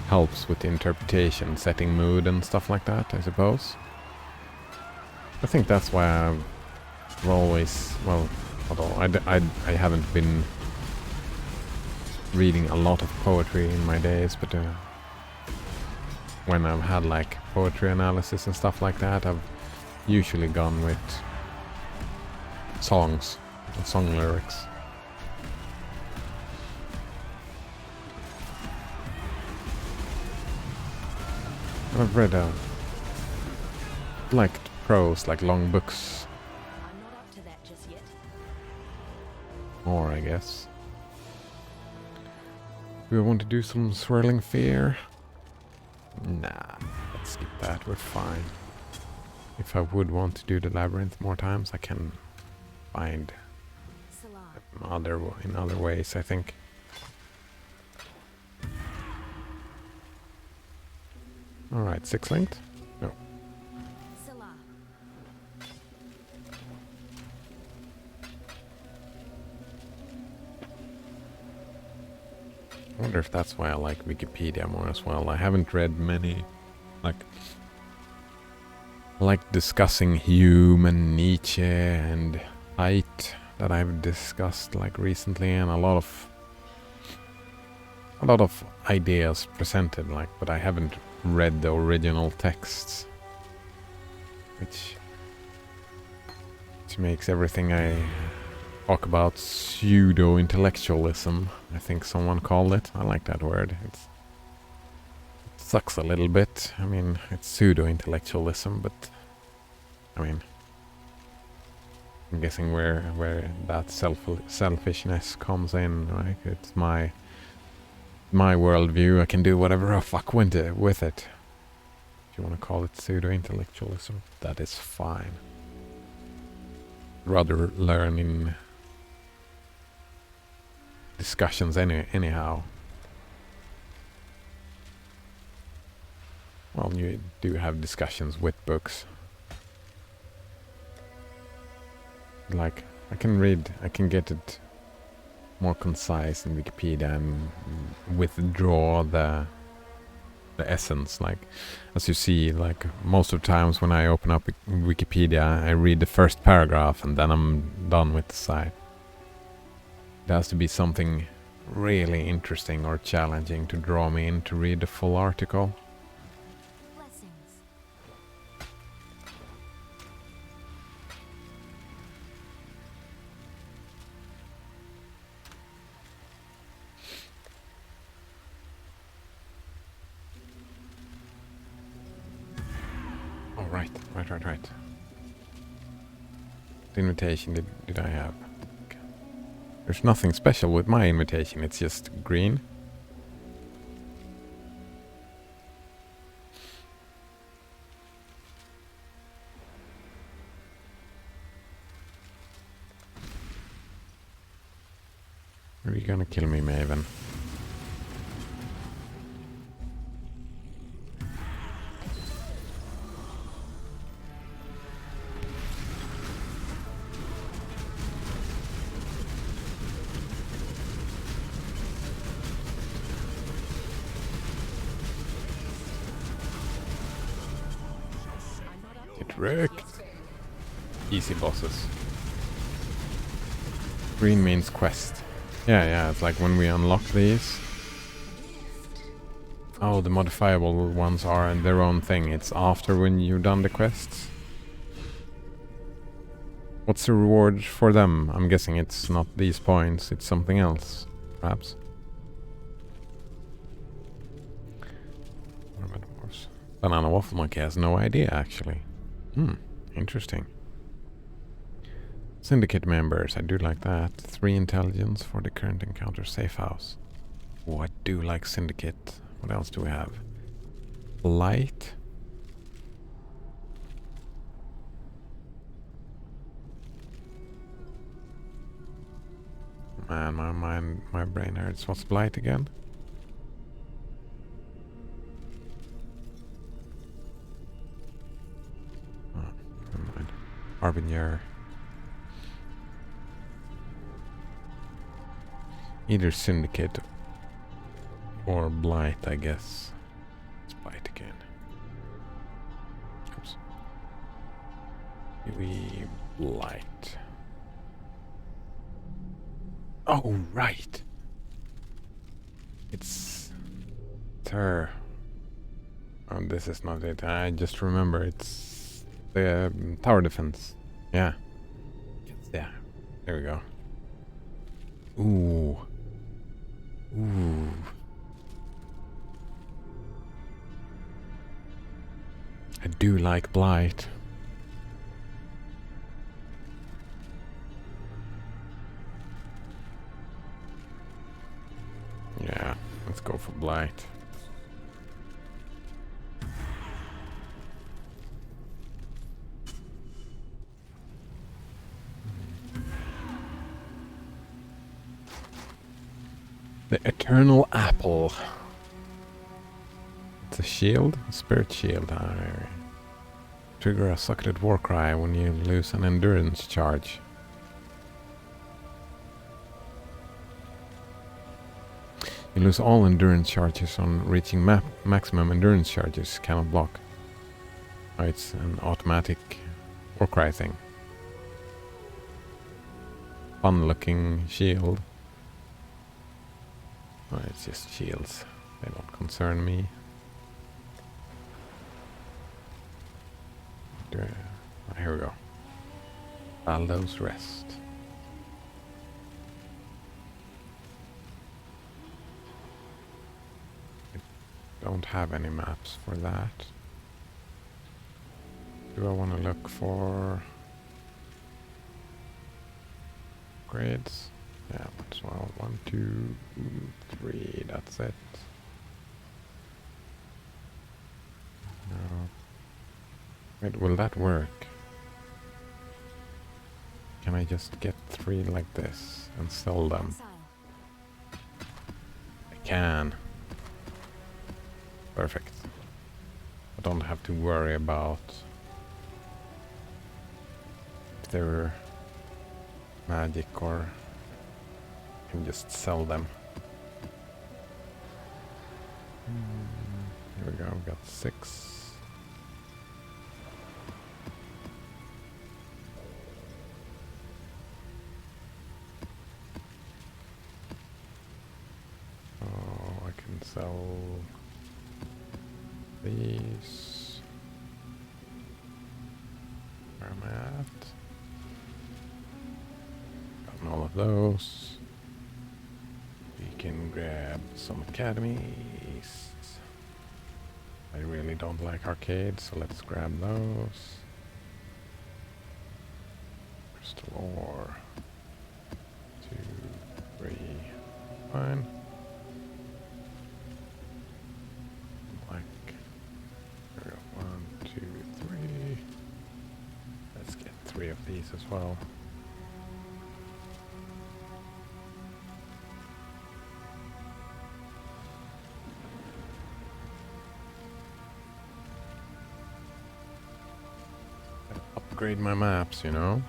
helps with the interpretation, setting mood and stuff like that, I suppose. I think that's why I've always, well, although I haven't been reading a lot of poetry in my days, but when I've had like poetry analysis and stuff like that, I've usually gone with songs and song lyrics. I've read liked prose, like long books, I'm not up to that just yet. more I guess. Do we want to do some Swirling Fear? Nah, let's skip that, we're fine. If I would want to do the labyrinth more times, I can find Salah. in other ways, I think. Alright, 6 linked? No. Salah. I wonder if that's why I like Wikipedia more as well. I haven't read many, like discussing Hume and Nietzsche and Haidt that I've discussed like recently, and a lot of ideas presented, like, but I haven't read the original texts, which makes everything I talk about pseudo-intellectualism, I think someone called it. I like that word. It sucks a little bit. I mean, it's pseudo-intellectualism, but I mean, I'm guessing where that selfishness comes in, right? It's my worldview. I can do whatever I fuck with it. If you want to call it pseudo-intellectualism, that is fine. Rather learn in discussions anyhow. Well, you do have discussions with books. Like, I can get it more concise in Wikipedia and withdraw the essence. Like, as you see, like most of the times when I open up Wikipedia, I read the first paragraph and then I'm done with the site. It has to be something really interesting or challenging to draw me in to read the full article. Blessings. Right. What invitation did I have? Okay. There's nothing special with my invitation, it's just green. Are you gonna kill me, Maven? Get wrecked. Easy bosses. Green means quest. Yeah, it's like when we unlock these. Oh, the modifiable ones are their own thing. It's after when you've done the quests. What's the reward for them? I'm guessing it's not these points, it's something else, perhaps. Banana Waffle Monkey has no idea, actually. Interesting. Syndicate members, I do like that. 3 intelligence for the current encounter safe house. Oh, I do like Syndicate. What else do we have? Light. Man, my brain hurts. What's Blight again? Oh, never mind. Harbinger. Either Syndicate or Blight, I guess. It's Blight again. Oops. We Blight. Oh, right. It's her. Oh, this is not it. I just remember it's the tower defense. Yeah. Yeah. There we go. Ooh. I do like Blight. Yeah, let's go for Blight. The Eternal Apple. It's a shield? A spirit shield. Trigger a sucketed war cry when you lose an endurance charge. You lose all endurance charges on reaching maximum endurance charges. Cannot block. Oh, it's an automatic war cry thing. Fun looking shield. Oh, it's just shields. They don't concern me. Here we go. Baldo's Rest. I don't have any maps for that. Do I want to look for grades? Yeah, that's well. 1, 2, 3. That's it. No. Wait, will that work? Can I just get 3 like this and sell them? Exile. I can. Perfect. I don't have to worry about if they're magic or I can just sell them. Here we go, I've got 6. So these, where am I at? Gotten all of those. We can grab some academies. I really don't like arcades, so let's grab those. 4, 2, 3, fine. Black. There we go. 1, 2, 3. Let's get 3 of these as well. Upgrade my maps, you know.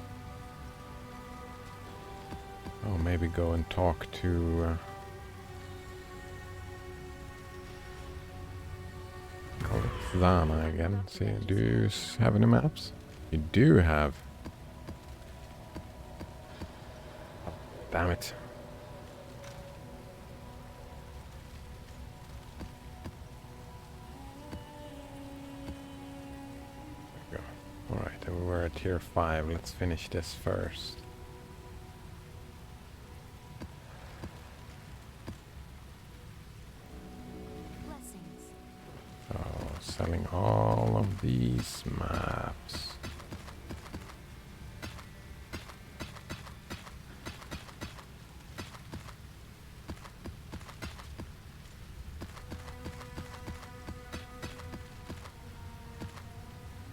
Oh, maybe go and talk to call it Lana again. See, do you have any maps? You do have. Oh, damn it. There we go. Alright, and we're at tier 5. Let's finish this first. Blessings. Oh, selling all of these maps.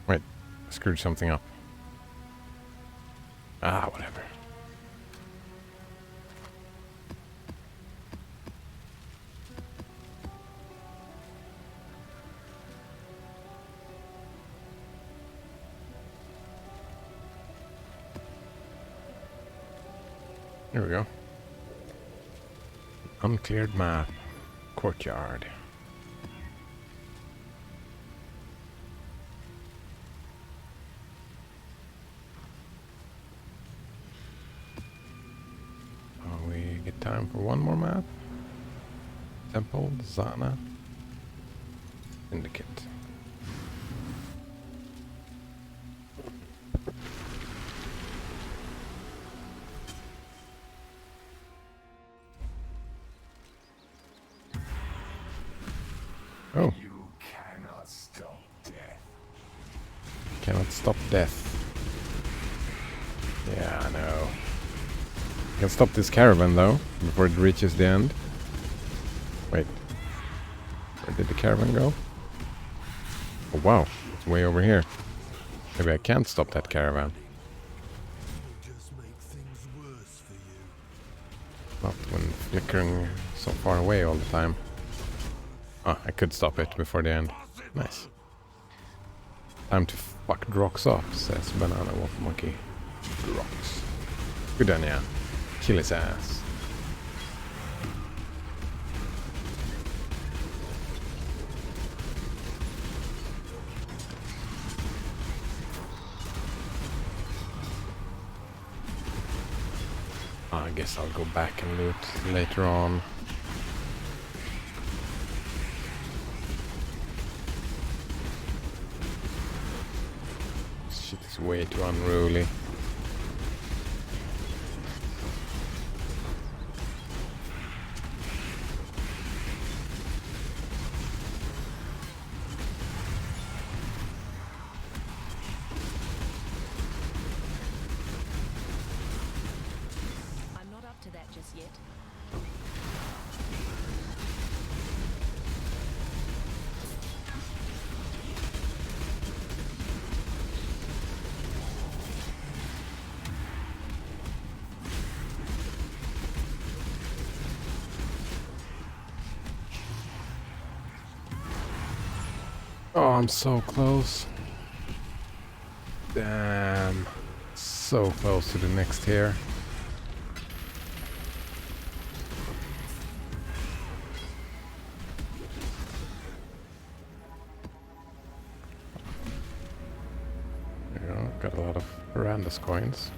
Wait, I screwed something up. Ah, whatever. Here we go. Uncleared map. Courtyard. Oh, we get time for one more map. Temple, Zana, Syndicate. Oh. You cannot stop death. Cannot stop death. Yeah, I know. Can stop this caravan though, before it reaches the end. Wait. Where did the caravan go? Oh wow, it's way over here. Maybe I can't stop that caravan. Just make things worse for you. Not when Flickering so far away all the time. Oh, I could stop it before the end. Nice. Time to fuck Drox off, says Banana Wolf Monkey. Drox. Good on ya. Kill his ass. I guess I'll go back and loot later on. Shit is way too unruly. I'm not up to that just yet. Oh, I'm so close. Damn. So close to the next tier. There you go. Got a lot of Randus coins.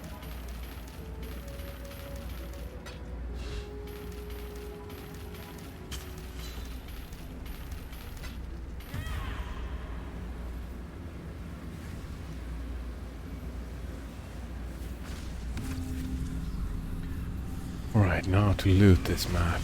Alright, now to loot this map.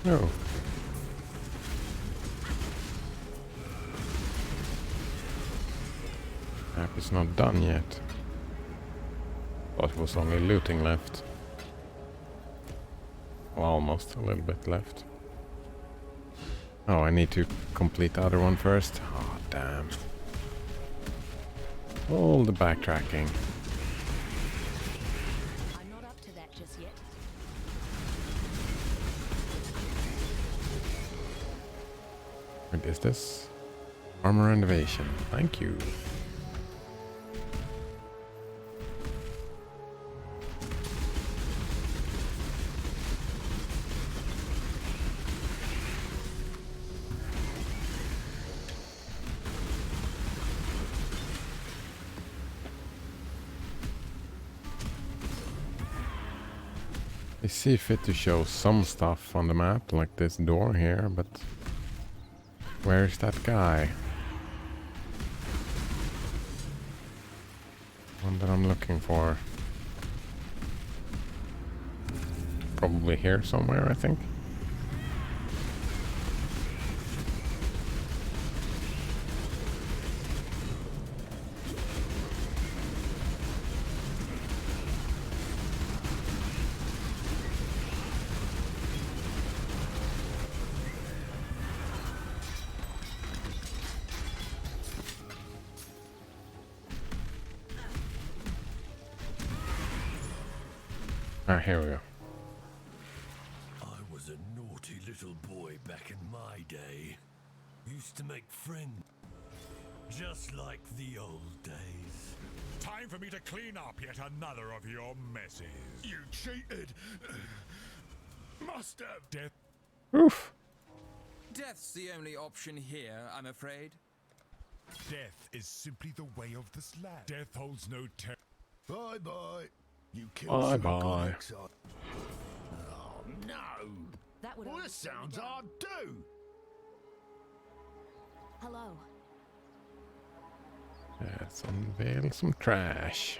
No. Map is not done yet. Thought it was only looting left. Well, almost a little bit left. Oh, I need to complete the other one first. Oh, damn. All the backtracking. I'm not up to that just yet. What is this? Armor renovation. Thank you. I see fit to show some stuff on the map, like this door here, but where's that guy? One that I'm looking for. Probably here somewhere, I think. Ah, here we go. I was a naughty little boy back in my day. Used to make friends. Just like the old days. Time for me to clean up yet another of your messes. You cheated! Must have! Death. Oof. Death's the only option here, I'm afraid. Death is simply the way of the slab. Death holds no terror. Bye bye. You killed Bye some bye. good Exile. Oh no! That would Well, only this slow me sounds down. hard too. Hello. Let's unveil some trash.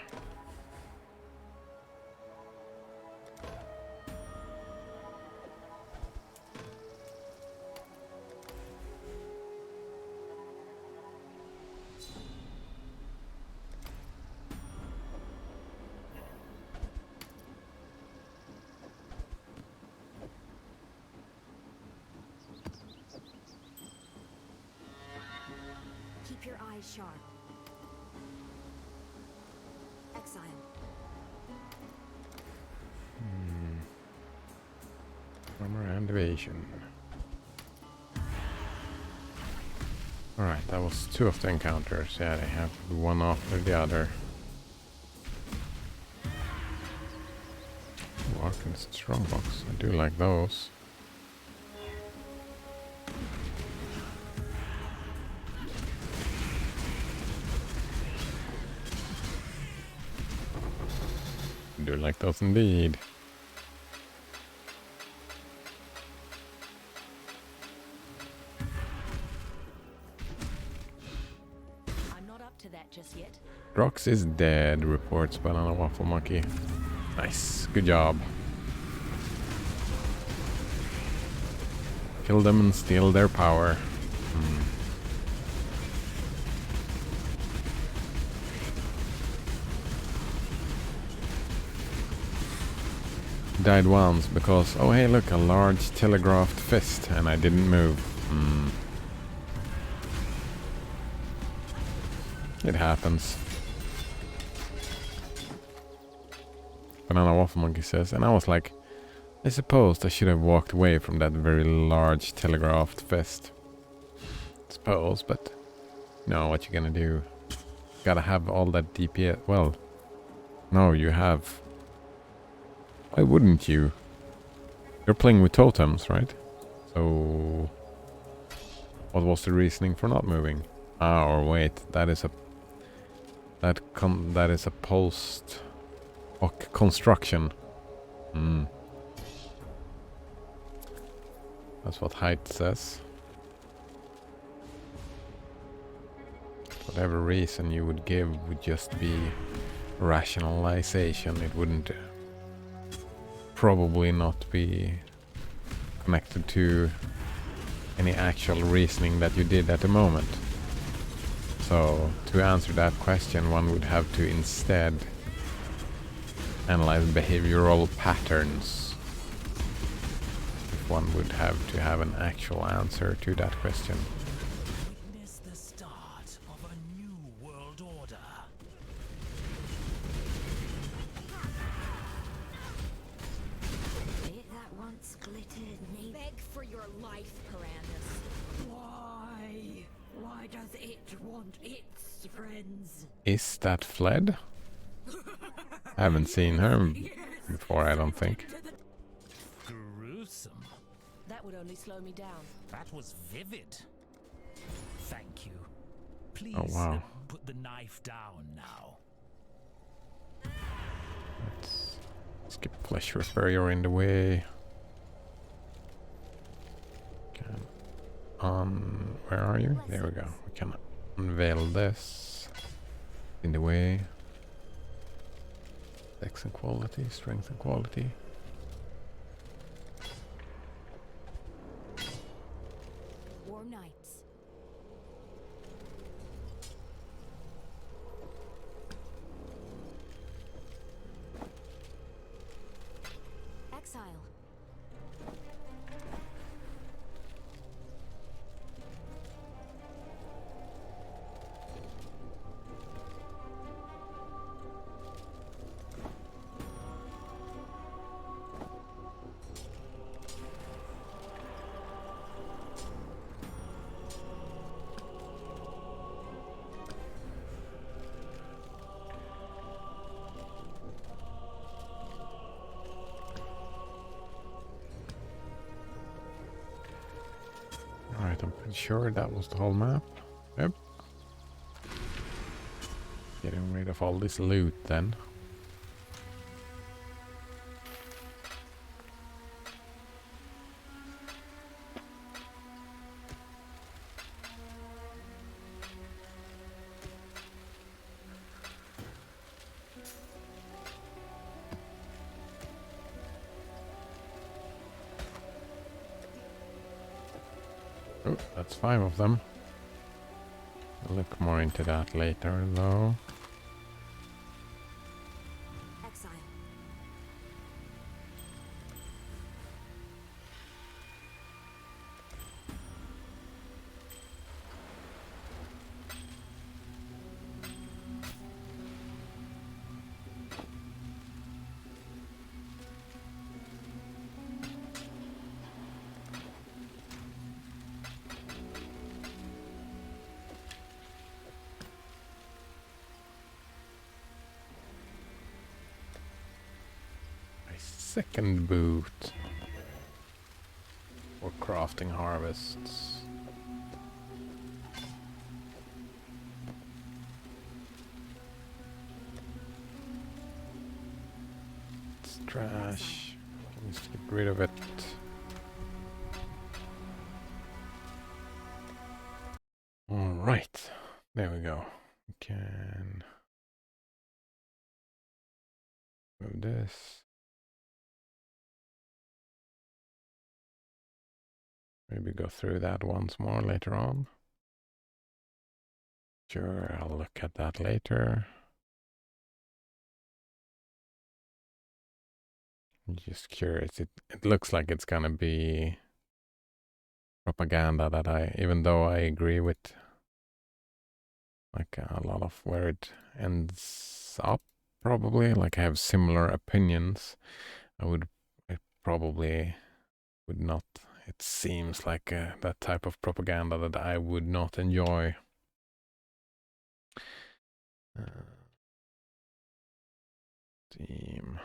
Keep your eyes sharp. Exile. Armor and evasion. Alright, that was two of the encounters. Yeah, they have one after the other. Ooh, Arcanist Strongbox. I do like those. I do like those indeed. I'm not up to that just yet. Drox is dead, reports Banana Waffle Monkey. Nice, good job. Kill them and steal their power. Died once because, oh hey look, a large telegraphed fist and I didn't move. It happens. Banana Waffle Monkey says, and I was like, I suppose I should have walked away from that very large telegraphed fist. Suppose, but no, what you gonna do? Gotta have all that DPS. Well, no, you have. Why wouldn't you? You're playing with totems, right? So, what was the reasoning for not moving? Ah, or wait, that is a that is a post hoc construction. That's what height says. Whatever reason you would give would just be rationalization. It wouldn't probably not be connected to any actual reasoning that you did at the moment. So to answer that question, one would have to instead analyze behavioral patterns. If one would have to have an actual answer to that question. Witness the start of a new world order. It that once glittered me. Beg for your life, Pirandus. Why? Why does it want its friends? Is that Fled? I haven't seen her before, I don't think. Gruesome. That would only slow me down. That was vivid. Thank you. Please Oh, wow. put the knife down now. Let's skip Flesh Ripper, you're in the way. Where are you? There we go. We can unveil this. In the way. Dex and quality, strength and quality. Warm nights. Exile. Alright, I'm pretty sure that was the whole map. Yep. Getting rid of all this loot then. Oh, that's 5 of them. I'll look more into that later though. Exile. My second boot. For crafting harvests. It's trash. Let's get rid of it. Alright. There we go. We can move this. Maybe go through that once more later on. Sure, I'll look at that later. I'm just curious. It looks like it's gonna be propaganda that even though I agree with like a lot of where it ends up, probably, like I have similar opinions, I probably would not. It seems like that type of propaganda that I would not enjoy. Team.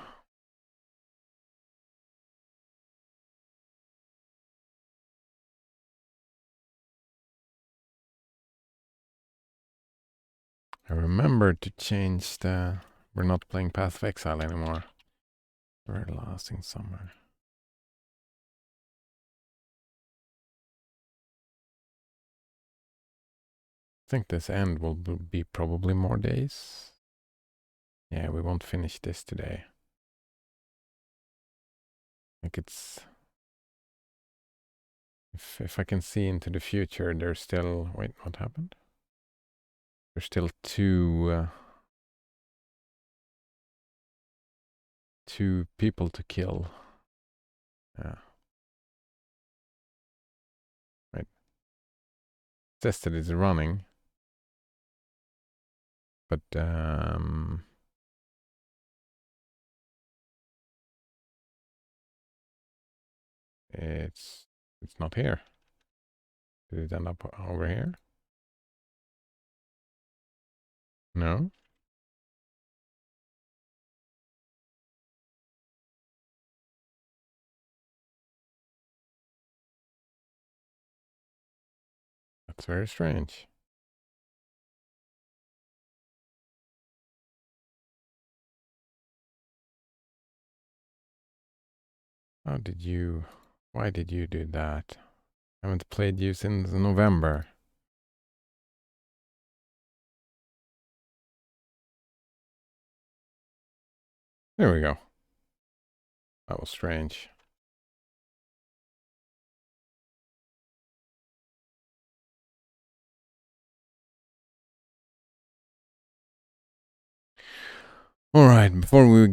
I remembered to change the... We're not playing Path of Exile anymore. Very lasting summer. I think this end will be probably more days. Yeah, we won't finish this today. Like it's If I can see into the future, there's still... Wait, what happened? There's still two people to kill. Yeah. Right. It says that it's running. But, it's not here. Did it end up over here? No? That's very strange. Why did you do that? I haven't played you since November. There we go. That was strange. All right, before we